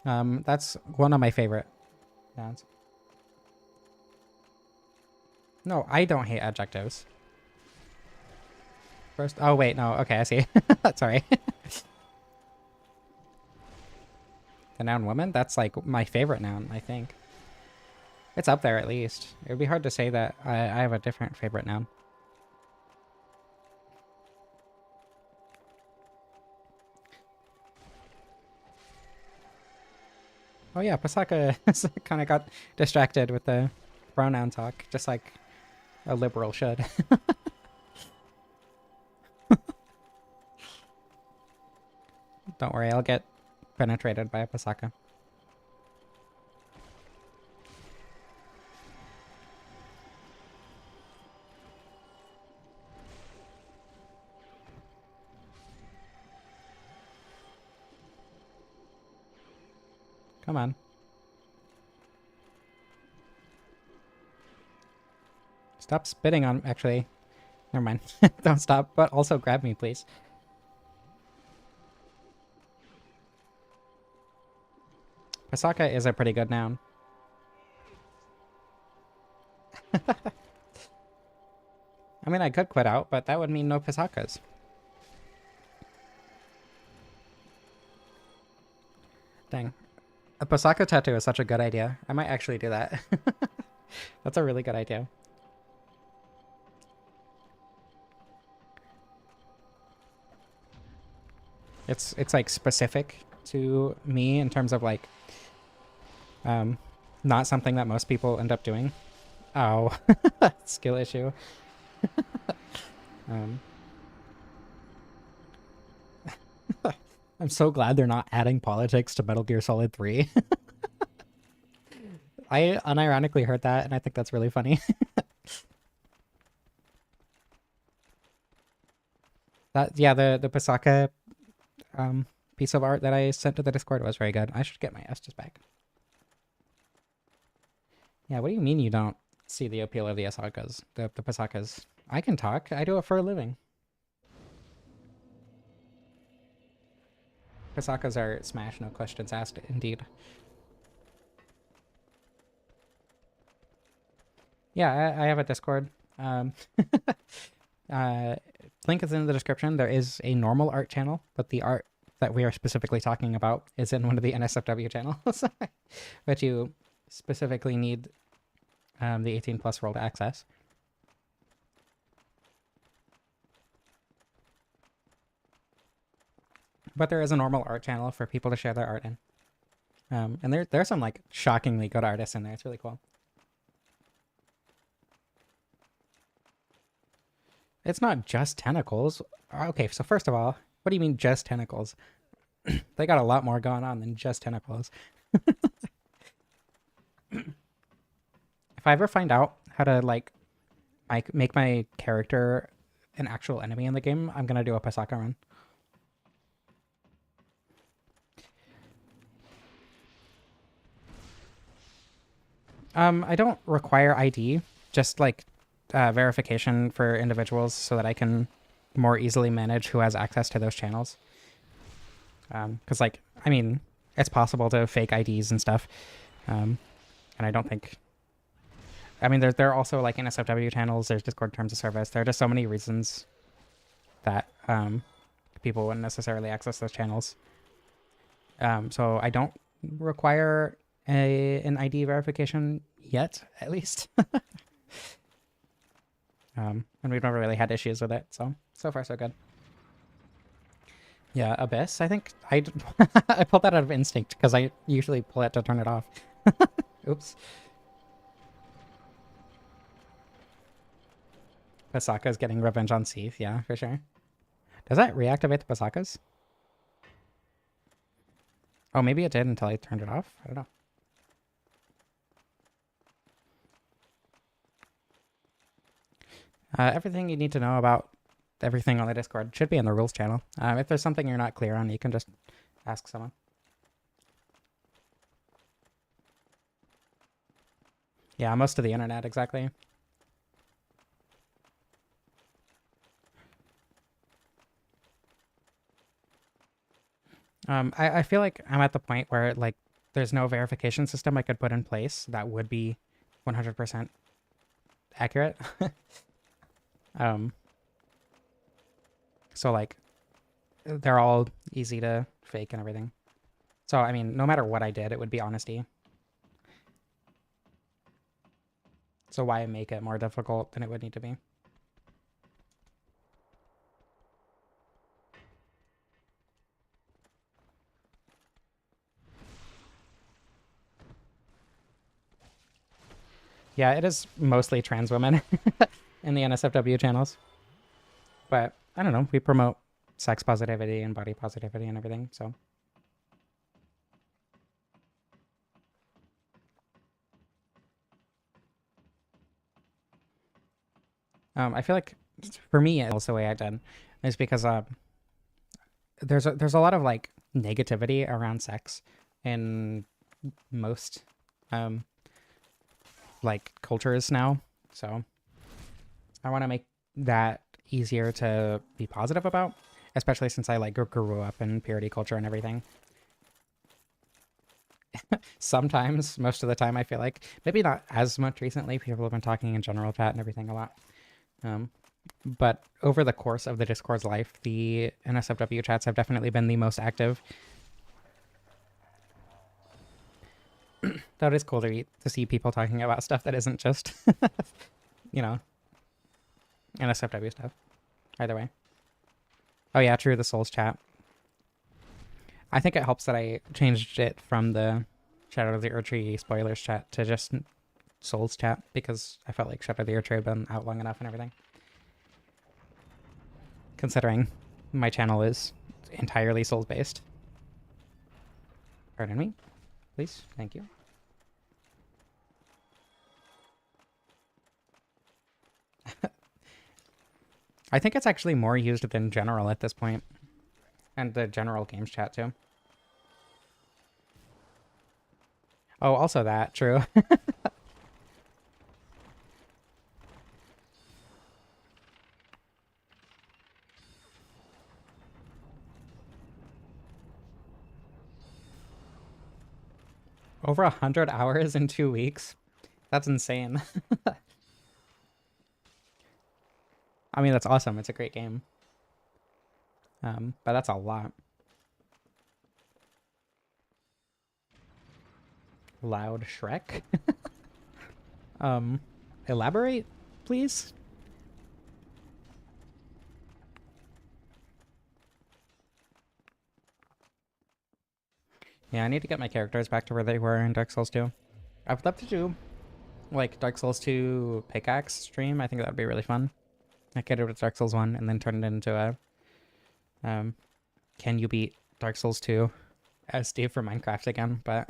That's one of my favorite nouns. No, I don't hate adjectives. First, oh wait, no, okay, I see. Sorry. The noun woman? That's like my favorite noun, I think. It's up there at least. It would be hard to say that I have a different favorite noun. Oh yeah, Pasaka kind of got distracted with the pronoun talk, just like a liberal should. Don't worry, I'll get penetrated by a Pasaka. Come on. Stop spitting on... Actually, never mind. Don't stop, but also grab me, please. Pasaka is a pretty good noun. I mean, I could quit out, but that would mean no Pasakas. Dang. A Pasaka tattoo is such a good idea. I might actually do that. That's a really good idea. It's like specific to me in terms of like not something that most people end up doing. Oh, skill issue. I'm so glad they're not adding politics to Metal Gear Solid 3. I unironically heard that, and I think that's really funny. Yeah, the Pasaka piece of art that I sent to the Discord was very good. I should get my Estus back. Yeah, what do you mean you don't see the appeal of the Asakas, the Pasakas? I can talk. I do it for a living. Pasakas are smash, no questions asked, indeed. Yeah, I have a Discord. Link is in the description. There is a normal art channel, but the art that we are specifically talking about is in one of the NSFW channels, which you specifically need the 18 plus role to access. But there is a normal art channel for people to share their art in. And there's some like shockingly good artists in there. It's really cool. It's not just tentacles. Okay, so first of all, what do you mean just tentacles? They got a lot more going on than just tentacles. If I ever find out how to like make my character an actual enemy in the game, I'm gonna do a Pasaka run. I don't require ID, just like verification for individuals so that I can more easily manage who has access to those channels. Because like, I mean, it's possible to fake IDs and stuff. And I don't think... I mean, there are also like NSFW channels, there's Discord terms of service. There are just so many reasons that people wouldn't necessarily access those channels. So I don't require an ID verification yet, at least. And we've never really had issues with it, so far so good. Yeah, Abyss, I think I pulled that out of instinct because I usually pull it to turn it off. Oops. Pasaka's getting revenge on Seath, yeah, for sure. Does that reactivate the Pasakas? Oh, maybe it did until I turned it off? I don't know. Everything you need to know about everything on the Discord should be in the rules channel. If there's something you're not clear on, you can just ask someone. Yeah, most of the internet, exactly. I feel like I'm at the point where like there's no verification system I could put in place that would be 100% accurate. So like they're all easy to fake and everything. So I mean, no matter what I did, it would be honesty. So why make it more difficult than it would need to be? Yeah, it is mostly trans women in the NSFW channels. But I don't know, we promote sex positivity and body positivity and everything, so. I feel like for me, it's the way I did is because there's a lot of like negativity around sex in most like cultures now. So I want to make that easier to be positive about, especially since I like grew up in purity culture and everything. Sometimes, most of the time, I feel like maybe not as much recently. People have been talking in general chat and everything a lot. But over the course of the Discord's life, the NSFW chats have definitely been the most active. That is cool to see people talking about stuff that isn't just, you know, NSFW stuff. Either way. Oh yeah, true, the Souls chat. I think it helps that I changed it from the Shadow of the Erdtree spoilers chat to just Souls chat, because I felt like Shadow of the Erdtree had been out long enough and everything. Considering my channel is entirely Souls based. Pardon me, please. Thank you. I think it's actually more used than general at this point. And the general games chat too. Oh, also that, true. Over 100 hours in 2 weeks? That's insane. I mean, that's awesome. It's a great game. But that's a lot. Loud Shrek? Elaborate, please? Yeah, I need to get my characters back to where they were in Dark Souls 2. I would love to do, like, Dark Souls 2 pickaxe stream. I think that would be really fun. I could do it with Dark Souls 1 and then turn it into a, can you beat Dark Souls 2 as Steve for Minecraft again? But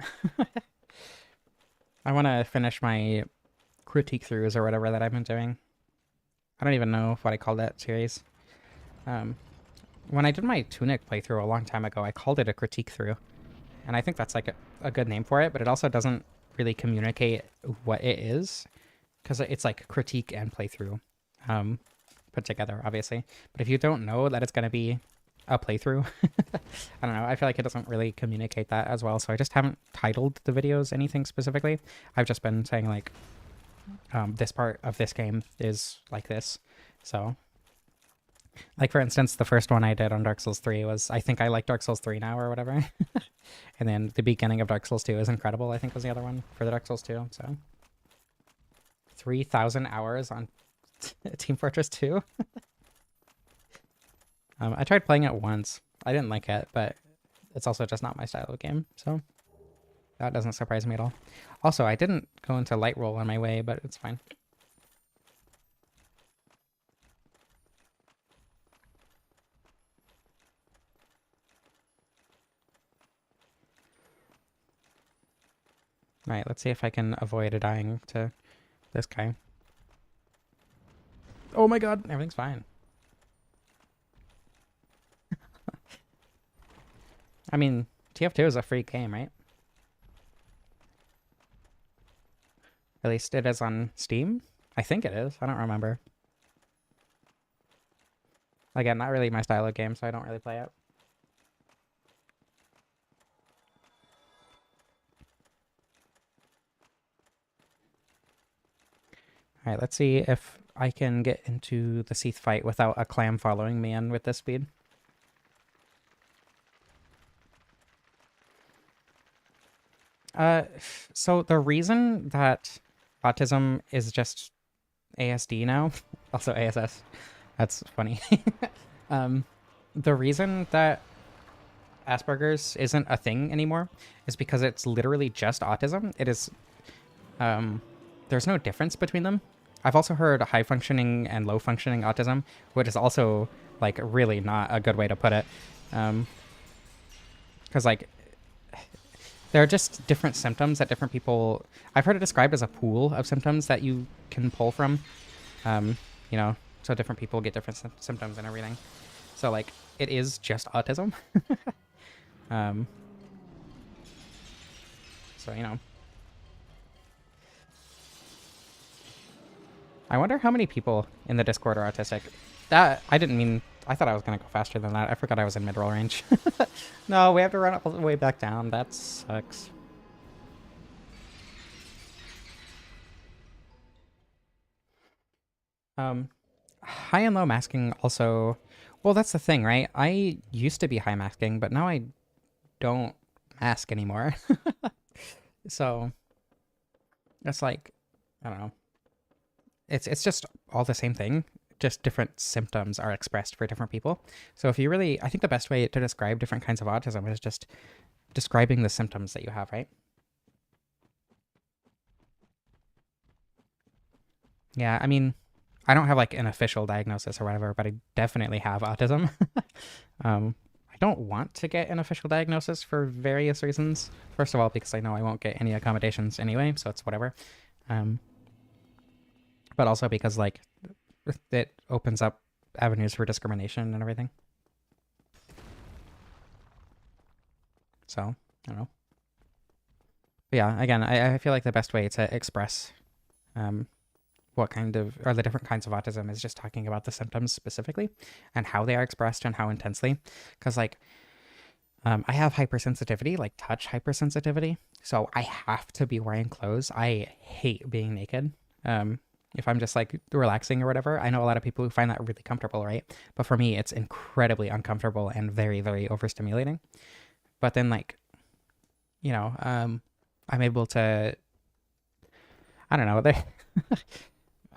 I want to finish my critique throughs or whatever that I've been doing. I don't even know what I called that series. When I did my Tunic playthrough a long time ago, I called it a critique through. And I think that's like a good name for it, but it also doesn't really communicate what it is, because it's like critique and playthrough put together, obviously. But if you don't know that it's going to be a playthrough, I don't know, I feel like it doesn't really communicate that as well. So I just haven't titled the videos anything specifically. I've just been saying like, this part of this game is like this. So like, for instance, the first one I did on Dark Souls 3 was, I think I like Dark Souls 3 now or whatever. And then the beginning of Dark Souls 2 is incredible, I think was the other one for the Dark Souls 2. So 3,000 hours on Team Fortress 2. I tried playing it once. I didn't like it, but it's also just not my style of game. So that doesn't surprise me at all. Also, I didn't go into light roll on my way, but it's fine. Alright, let's see if I can avoid dying to this guy. Oh my god, everything's fine. I mean, TF2 is a free game, right? At least it is on Steam? I think it is. I don't remember. Again, not really my style of game, so I don't really play it. Alright, let's see if I can get into the Seath fight without a clam following me in with this speed. So the reason that autism is just ASD now, also ASS, that's funny. The reason that Asperger's isn't a thing anymore is because it's literally just autism. It is, there's no difference between them. I've also heard high functioning and low functioning autism, which is also like really not a good way to put it. Because like, there are just different symptoms that different people... I've heard it described as a pool of symptoms that you can pull from. You know, so different people get different symptoms and everything. So, like, it is just autism. So, you know. I wonder how many people in the Discord are autistic. That I didn't mean. I thought I was gonna go faster than that. I forgot I was in mid-roll range. No, we have to run all the way back down. That sucks. High and low masking also. Well, that's the thing, right? I used to be high masking, but now I don't mask anymore. So it's like, I don't know. It's just all the same thing. Just different symptoms are expressed for different people. So if you really, I think the best way to describe different kinds of autism is just describing the symptoms that you have, right? Yeah, I mean, I don't have like an official diagnosis or whatever, but I definitely have autism. I don't want to get an official diagnosis for various reasons. First of all, because I know I won't get any accommodations anyway, so it's whatever. Um, but also because like it opens up avenues for discrimination and everything. So I don't know. But yeah, again, I feel like the best way to express um, what kind of or the different kinds of autism is just talking about the symptoms specifically and how they are expressed and how intensely. Because like I have hypersensitivity, like touch hypersensitivity, so I have to be wearing clothes. I hate being naked. If I'm just like relaxing or whatever, I know a lot of people who find that really comfortable, right? But for me, it's incredibly uncomfortable and very, very overstimulating. But then like, you know, I'm able to, I don't know,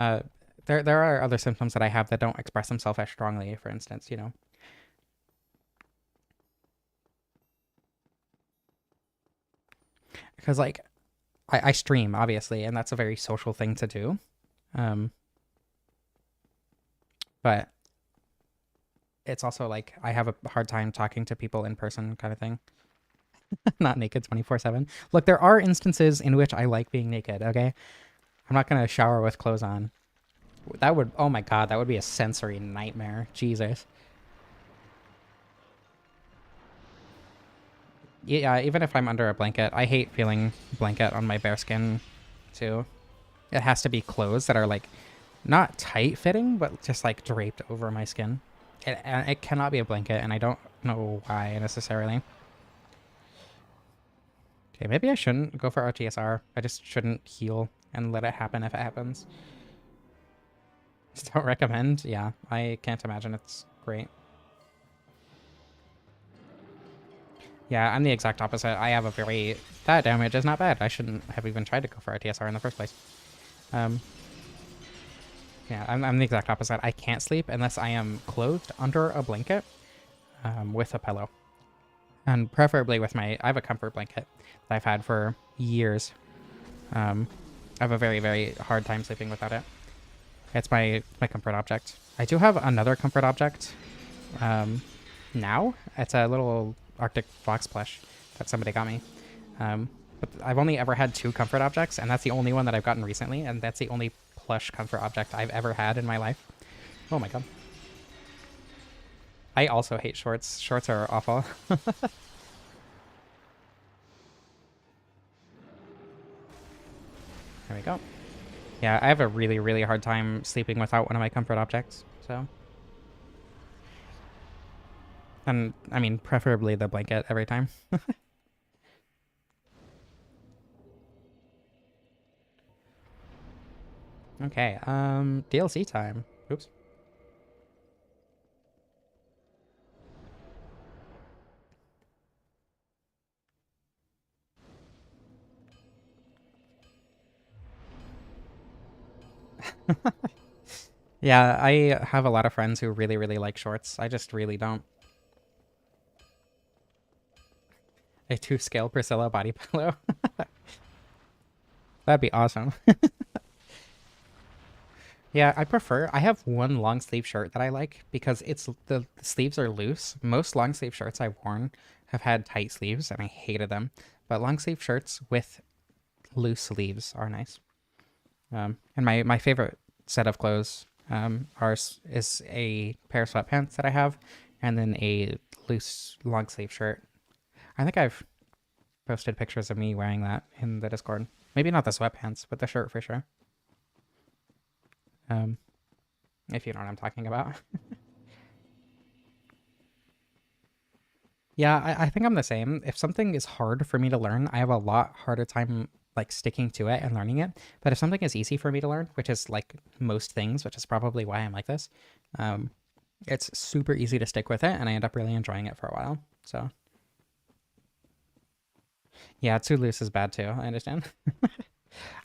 uh, there are other symptoms that I have that don't express themselves as strongly, for instance, you know. Because like I stream obviously, and that's a very social thing to do. Um, but it's also like I have a hard time talking to people in person, kind of thing. Not naked 24/7. Look, there are instances in which I like being naked. Okay, I'm not gonna shower with clothes on. That would, oh my god, that would be a sensory nightmare. Jesus. Yeah, even if I'm under a blanket, I hate feeling blanket on my bare skin, too. It has to be clothes that are like not tight fitting, but just like draped over my skin. It cannot be a blanket, and I don't know why necessarily. Okay, maybe I shouldn't go for RTSR. I just shouldn't heal and let it happen if it happens. Just don't recommend. Yeah, I can't imagine it's great. Yeah, I'm the exact opposite. I have a very... That damage is not bad. I shouldn't have even tried to go for RTSR in the first place. Um, yeah, I'm the exact opposite. I can't sleep unless I am clothed under a blanket with a pillow. And preferably with my... I have a comfort blanket that I've had for years. I have a very, very hard time sleeping without it. It's my comfort object. I do have another comfort object now. It's a little Arctic fox plush that somebody got me. But I've only ever had two comfort objects, and that's the only one that I've gotten recently, and that's the only plush comfort object I've ever had in my life. Oh my god. I also hate shorts. Shorts are awful. There we go. Yeah, I have a really, really hard time sleeping without one of my comfort objects, so... And, I mean, preferably the blanket every time. Okay, DLC time. Oops. Yeah, I have a lot of friends who really, really like shorts. I just really don't. A 2-scale Priscilla body pillow. That'd be awesome. Yeah, I have one long sleeve shirt that I like because the sleeves are loose. Most long sleeve shirts I've worn have had tight sleeves and I hated them. But long sleeve shirts with loose sleeves are nice. And my favorite set of clothes is a pair of sweatpants that I have and then a loose long sleeve shirt. I think I've posted pictures of me wearing that in the Discord. Maybe not the sweatpants, but the shirt for sure. Um, if you know what I'm talking about. Yeah, I think I'm the same. If something is hard for me to learn, I have a lot harder time like sticking to it and learning it. But if something is easy for me to learn, which is like most things, which is probably why I'm like this, um, it's super easy to stick with it, and I end up really enjoying it for a while. So yeah, too loose is bad too. I understand.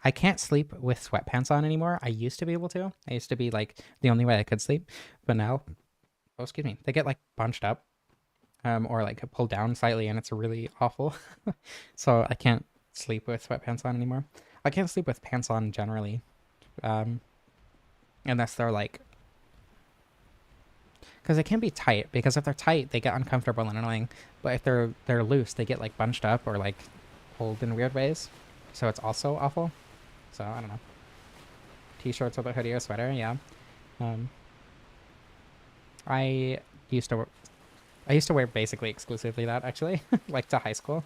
I can't sleep with sweatpants on anymore. I used to be able to. I used to be like the only way I could sleep, but now, oh excuse me, they get like bunched up, or like pulled down slightly, and it's really awful. So I can't sleep with sweatpants on anymore. I can't sleep with pants on generally, um, unless they're like, because they can be tight. Because if they're tight, they get uncomfortable and annoying. But if they're loose, they get like bunched up or like pulled in weird ways. So it's also awful. So I don't know. T-shirts with a hoodie or sweater, yeah. Um, I used to I used to wear basically exclusively that actually, like to high school.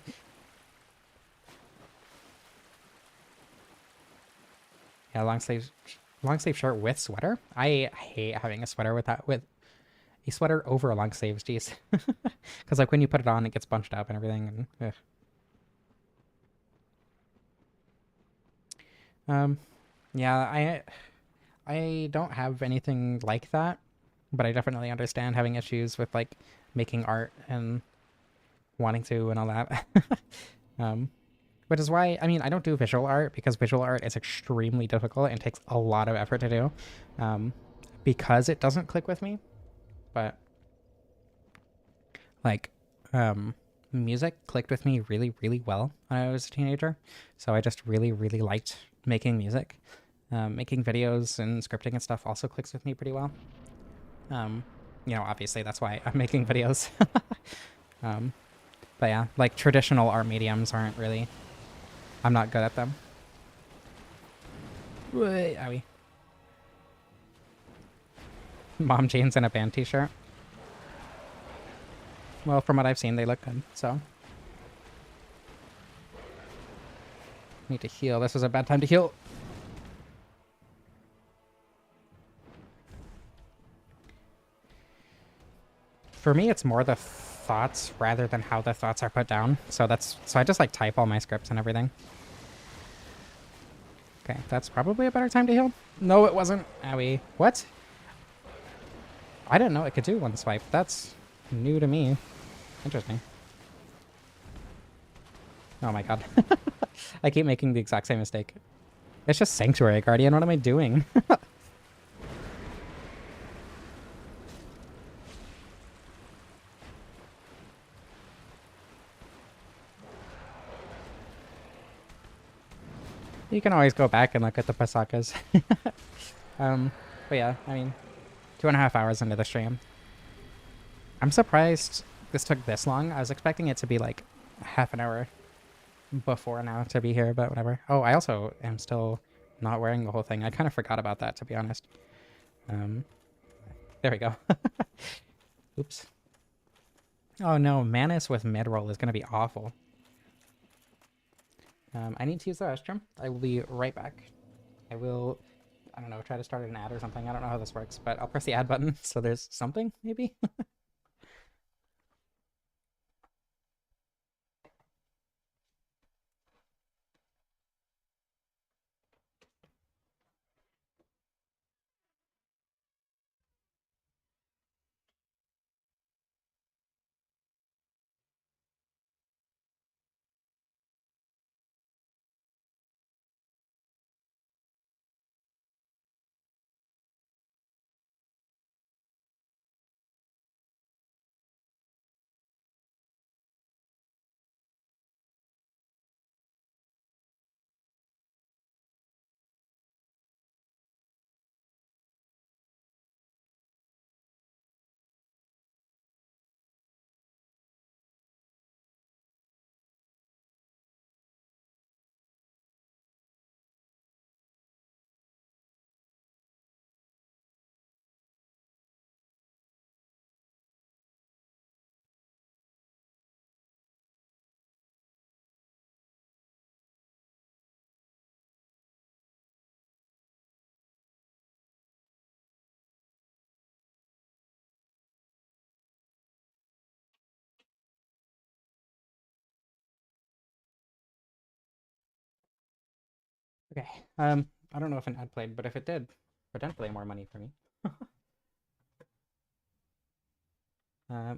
Yeah, long sleeve shirt with sweater. I hate having a sweater with that with a sweater over long sleeves. Jeez, because like when you put it on, it gets bunched up and everything. And, ugh. Um, yeah, I don't have anything like that, but I definitely understand having issues with like making art and wanting to and all that. um, which is why I mean I don't do visual art because visual art is extremely difficult and takes a lot of effort to do, um, because it doesn't click with me. But like, um, music clicked with me really really well when I was a teenager, so I just really really liked making music. Making videos and scripting and stuff also clicks with me pretty well. Um, obviously that's why I'm making videos. um, but yeah, like traditional art mediums aren't really. I'm not good at them. Wait, owie. Mom jeans and a band t-shirt. Well, from what I've seen, they look good. So need to heal. This was a bad time to heal. For me, it's more the thoughts rather than how the thoughts are put down. So I just like type all my scripts and everything. Okay, that's probably a better time to heal. No, it wasn't. Owie. What? I didn't know it could do one swipe. That's new to me. Interesting. Oh my god. I keep making the exact same mistake. It's just Sanctuary Guardian. What am I doing? You can always go back and look at the Pasakas. um, but yeah, I mean, 2.5 hours into the stream. I'm surprised this took this long. I was expecting it to be like half an hour before now to be here, but whatever. Oh, I also am still not wearing the whole thing. I kind of forgot about that, to be honest. Um, there we go. Oops. Oh no, Manus with mid-roll is going to be awful. I need to use the restroom. I will be right back. I will, I don't know, try to start an ad or something. I don't know how this works, but I'll press the ad button so there's something, maybe? Okay. I don't know if an ad played, but if it did, potentially more money for me.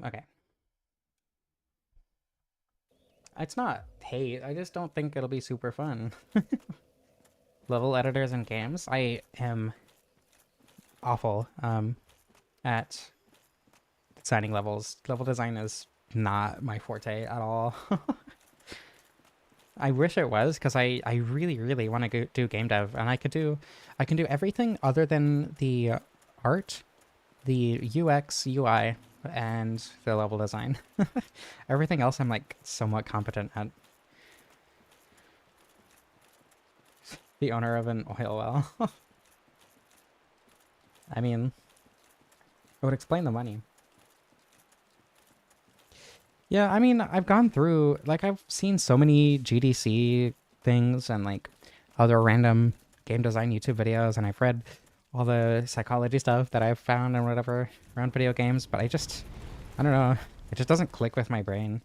Okay. It's not hate. I just don't think it'll be super fun. Level editors in games. I am awful at designing levels. Level design is not my forte at all. I wish it was because I really really want to do game dev, and I can do everything other than the art, the UX, UI, and the level design. Everything else I'm like somewhat competent at. The owner of an oil well. I mean, it would explain the money. Yeah, I mean, I've gone through, like, I've seen so many GDC things and, like, other random game design YouTube videos, and I've read all the psychology stuff that I've found and whatever around video games, but I don't know, it just doesn't click with my brain.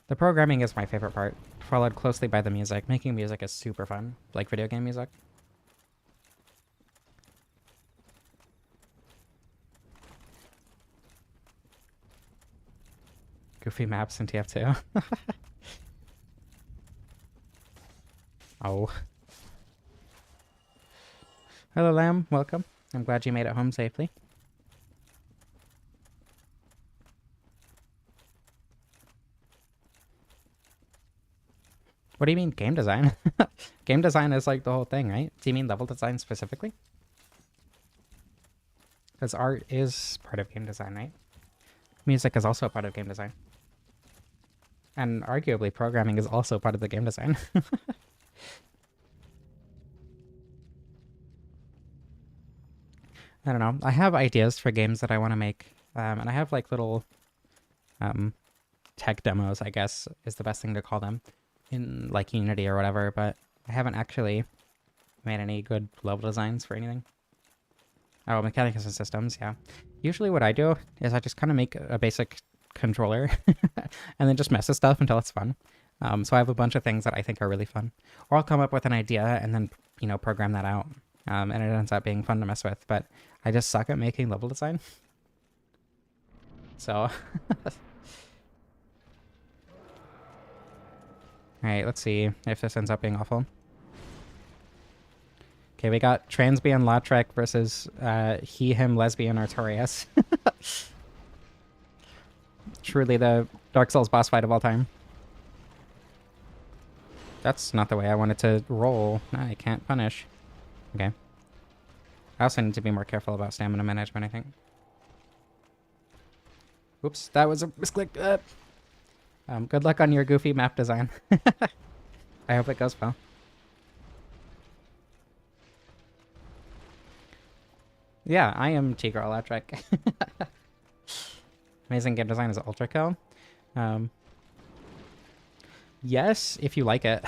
The programming is my favorite part, followed closely by the music. Making music is super fun, like video game music. Goofy maps in TF2. Oh. Hello, Lamb. Welcome. I'm glad you made it home safely. What do you mean game design? Game design is like the whole thing, right? Do you mean level design specifically? Because art is part of game design, right? Music is also a part of game design. And arguably programming is also part of the game design. I don't know. I have ideas for games that I want to make. And I have like little um, tech demos, I guess is the best thing to call them, in like Unity or whatever, but I haven't actually made any good level designs for anything. Oh, mechanics and systems, yeah. Usually what I do is I just kind of make a basic controller and then just mess with stuff until it's fun. So I have a bunch of things that I think are really fun. Or I'll come up with an idea and then, program that out. And it ends up being fun to mess with. But I just suck at making level design. So... Alright, let's see if this ends up being awful. Okay, we got Transbian Lautrec versus he, him, lesbian Artorias. Truly the Dark Souls boss fight of all time. That's not the way I wanted to roll. I can't punish. Okay. I also need to be more careful about stamina management, I think. Oops, that was a misclick. Good luck on your goofy map design. I hope it goes well. Yeah, I am T-Girl Lautrec. Amazing game design is ultra kill. Yes, if you like it.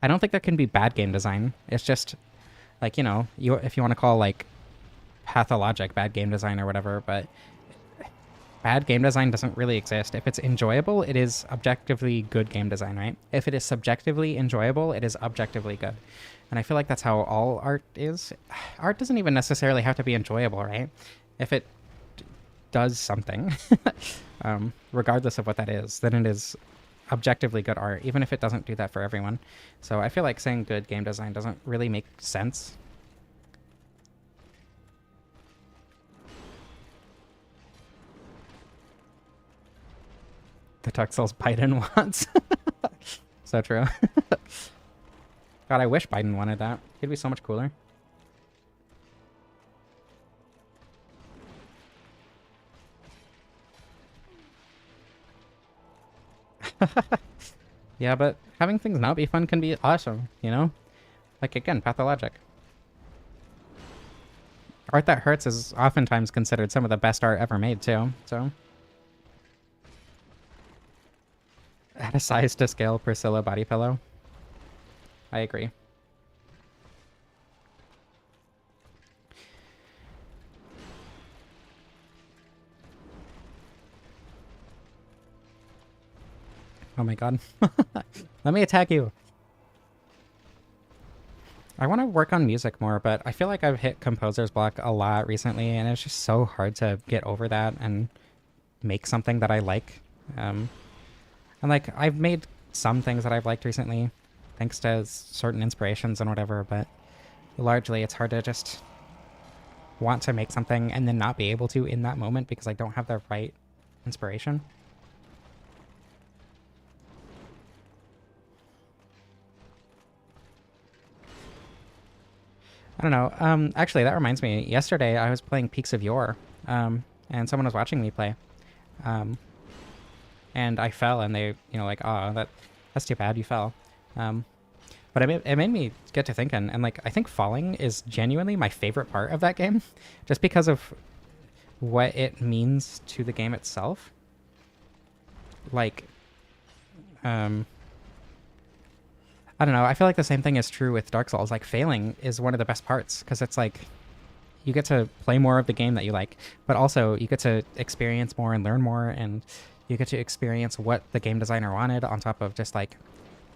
I don't think there can be bad game design. It's just like, if you want to call like pathologic bad game design or whatever, but bad game design doesn't really exist. If it's enjoyable, it is objectively good game design, right? If it is subjectively enjoyable, it is objectively good. And I feel like that's how all art is. Art doesn't even necessarily have to be enjoyable, right? If it does something, regardless of what that is, then it is objectively good art, even if it doesn't do that for everyone. So I feel like saying good game design doesn't really make sense. The Dark Souls Biden wants. So true. God, I wish Biden wanted that. He'd be so much cooler. Yeah, but having things not be fun can be awesome, Like, again, pathologic. Art that hurts is oftentimes considered some of the best art ever made, too, so... Add a size to scale Priscilla body pillow. I agree. Oh my god. Let me attack you. I want to work on music more, but I feel like I've hit composer's block a lot recently, and it's just so hard to get over that and make something that I like. And like, I've made some things that I've liked recently, thanks to certain inspirations and whatever, but largely it's hard to just want to make something and then not be able to in that moment because I don't have the right inspiration. I don't know. Actually, that reminds me. Yesterday, I was playing Peaks of Yore, and someone was watching me play. Um, and I fell, and they, like, oh, that's too bad, you fell. But it made me get to thinking, and like, I think falling is genuinely my favorite part of that game, just because of what it means to the game itself. Like, I don't know. I feel like the same thing is true with Dark Souls. Like, failing is one of the best parts because it's like you get to play more of the game that you like, but also you get to experience more and learn more, and you get to experience what the game designer wanted on top of just like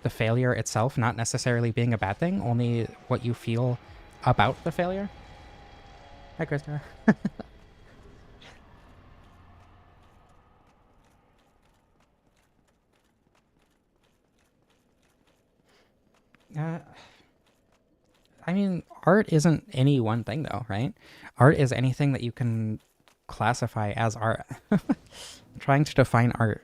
the failure itself not necessarily being a bad thing, only what you feel about the failure. Hi, Krista. uh, I mean, art isn't any one thing, though, right? Art is anything that you can classify as art. Trying to define art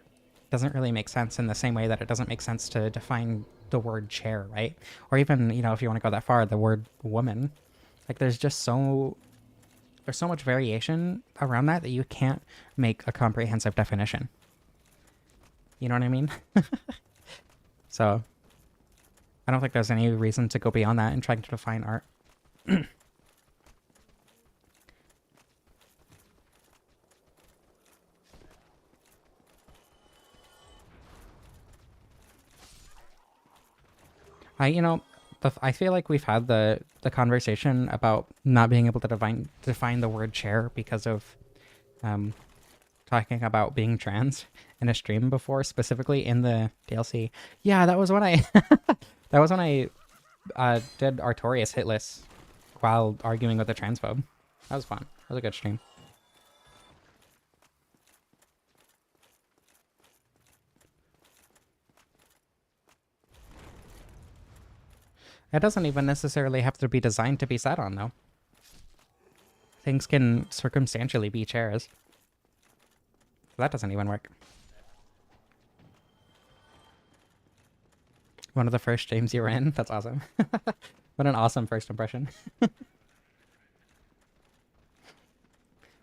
doesn't really make sense in the same way that it doesn't make sense to define the word chair, right? Or even, if you want to go that far, the word woman. Like, there's so much variation around that you can't make a comprehensive definition. You know what I mean? So I don't think there's any reason to go beyond that in trying to define art. I feel like we've had the conversation about not being able to define the word chair because of talking about being trans in a stream before, specifically in the DLC. Yeah, that was when I did Artorias hitless while arguing with a transphobe. That was fun. That was a good stream. It doesn't even necessarily have to be designed to be sat on, though. Things can circumstantially be chairs. That doesn't even work. One of the first streams you were in? That's awesome. What an awesome first impression.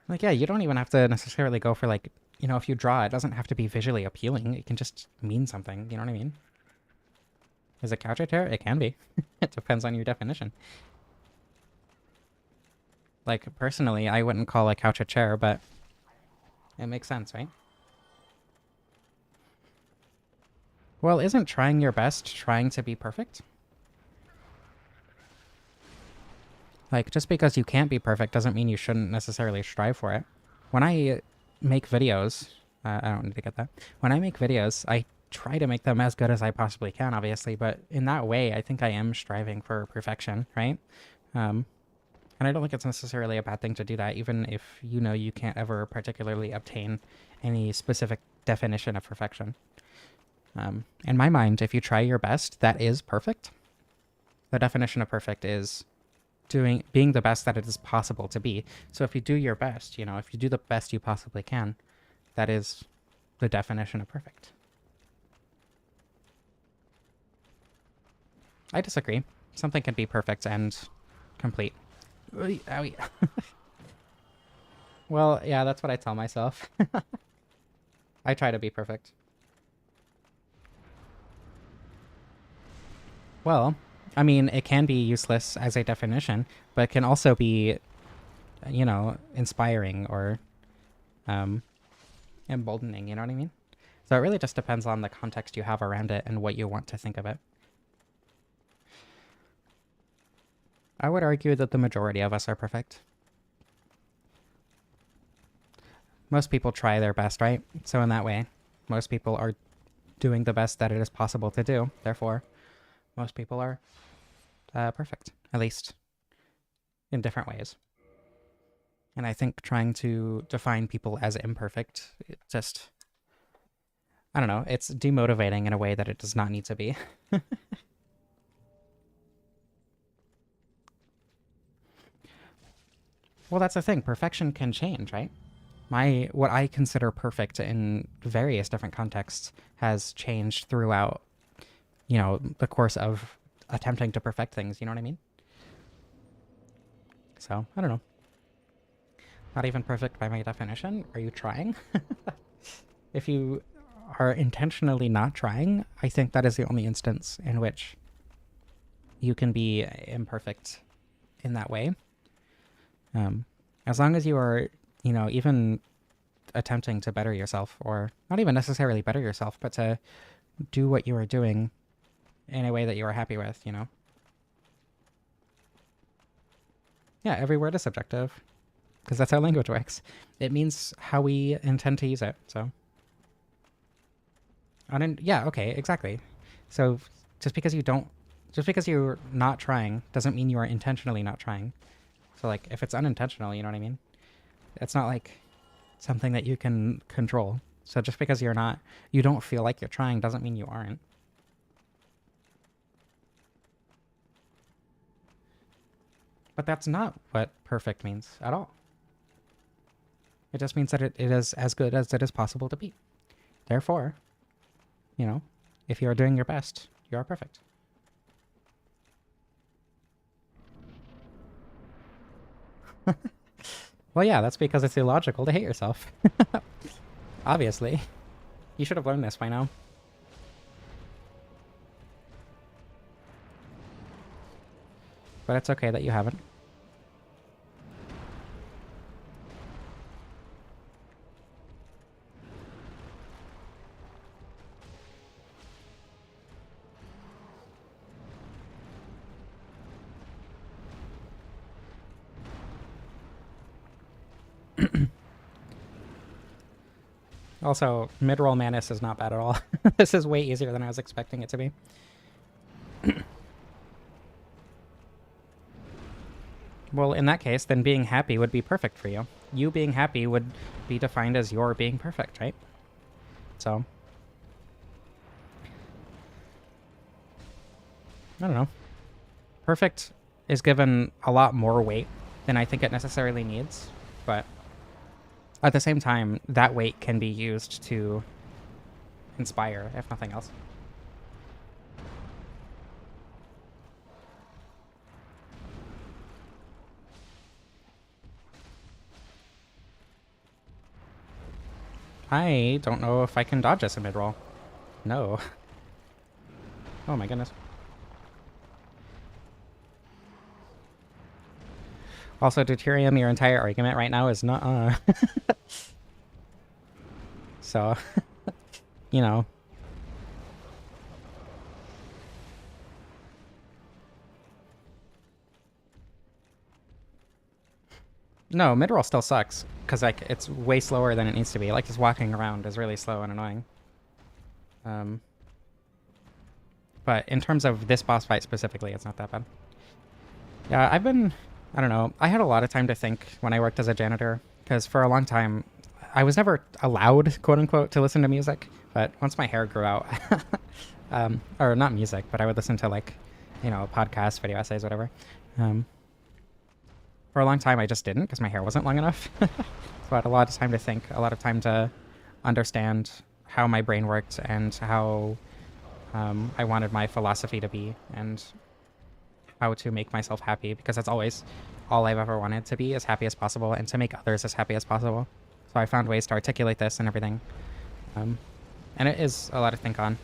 Like, yeah, you don't even have to necessarily go for, like, if you draw, it doesn't have to be visually appealing. It can just mean something, you know what I mean? Is a couch a chair? It can be. It depends on your definition. Like, personally, I wouldn't call a couch a chair, but it makes sense, right? Well, isn't trying your best trying to be perfect? Like, just because you can't be perfect doesn't mean you shouldn't necessarily strive for it. When I make videos, I don't need to get that. When I make videos, I try to make them as good as I possibly can, obviously, but in that way, I think I am striving for perfection, right? And I don't think it's necessarily a bad thing to do that, even if you can't ever particularly obtain any specific definition of perfection. In my mind, if you try your best, that is perfect. The definition of perfect is being the best that it is possible to be. So if you do your best, if you do the best you possibly can, that is the definition of perfect. I disagree. Something can be perfect and complete. Owie. Well, yeah, that's what I tell myself. I try to be perfect. Well, I mean, it can be useless as a definition, but it can also be, inspiring or emboldening, you know what I mean? So it really just depends on the context you have around it and what you want to think of it. I would argue that the majority of us are perfect. Most people try their best, right? So in that way, most people are doing the best that it is possible to do. Therefore, most people are perfect, at least in different ways. And I think trying to define people as imperfect, it just, I don't know, it's demotivating in a way that it does not need to be. Well, that's the thing. Perfection can change, right? What I consider perfect in various different contexts has changed throughout, the course of attempting to perfect things. You know what I mean? So, I don't know. Not even perfect by my definition. Are you trying? If you are intentionally not trying, I think that is the only instance in which you can be imperfect in that way. As long as you are, even attempting to better yourself, or not even necessarily better yourself, but to do what you are doing in a way that you are happy with, Yeah, every word is subjective, because that's how language works. It means how we intend to use it, so. Yeah, okay, exactly. So just because you're not trying doesn't mean you are intentionally not trying. So, like, if it's unintentional, you know what I mean? It's not, like, something that you can control. So just because you don't feel like you're trying doesn't mean you aren't. But that's not what perfect means at all. It just means that it is as good as it is possible to be. Therefore, if you are doing your best, you are perfect. Well, yeah, that's because it's illogical to hate yourself. Obviously. You should have learned this by now. But it's okay that you haven't. Also, mid-roll Manus is not bad at all. This is way easier than I was expecting it to be. Well, in that case, then being happy would be perfect for you. You being happy would be defined as your being perfect, right? So, I don't know. Perfect is given a lot more weight than I think it necessarily needs, but at the same time, that weight can be used to inspire, if nothing else. I don't know if I can dodge this in mid-roll. No. Oh my goodness. Also, Deuterium, your entire argument right now is not, So, you know. No, mid-roll still sucks, because, like, it's way slower than it needs to be. Like, just walking around is really slow and annoying. But in terms of this boss fight specifically, it's not that bad. Yeah, I don't know, I had a lot of time to think when I worked as a janitor, because for a long time, I was never allowed, quote-unquote, to listen to music, but once my hair grew out, or not music, but I would listen to, like, podcasts, video essays, whatever. For a long time, I just didn't, because my hair wasn't long enough. So I had a lot of time to think, a lot of time to understand how my brain worked and how I wanted my philosophy to be, and how to make myself happy, because that's always all I've ever wanted to be, as happy as possible, and to make others as happy as possible. So I found ways to articulate this and everything. And it is a lot to think on.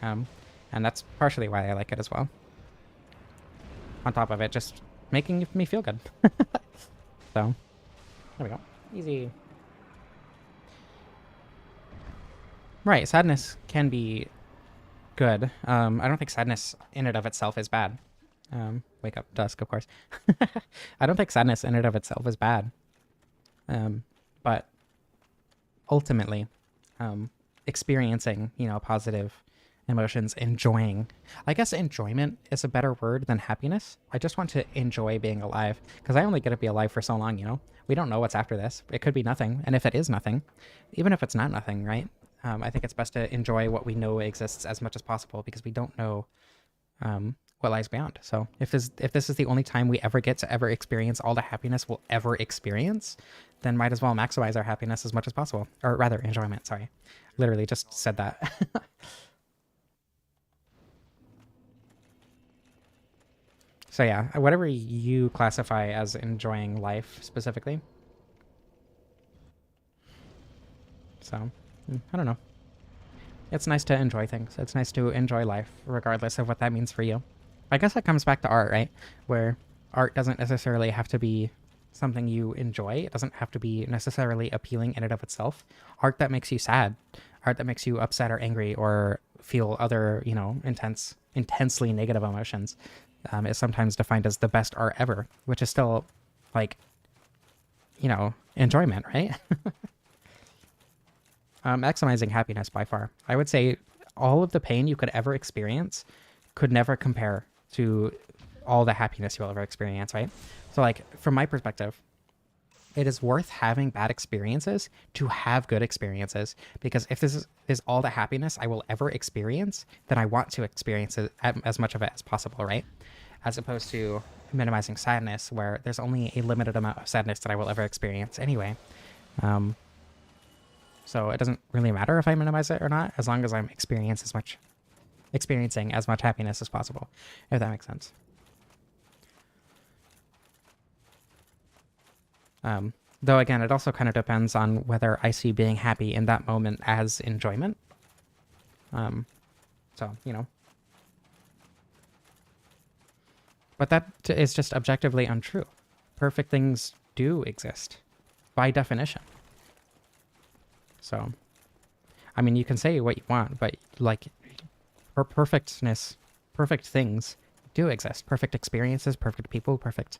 And that's partially why I like it as well. On top of it, just making me feel good. So, there we go. Easy. Right, sadness can be good. I don't think sadness in and of itself is bad. Wake up, dusk, of course. I don't think sadness in and of itself is bad. But ultimately, experiencing, positive emotions, enjoying. I guess enjoyment is a better word than happiness. I just want to enjoy being alive because I only get to be alive for so long. We don't know what's after this. It could be nothing. And if it is nothing, even if it's not nothing, right? I think it's best to enjoy what we know exists as much as possible because we don't know what lies beyond. So if this is the only time we ever get to ever experience all the happiness we'll ever experience, then might as well maximize our happiness as much as possible. Or rather, enjoyment, sorry. Literally just said that. So yeah, whatever you classify as enjoying life specifically. So, I don't know. It's nice to enjoy things. It's nice to enjoy life, regardless of what that means for you. I guess that comes back to art, right? Where art doesn't necessarily have to be something you enjoy. It doesn't have to be necessarily appealing in and of itself. Art that makes you sad, art that makes you upset or angry or feel other, intensely negative emotions is sometimes defined as the best art ever, which is still like, enjoyment, right? Maximizing happiness by far. I would say all of the pain you could ever experience could never compare to all the happiness you'll ever experience, right? So like from my perspective, it is worth having bad experiences to have good experiences, because if this is all the happiness I will ever experience, then I want to experience it, as much of it as possible, right? As opposed to minimizing sadness, where there's only a limited amount of sadness that I will ever experience anyway. So it doesn't really matter if I minimize it or not, as long as I'm experiencing as much happiness as possible, if that makes sense. Though again, it also kind of depends on whether I see being happy in that moment as enjoyment. So, But that is just objectively untrue. Perfect things do exist, by definition. So, I mean, you can say what you want, but like, perfect things do exist. Perfect experiences, perfect people, perfect,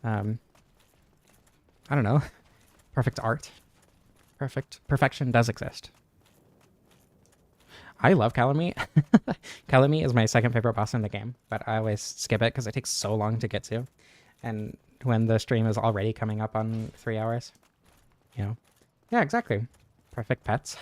I don't know, perfect art. Perfection does exist. I love Calamy. Calamy is my second favorite boss in the game, but I always skip it because it takes so long to get to. And when the stream is already coming up on 3 hours, Yeah, exactly. Perfect pets.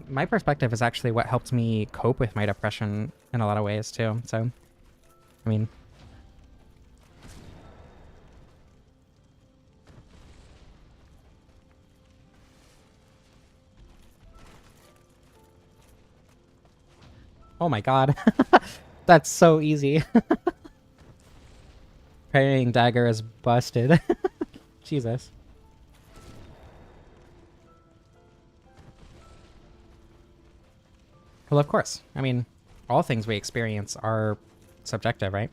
My perspective is actually what helped me cope with my depression in a lot of ways too. So, I mean, oh my god. That's so easy. Parrying dagger is busted. Jesus. Well, of course. I mean, all things we experience are subjective, right?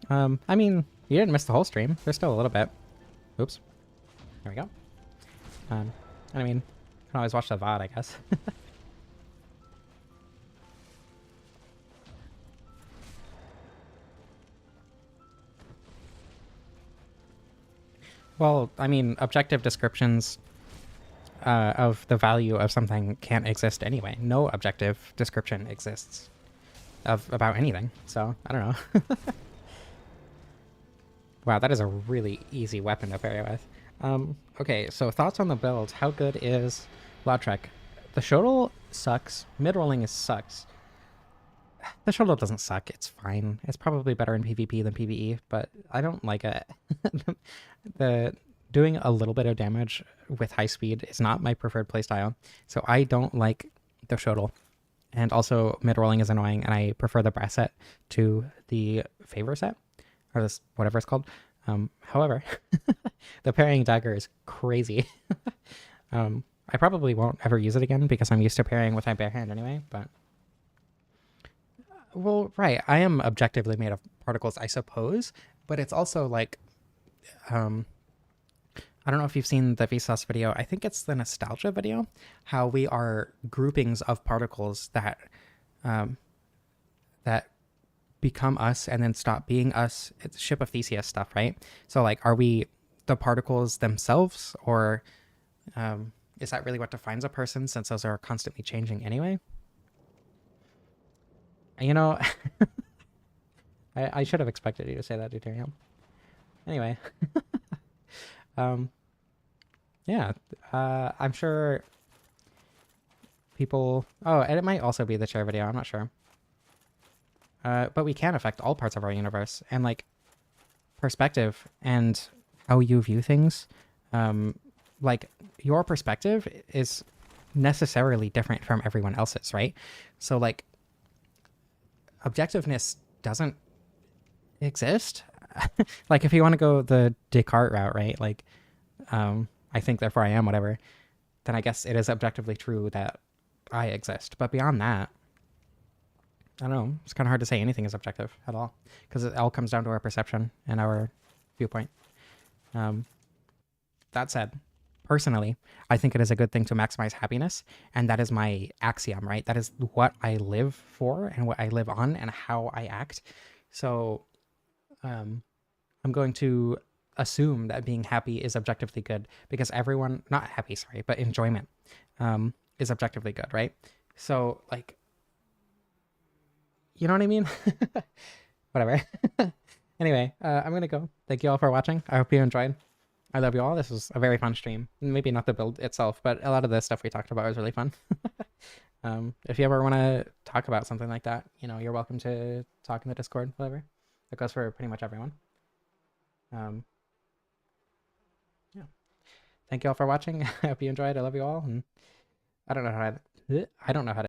I mean, you didn't miss the whole stream. There's still a little bit. Oops. There we go. I mean, I can always watch the VOD, I guess. Well, I mean, objective descriptions of the value of something can't exist anyway. No objective description exists about anything. So, I don't know. Wow, that is a really easy weapon to parry with. Okay, so thoughts on the build. How good is Lautrec? The Shotel sucks. Mid-rolling sucks. The Shotel doesn't suck. It's fine. It's probably better in PvP than PvE, but I don't like it. The doing a little bit of damage with high speed is not my preferred playstyle, so I don't like the Shotel. And also, mid-rolling is annoying, and I prefer the brass set to the favor set, or this whatever it's called. However, the parrying dagger is crazy. I probably won't ever use it again because I'm used to parrying with my bare hand anyway, but... Well, right, I am objectively made of particles, I suppose, but it's also like... I don't know if you've seen the Vsauce video. I think it's the nostalgia video, how we are groupings of particles that that become us and then stop being us. It's ship of Theseus stuff, right? So like, are we the particles themselves, or is that really what defines a person, since those are constantly changing anyway? You know, I should have expected you to say that, Deuterium. Anyway, um, yeah, I'm sure people. Oh, and it might also be the chair video. I'm not sure. But we can affect all parts of our universe, and like perspective and how you view things. Um, like your perspective is necessarily different from everyone else's, right? So like objectiveness doesn't exist. Like if you want to go the Descartes route, right? Like I think therefore I am, whatever, then I guess it is objectively true that I exist. But beyond that, I don't know. It's kind of hard to say anything is objective at all, because it all comes down to our perception and our viewpoint. Um, that said, personally, I think it is a good thing to maximize happiness, and that is my axiom, right? That is what I live for and what I live on and how I act. So, um, I'm going to assume that being happy is objectively good, because everyone, not happy, sorry, but enjoyment, is objectively good, right? So, like, you know what I mean? Whatever. Anyway, I'm gonna go. Thank you all for watching. I hope you enjoyed. I love you all. This was a very fun stream. Maybe not the build itself, but a lot of the stuff we talked about was really fun. If you ever want to talk about something like that, you know, you're welcome to talk in the Discord, whatever. That goes for pretty much everyone. Yeah. Thank you all for watching. I hope you enjoyed. I love you all. And I don't know how to